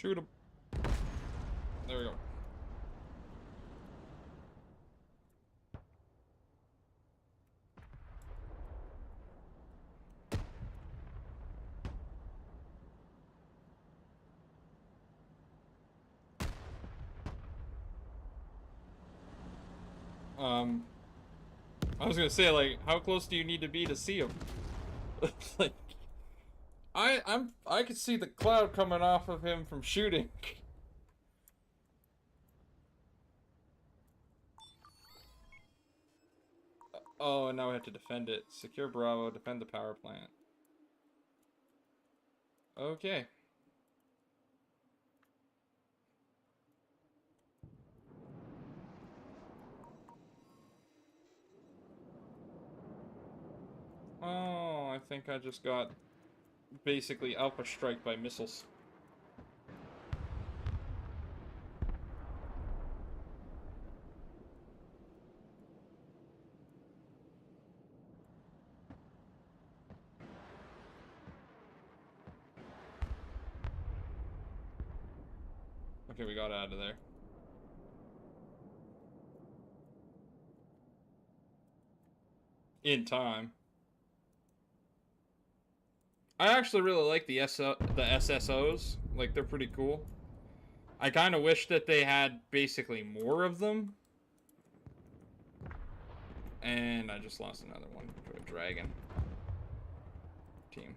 Shoot him. There we go. I was gonna say, like, how close do you need to be to see him? Like, I could see the cloud coming off of him from shooting. Oh, and now we have to defend it. Secure Bravo, defend the power plant. Okay. Oh, I think I just got basically alpha strike by missiles. Okay, we got out of there. In time. I actually really like the SSOs. Like, they're pretty cool. I kind of wish that they had basically more of them. And I just lost another one to a dragon team.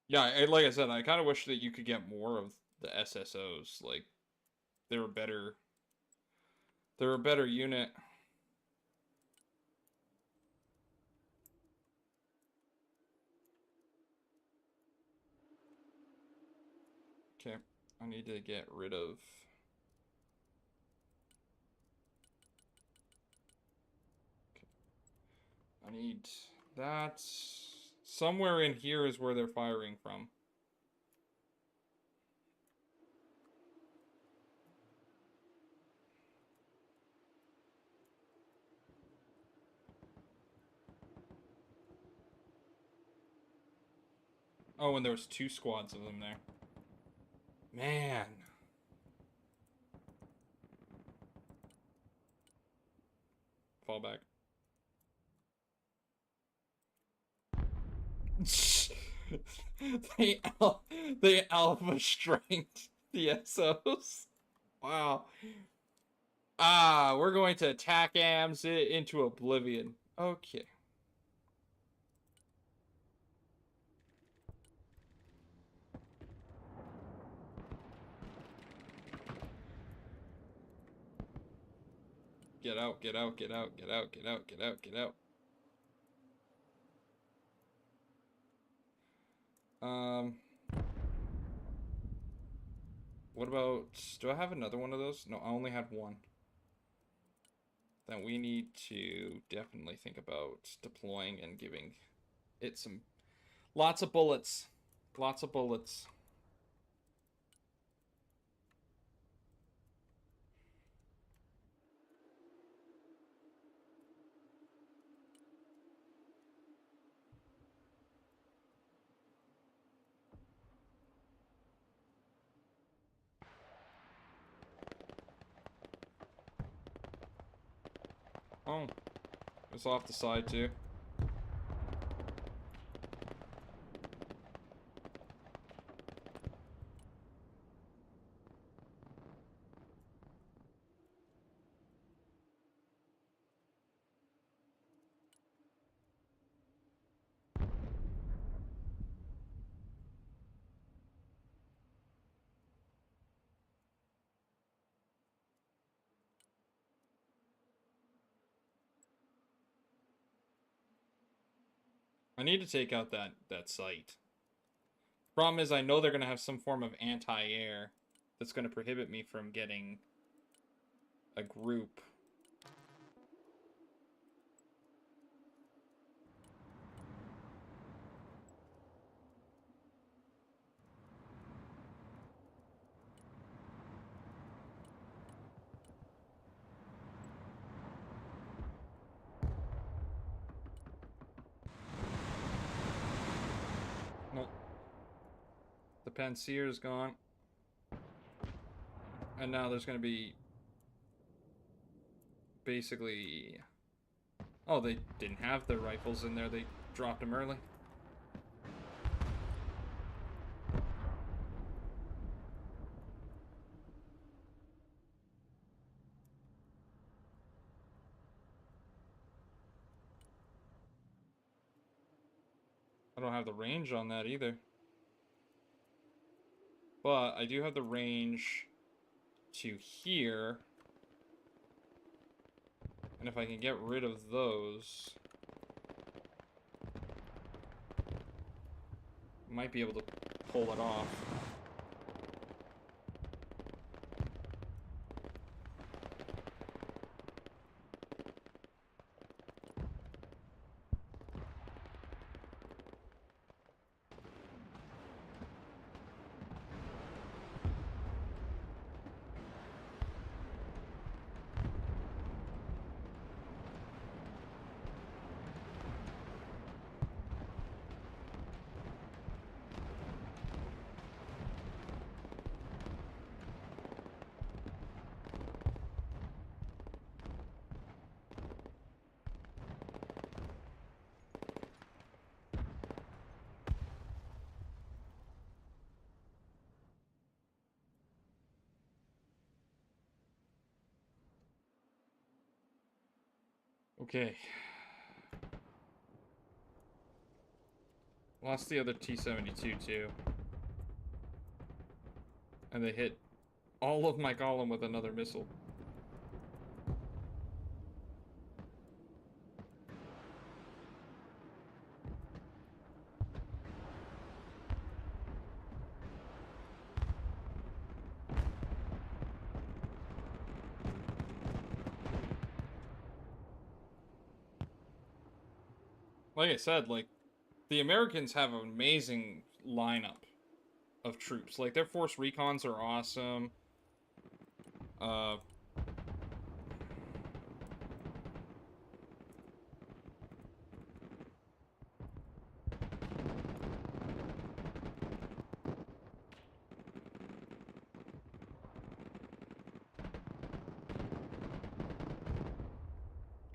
Yeah, like I said, I kind of wish that you could get more of the SSOs. Like, they were better. They're a better unit. Okay, I need to get rid of... Okay. I need that. Somewhere in here is where they're firing from. Oh, and there was 2 squads of them there. Man. Fall back. they alpha strength the SOs. Wow. Ah, we're going to attack AMS into oblivion. Okay. Get out, get out, get out, get out, get out, get out, get out. What about... Do I have another one of those? No, I only had one. Then we need to definitely think about deploying and giving it some... Lots of bullets. Lots of bullets. Oh, it's off the side too. I need to take out that site. Problem is, I know they're going to have some form of anti-air that's going to prohibit me from getting a group. pansier is gone. And now there's going to be basically... Oh, they didn't have their rifles in there. They dropped them early. I don't have the range on that either. But I do have the range to here. And if I can get rid of those, might be able to pull it off. Okay. Lost the other T-72 too. And they hit all of my column with another missile. Like I said, like, the Americans have an amazing lineup of troops. Like, their force recons are awesome.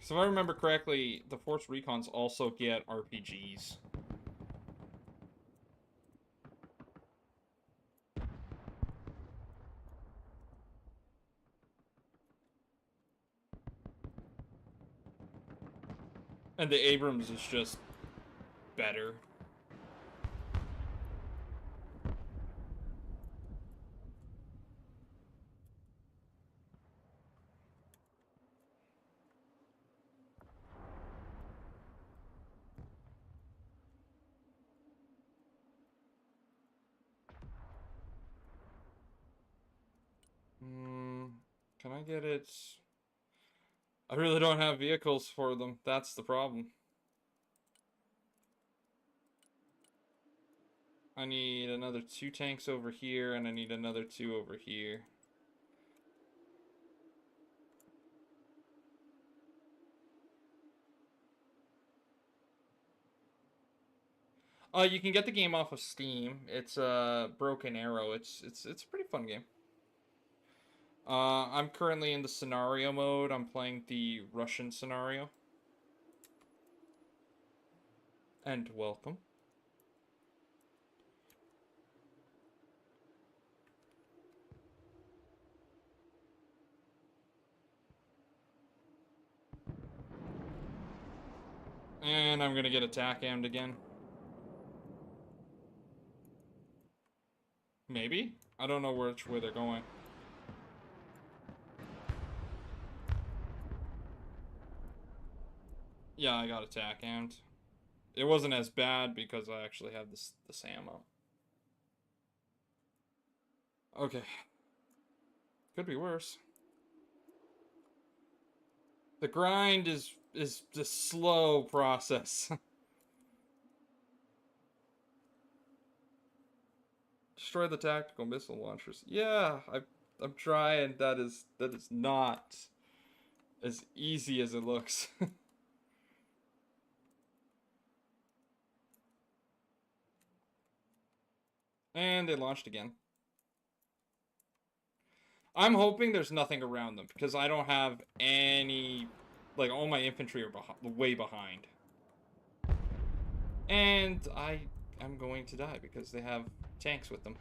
So if I remember correctly, the force recons also get RPGs. And the Abrams is just better. Can I get it? I really don't have vehicles for them. That's the problem. I need another 2 tanks over here, and I need another 2 over here. You can get the game off of Steam. It's Broken Arrow. It's a pretty fun game. I'm currently in the scenario mode. I'm playing the Russian scenario. And welcome. And I'm gonna get attack aimed again. Maybe? I don't know which way they're going. Yeah, I got attack aimed. It wasn't as bad because I actually had this ammo. Okay. Could be worse. The grind is a slow process. Destroy the tactical missile launchers. Yeah, I'm trying. That is not as easy as it looks. And they launched again. I'm hoping there's nothing around them, because I don't have any... Like, all my infantry are way behind. And I'm going to die, because they have tanks with them.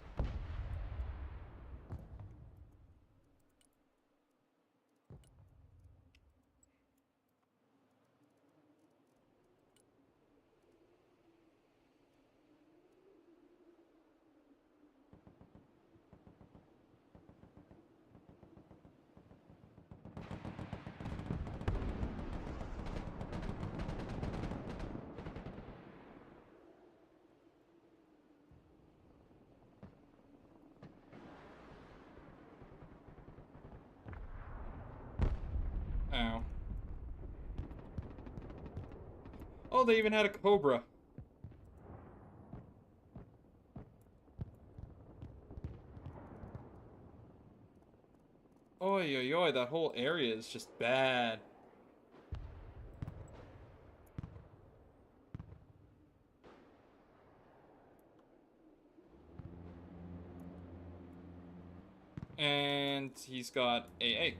Ow. Oh, they even had a Cobra. Oi, oi, oi, that whole area is just bad. And he's got AA.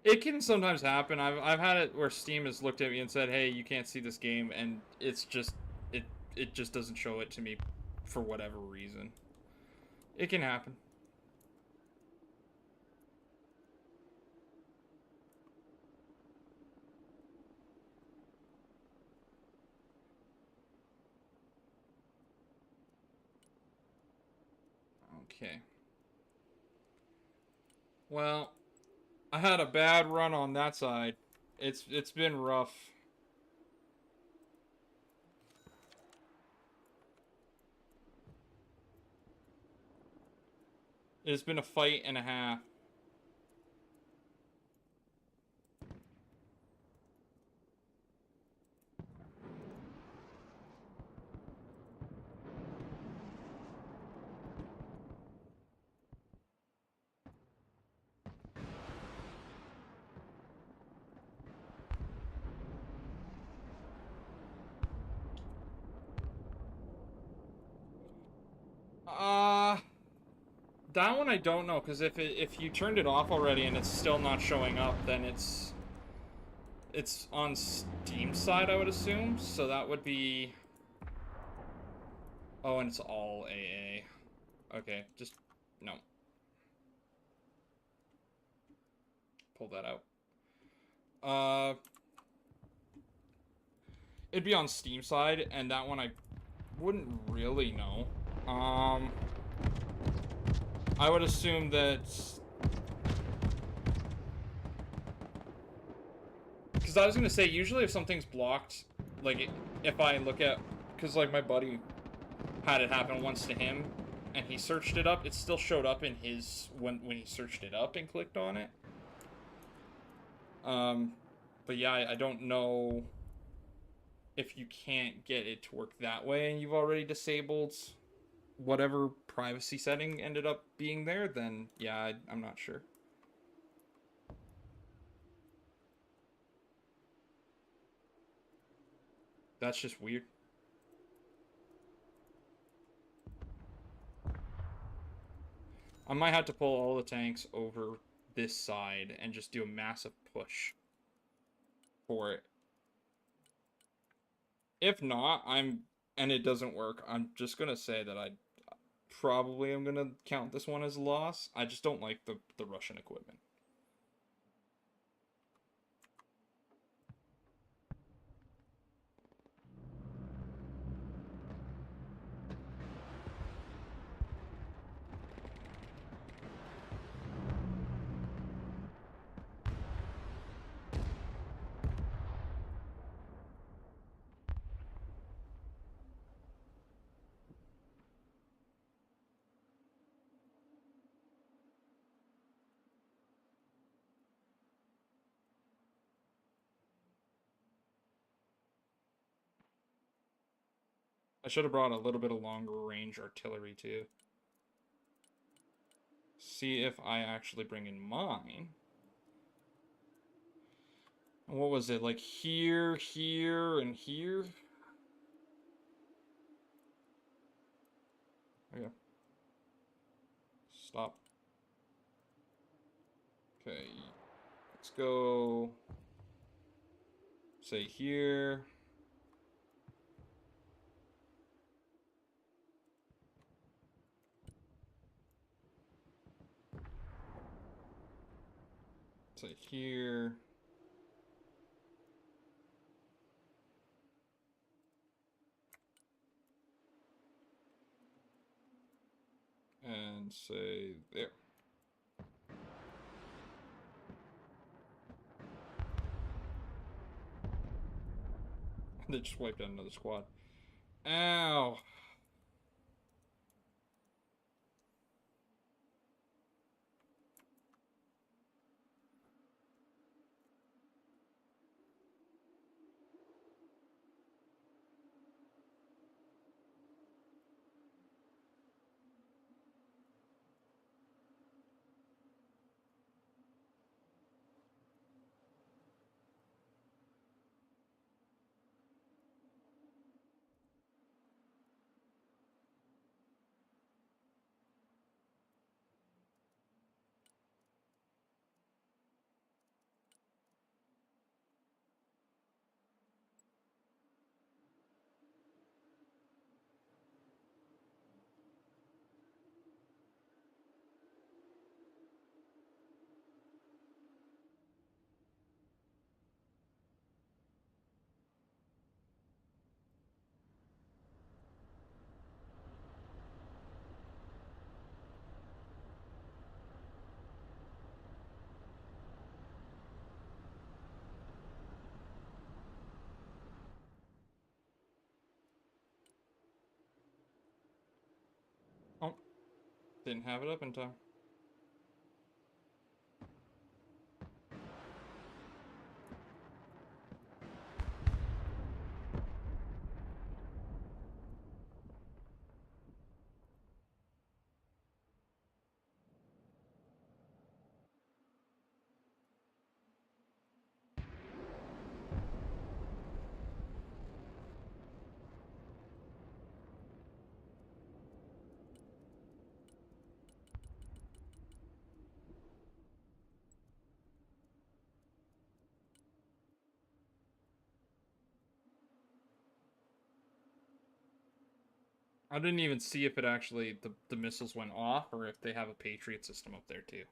It can sometimes happen. I've had it where Steam has looked at me and said, "Hey, you can't see this game," and it's just it just doesn't show it to me for whatever reason. It can happen. Okay. Well, I had a bad run on that side. It's been rough. It's been a fight and a half. Uh, that one I don't know, because if you turned it off already and it's still not showing up, then it's on Steam side, I would assume. So that would be... Oh, and it's all AA. Okay, just... No. Pull that out. It'd be on Steam side, and that one I wouldn't really know. I would assume that... Because I was going to say, usually if something's blocked, like, if I look at... Because, like, my buddy had it happen once to him, and he searched it up, it still showed up in his... When he searched it up and clicked on it. But yeah, I don't know if you can't get it to work that way and you've already disabled whatever privacy setting ended up being there, then yeah, I'm not sure. That's just weird. I might have to pull all the tanks over this side and just do a massive push for it. If not, and it doesn't work, I'm just gonna say that I probably am gonna count this one as a loss. I just don't like the Russian equipment. I should have brought a little bit of longer range artillery too. See if I actually bring in mine. What was it, like here, here, and here? Okay. Stop. Okay. Let's go. Say here. Say here. And say there. They just wiped out another squad. Ow. Oh. Didn't have it up in time. I didn't even see if it actually, the missiles went off or if they have a Patriot system up there too.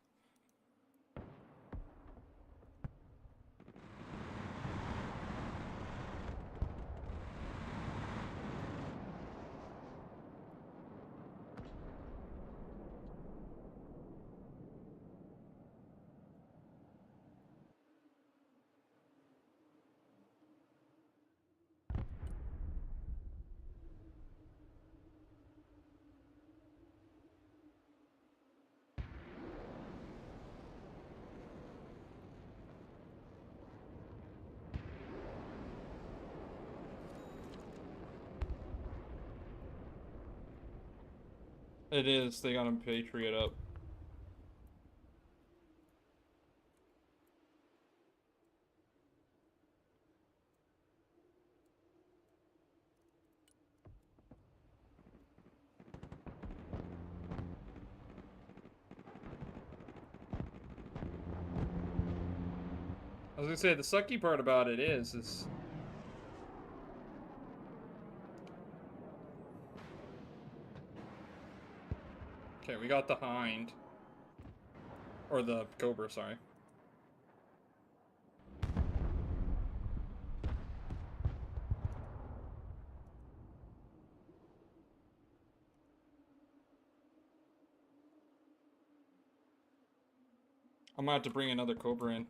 It is, they got a Patriot up. I was gonna say, the sucky part about it is... Okay, we got the Hind. Or the Cobra, sorry. I'm gonna have to bring another Cobra in.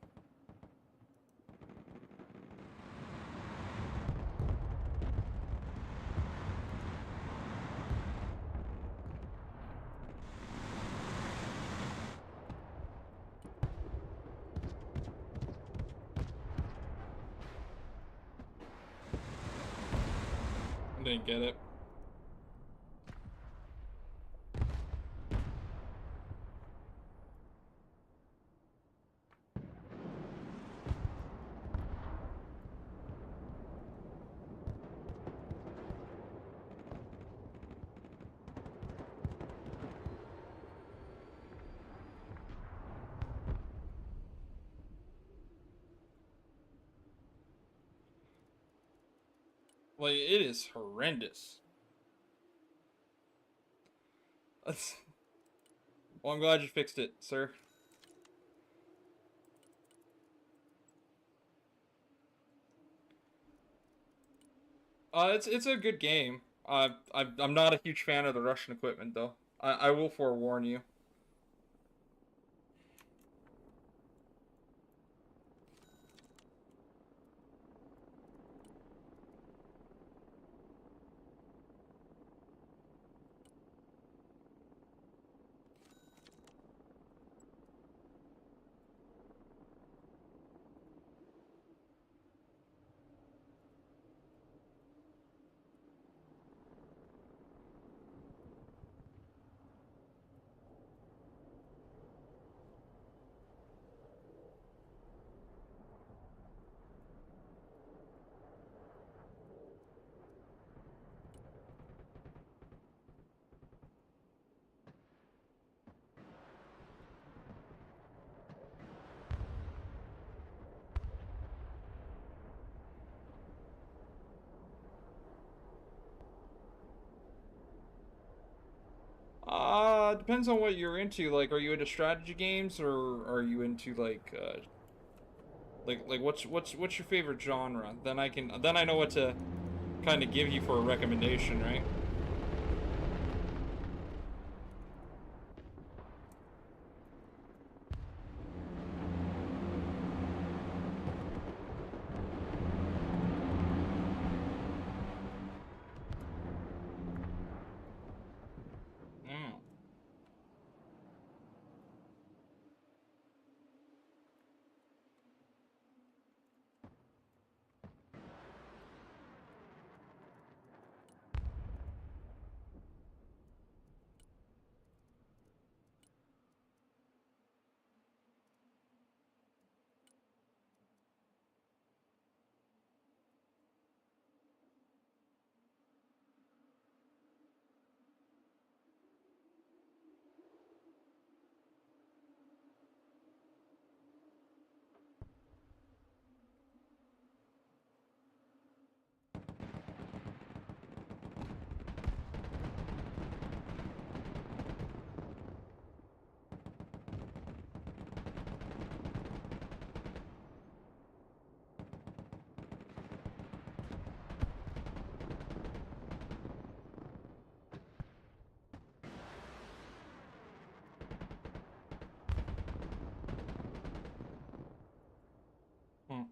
Didn't get it. Like, it is horrendous. Well, I'm glad you fixed it, sir. It's a good game. I'm not a huge fan of the Russian equipment though. I will forewarn you. Depends on what you're into. Like, are you into strategy games or are you into like what's your favorite genre? Then I know what to kind of give you for a recommendation, right? Mm. Hmm.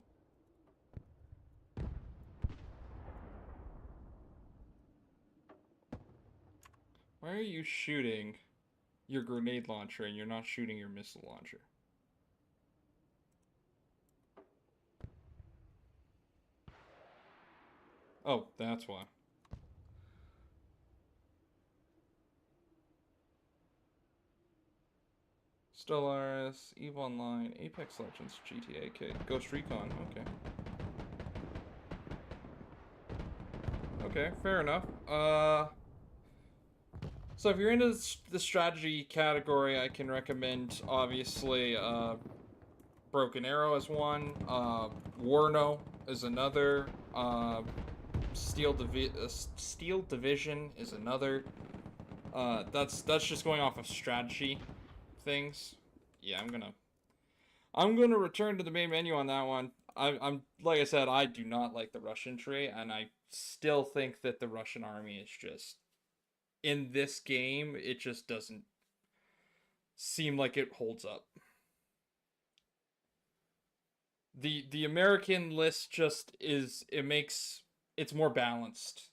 Why are you shooting your grenade launcher and you're not shooting your missile launcher? Oh, that's why. Stellaris, EVE Online, Apex Legends, GTA, okay. Ghost Recon, okay. Okay, fair enough. So if you're into the strategy category, I can recommend obviously Broken Arrow is one, Warno is another, Steel Division is another. That's just going off of strategy things. Yeah, I'm gonna return to the main menu on that one. I'm like I said, I do not like the Russian tree, and I still think that the Russian army is just in this game. It just doesn't seem like it holds up. The American list just is it makes it's more balanced.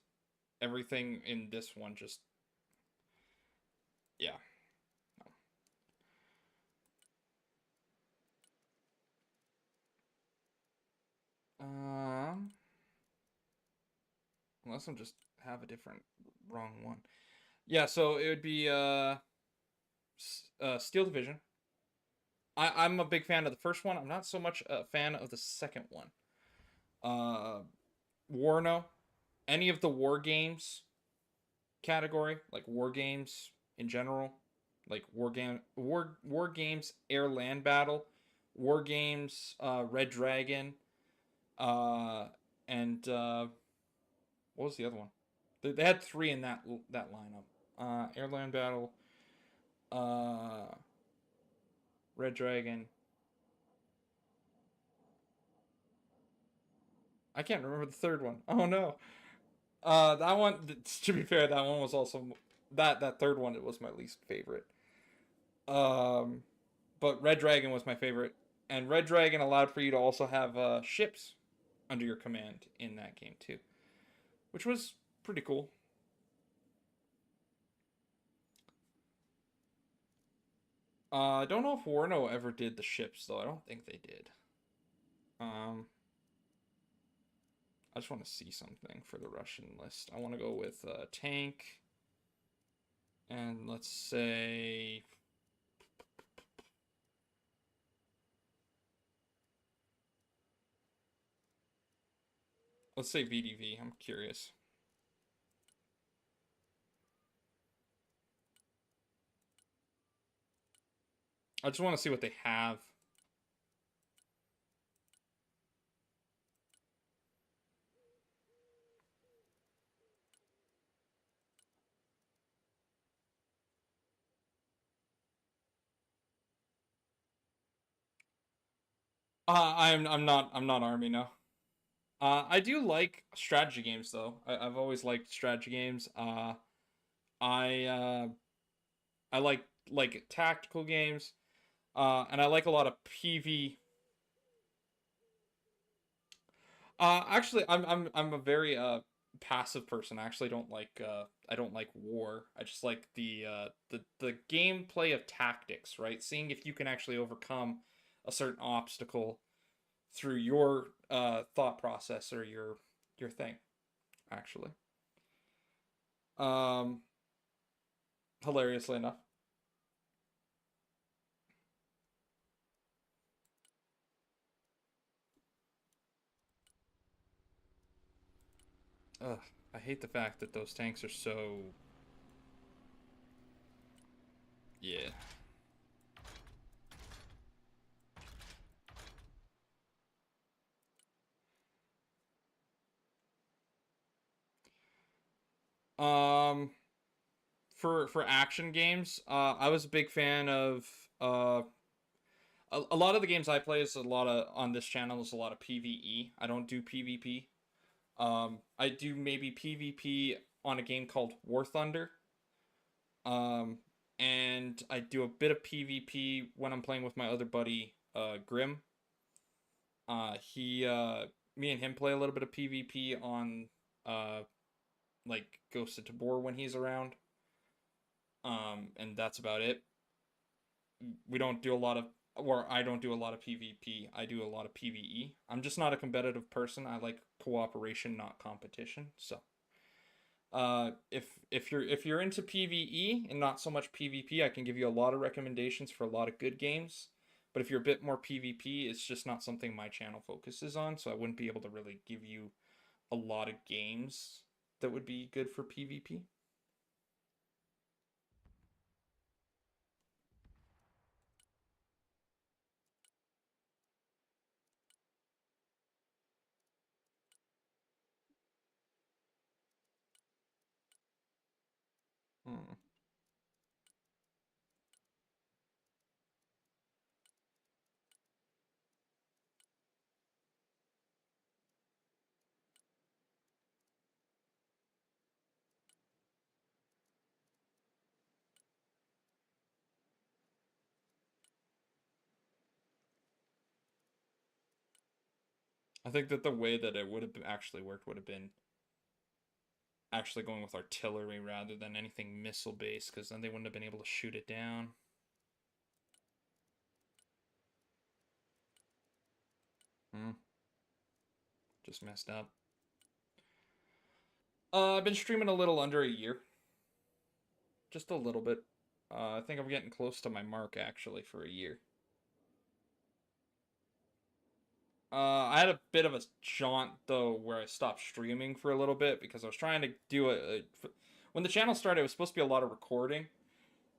Everything in this one just yeah. Um, unless I'm just have a different wrong one. Yeah, so it would be Steel Division. I'm a big fan of the first one. I'm not so much a fan of the second one. Uh, Warno, any of the war games category, like war games in general, like war games, air land battle, war games, Red Dragon, uh, and What was the other one? They had three in that lineup. Airline Battle, uh, Red Dragon. I can't remember the third one. Oh no. That one. To be fair, that one was also that third one. It was my least favorite. Um, but Red Dragon was my favorite, and Red Dragon allowed for you to also have ships under your command in that game too, which was pretty cool. I don't know if Warno ever did the ships though. I don't think they did. Um, I just want to see something for the Russian list. I want to go with tank, and let's say VDV. I'm curious. I just want to see what they have. I'm not Army now. I do like strategy games though. I've always liked strategy games. I uh, I like tactical games. And I like a lot of PV. Actually, I'm a very passive person. I actually don't like I don't like war. I just like the gameplay of tactics, right? Seeing if you can actually overcome a certain obstacle through your thought process or your thing. Actually, um, hilariously enough. Ugh, I hate the fact that those tanks are so. Yeah. Um, for action games, I was a big fan of uh a lot of the games I play is a lot of on this channel is a lot of PvE. I don't do PvP. I do maybe PvP on a game called War Thunder. Um, and I do a bit of PvP when I'm playing with my other buddy, Grim. He Me and him play a little bit of PvP on uh like Ghost of Tabor when he's around. And that's about it. We don't do a lot of or I don't do a lot of PvP. I do a lot of PvE. I'm just not a competitive person. I like cooperation, not competition. So, if you're into PvE and not so much PvP, I can give you a lot of recommendations for a lot of good games. But if you're a bit more PvP, it's just not something my channel focuses on, so I wouldn't be able to really give you a lot of games that would be good for PvP. Hmm. I think that the way that it would have actually worked would have been actually going with artillery rather than anything missile based, because then they wouldn't have been able to shoot it down. Hmm. Just messed up. I've been streaming a little under a year, just a little bit. I think I'm getting close to my mark actually for a year. I had a bit of a jaunt though where I stopped streaming for a little bit because I was trying to do when the channel started, it was supposed to be a lot of recording,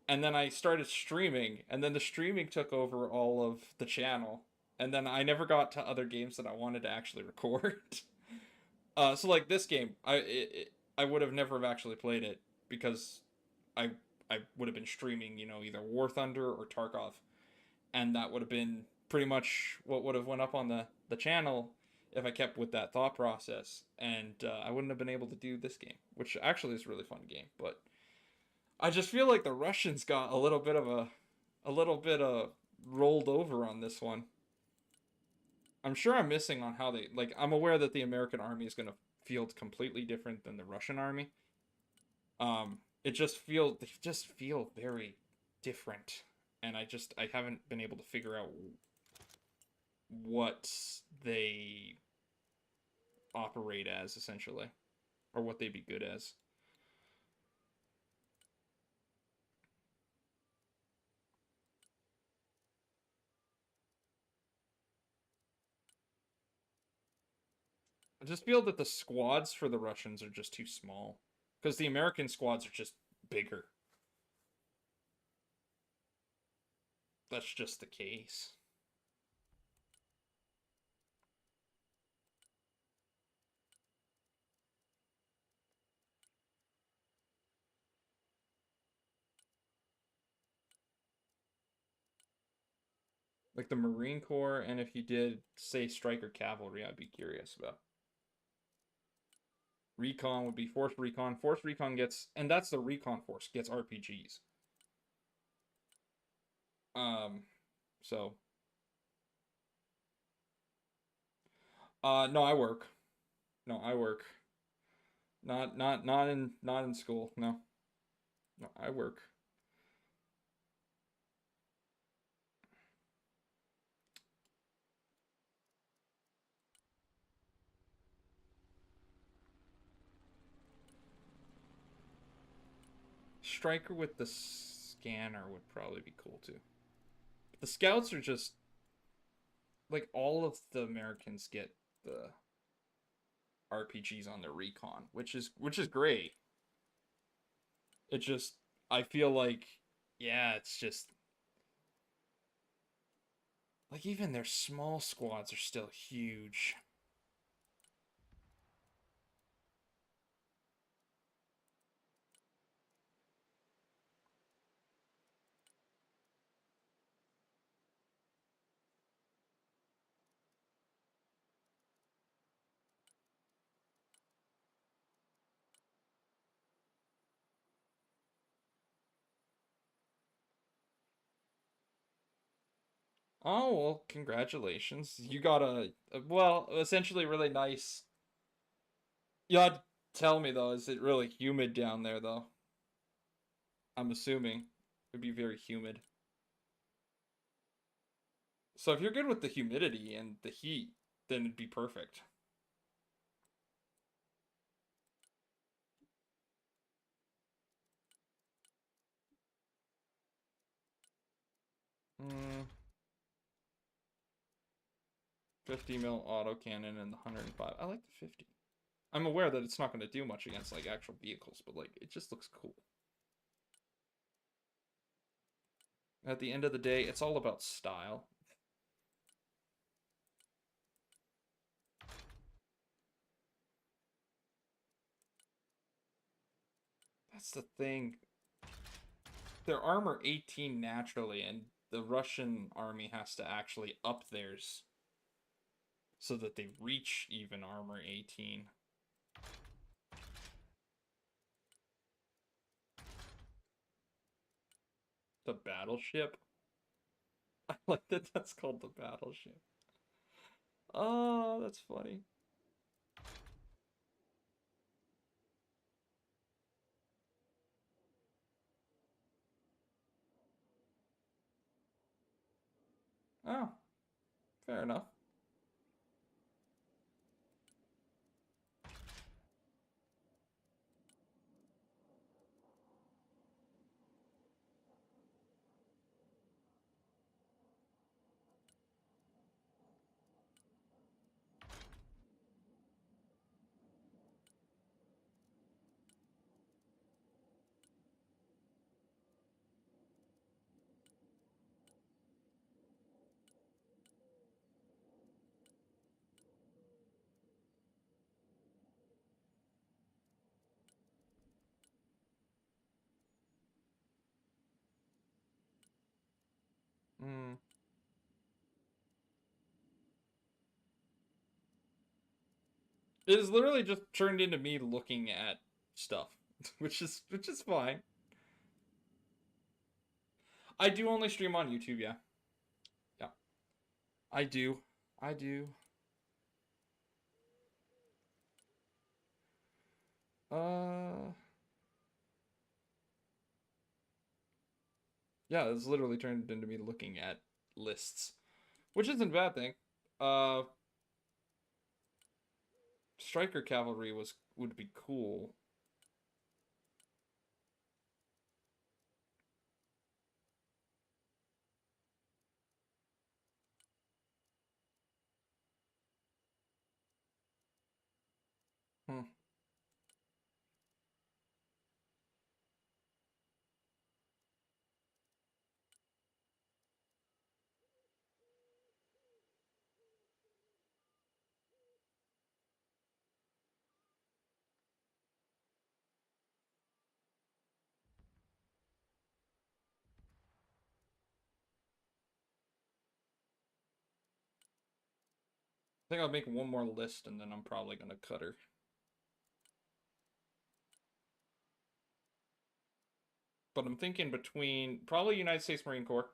and then I started streaming, and then the streaming took over all of the channel, and then I never got to other games that I wanted to actually record. So like this game, I would have never have actually played it because I I would have been streaming, you know, either War Thunder or Tarkov, and that would have been pretty much what would have went up on the channel if I kept with that thought process, and I wouldn't have been able to do this game, which actually is a really fun game. But I just feel like the Russians got a little bit rolled over on this one. I'm sure I'm missing on how they like. I'm aware that the American army is going to feel completely different than the Russian army. They just feel very different, and I haven't been able to figure out what they operate as essentially, or what they'd be good as. I just feel that the squads for the Russians are just too small, because the American squads are just bigger. That's just the case. Like the Marine Corps, and if you did say Striker Cavalry, I'd be curious about. Recon would be Force Recon. Force Recon gets, and that's the Recon Force gets RPGs. Um, so no, I work. No, I work. Not in school. No, no, I work. Striker with the scanner would probably be cool too. The scouts are just like all of the Americans get the RPGs on their recon, which is great. It just I feel like yeah, it's just like even their small squads are still huge. Oh, well, congratulations. You got well, essentially really nice. You'd tell me though, is it really humid down there though? I'm assuming it'd be very humid. So if you're good with the humidity and the heat, then it'd be perfect. Mm, 50 mil autocannon and the 105. I like the 50. I'm aware that it's not going to do much against like actual vehicles, but like it just looks cool. At the end of the day, it's all about style. That's the thing. They're armor 18 naturally, and the Russian army has to actually up theirs so that they reach even armor 18. The battleship? I like that that's called the battleship. Oh, that's funny. Oh, fair enough. Hmm. It is literally just turned into me looking at stuff, which is fine. I do only stream on YouTube, yeah. Yeah. I do. I do. Uh yeah, it's literally turned into me looking at lists, which isn't a bad thing. Uh Striker cavalry would be cool. Hmm. I think I'll make one more list and then I'm probably gonna cut her. But I'm thinking between probably United States Marine Corps.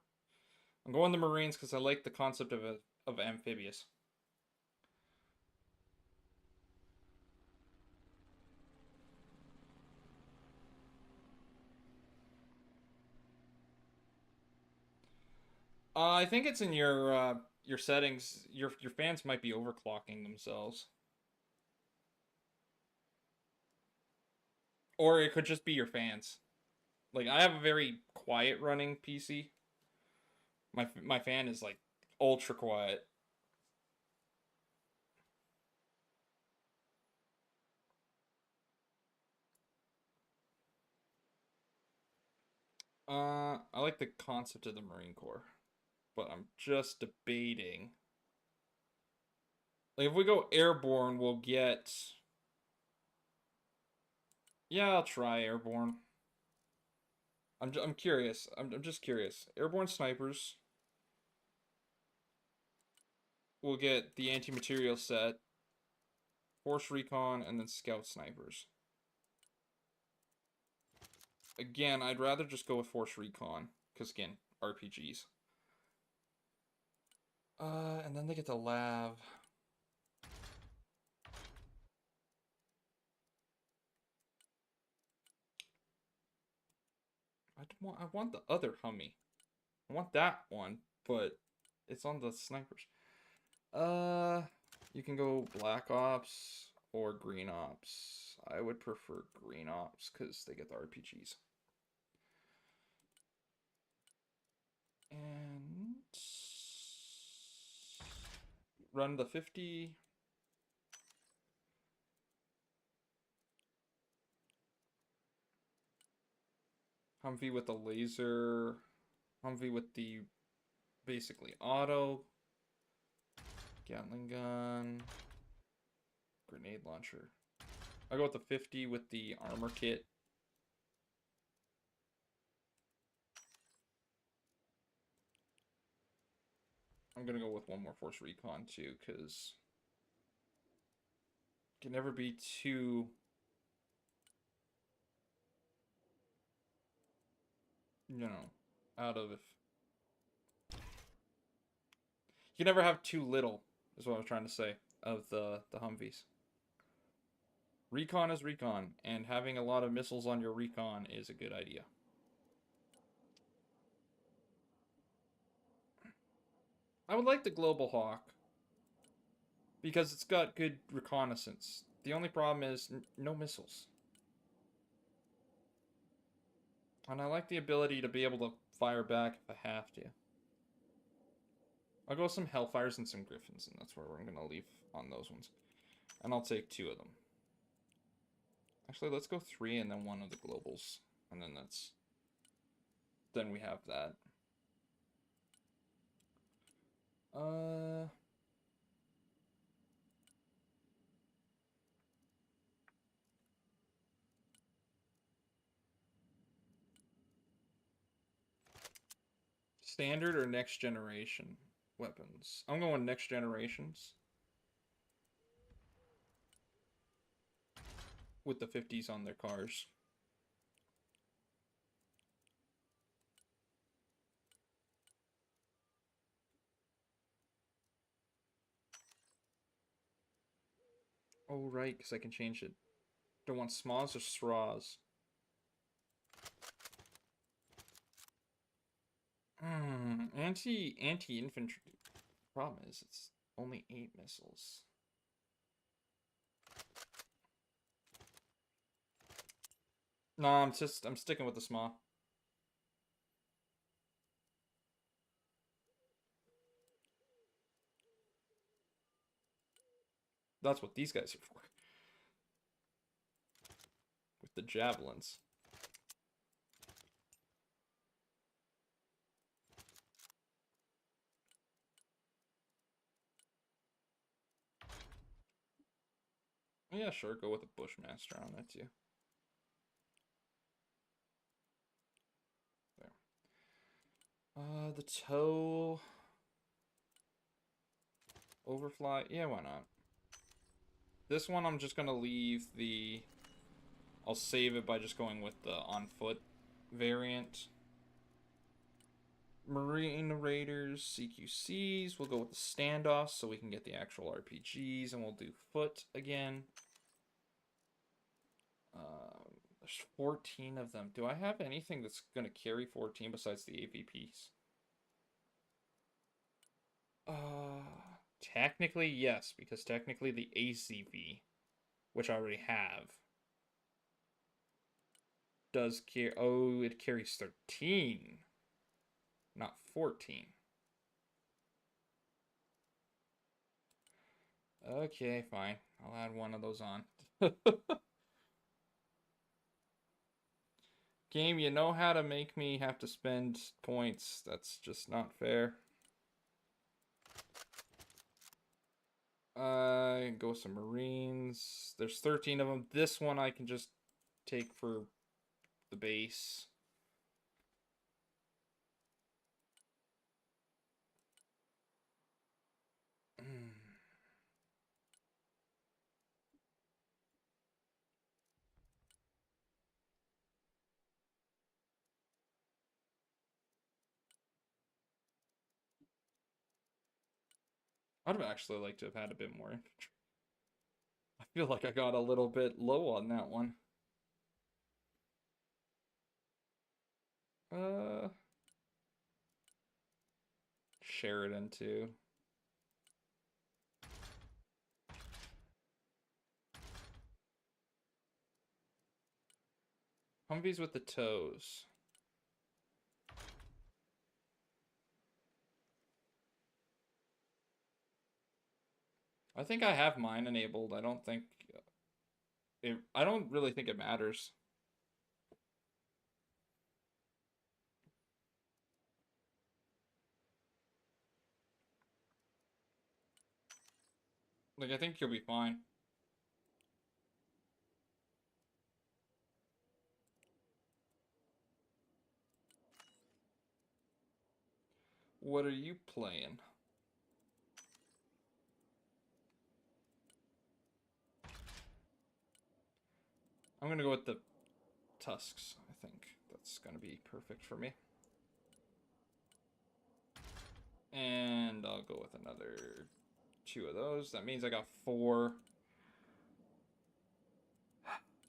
I'm going the Marines because I like the concept of amphibious. I think it's in your settings. Your fans might be overclocking themselves, or it could just be your fans. Like I have a very quiet running PC. My fan is like ultra quiet. I like the concept of the Marine Corps, but I'm just debating. Like if we go airborne, we'll get. Yeah, I'll try airborne. I'm curious. I'm just curious. Airborne snipers. We'll get the anti-material set, force recon, and then scout snipers. Again, I'd rather just go with force recon because again, RPGs. And then they get the lav. I want the other Hummy. I want that one, but it's on the snipers. Uh, you can go Black Ops or Green Ops. I would prefer Green Ops because they get the RPGs. And run the 50. Humvee with the laser. Humvee with the basically auto. Gatling gun. Grenade launcher. I'll go with the 50 with the armor kit. I'm gonna go with one more force recon too, because it can never be too, out of. You can never have too little, is what I was trying to say, of the Humvees. Recon is recon, and having a lot of missiles on your recon is a good idea. I would like the Global Hawk because it's got good reconnaissance. The only problem is no missiles. And I like the ability to be able to fire back if I have to. I'll go with some Hellfires and some Griffins, and that's where we're going to leave on those ones. And I'll take 2 of them. Actually, let's go 3 and then 1 of the globals. And then that's... Then we have that. Uh... standard or next generation weapons? I'm going next generations. With the 50s on their cars. Oh, right, because I can change it. Do I want smas or straws? Anti-infantry. Problem is, it's only 8 missiles. No, I'm sticking with the SMA. That's what these guys are for. With the javelins. Yeah, sure, go with a Bushmaster on that too. There. The toe... Overfly? Yeah, why not? This one I'm just gonna leave the... I'll save it by just going with the on foot variant. Marine Raiders, CQCs. We'll go with the standoffs so we can get the actual RPGs, and we'll do foot again. There's 14 of them. Do I have anything that's going to carry 14 besides the AVPs? Technically, yes, because technically the ACV, which I already have, does carry... Oh, it carries 13, not 14. Okay, fine. I'll add one of those on. Game, you know how to make me have to spend points. That's just not fair. Go some Marines. There's 13 of them. This one I can just take for the base. I'd have actually liked to have had a bit more infantry. I feel like I got a little bit low on that one. Sheridan too. Humvees with the toes. I think I have mine enabled. I don't think I don't really think it matters. Like, I think you'll be fine. What are you playing? I'm gonna go with the tusks, I think. That's gonna be perfect for me. And I'll go with another 2 of those. That means I got 4.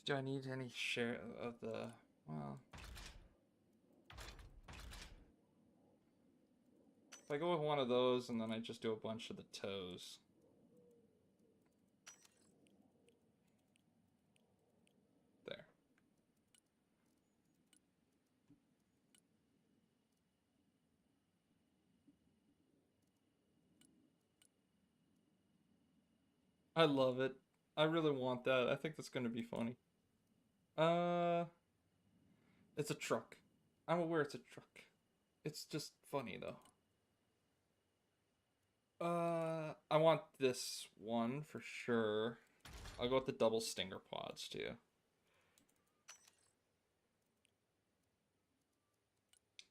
Do I need any share of the... Well... If I go with one of those, and then I just do a bunch of the toes. There. I love it. I really want that. I think that's gonna be funny. It's a truck. I'm aware it's a truck. It's just funny, though. I want this one for sure. I'll go with the double stinger pods, too.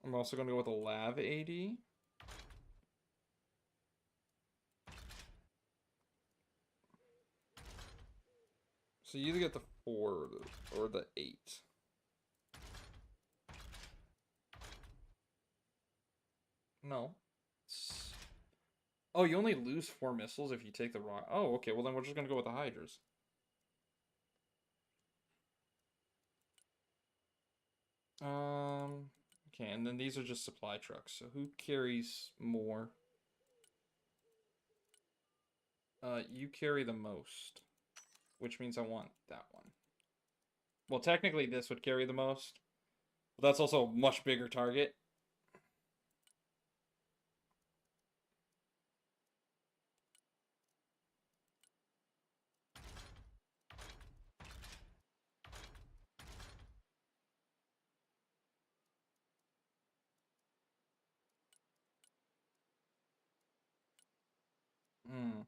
I'm also going to go with a Lav AD. So you either get the 4 or the 8. No. Oh, you only lose 4 missiles if you take the wrong... Oh, okay, well then we're just going to go with the Hydras. Okay, and then these are just supply trucks. So who carries more? You carry the most, which means I want that one. Well, technically this would carry the most, but that's also a much bigger target. Hmm.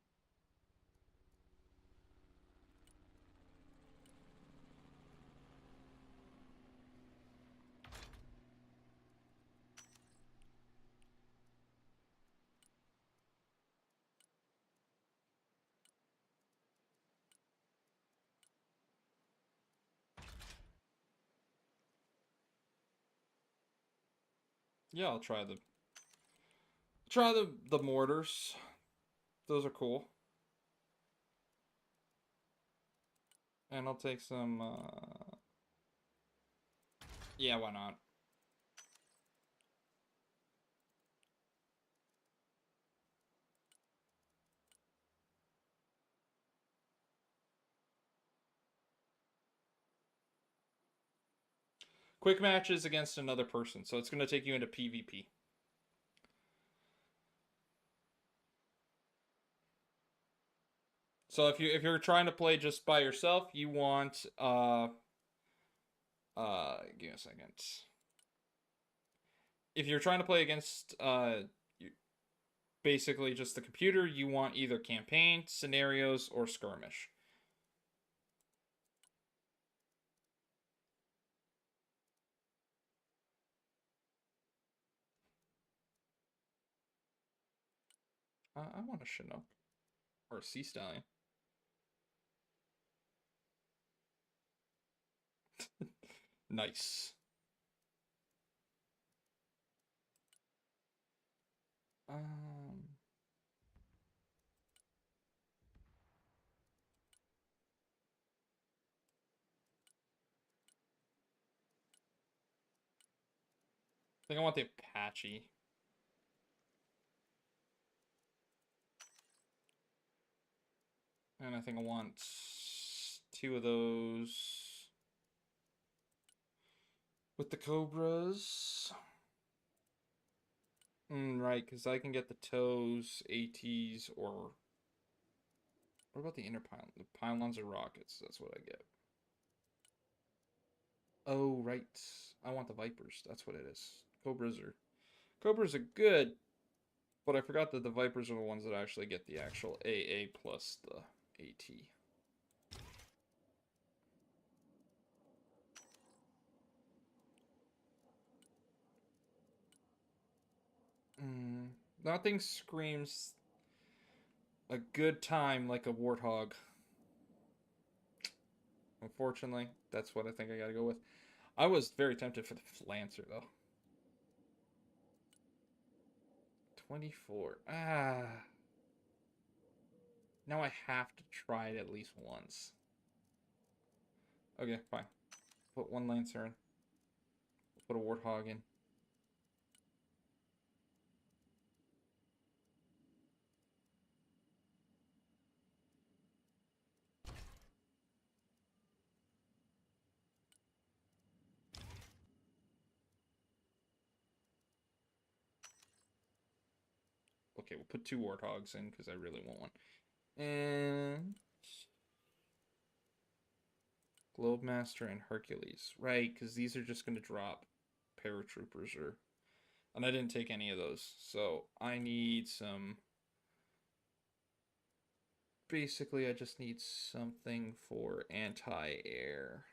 Yeah, I'll try the mortars. Those are cool. And I'll take some yeah, why not? Quick matches against another person, so it's going to take you into PvP. So if you're trying to play just by yourself, you want give me a second. If you're trying to play against basically just the computer, you want either campaign, scenarios, or skirmish. I want a Chinook or a Sea Stallion. Nice. Um, I think I want the Apache. And I think I want 2 of those with the Cobras. Right, because I can get the toes, ATs, or... What about the inner pylon? The pylons are rockets. That's what I get. Oh, right. I want the Vipers. That's what it is. Cobras are good, but I forgot that the Vipers are the ones that actually get the actual AA plus the AT. Nothing screams a good time like a Warthog. Unfortunately, that's what I think I gotta go with. I was very tempted for the Lancer, though. 24. Ah. Now I have to try it at least once. Okay, fine. Put 1 Lancer in. Put a Warthog in. Okay, we'll put 2 Warthogs in because I really want one. And Globemaster and Hercules. Right, because these are just going to drop paratroopers or... And I didn't take any of those. So I need some... Basically, I just need something for anti-air.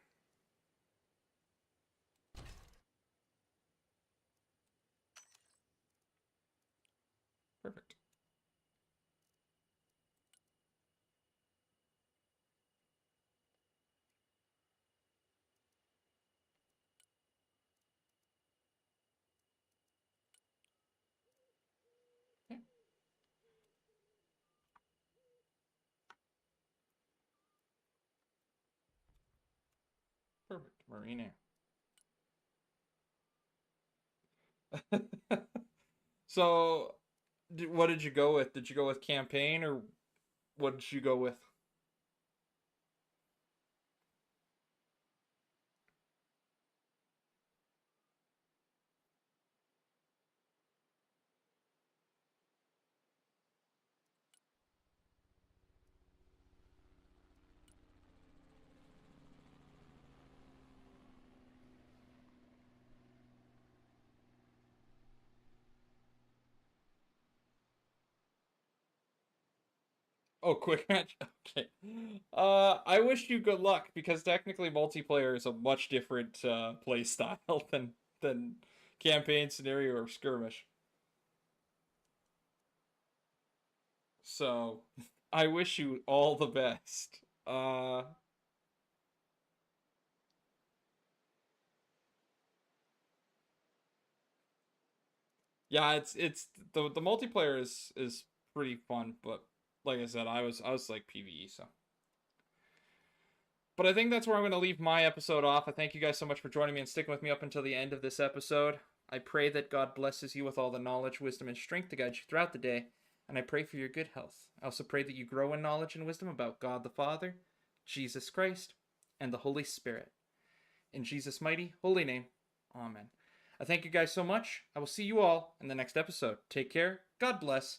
Marine. So, what did you go with? Did you go with campaign or what did you go with? Oh, quick match. Okay. I wish you good luck because technically multiplayer is a much different play style than campaign, scenario, or skirmish. So, I wish you all the best. Yeah, it's the multiplayer is pretty fun, but like I said, I was like PvE, so. But I think that's where I'm going to leave my episode off. I thank you guys so much for joining me and sticking with me up until the end of this episode. I pray that God blesses you with all the knowledge, wisdom, and strength to guide you throughout the day, and I pray for your good health. I also pray that you grow in knowledge and wisdom about God the Father, Jesus Christ, and the Holy Spirit. In Jesus' mighty, holy name, amen. I thank you guys so much. I will see you all in the next episode. Take care, God bless,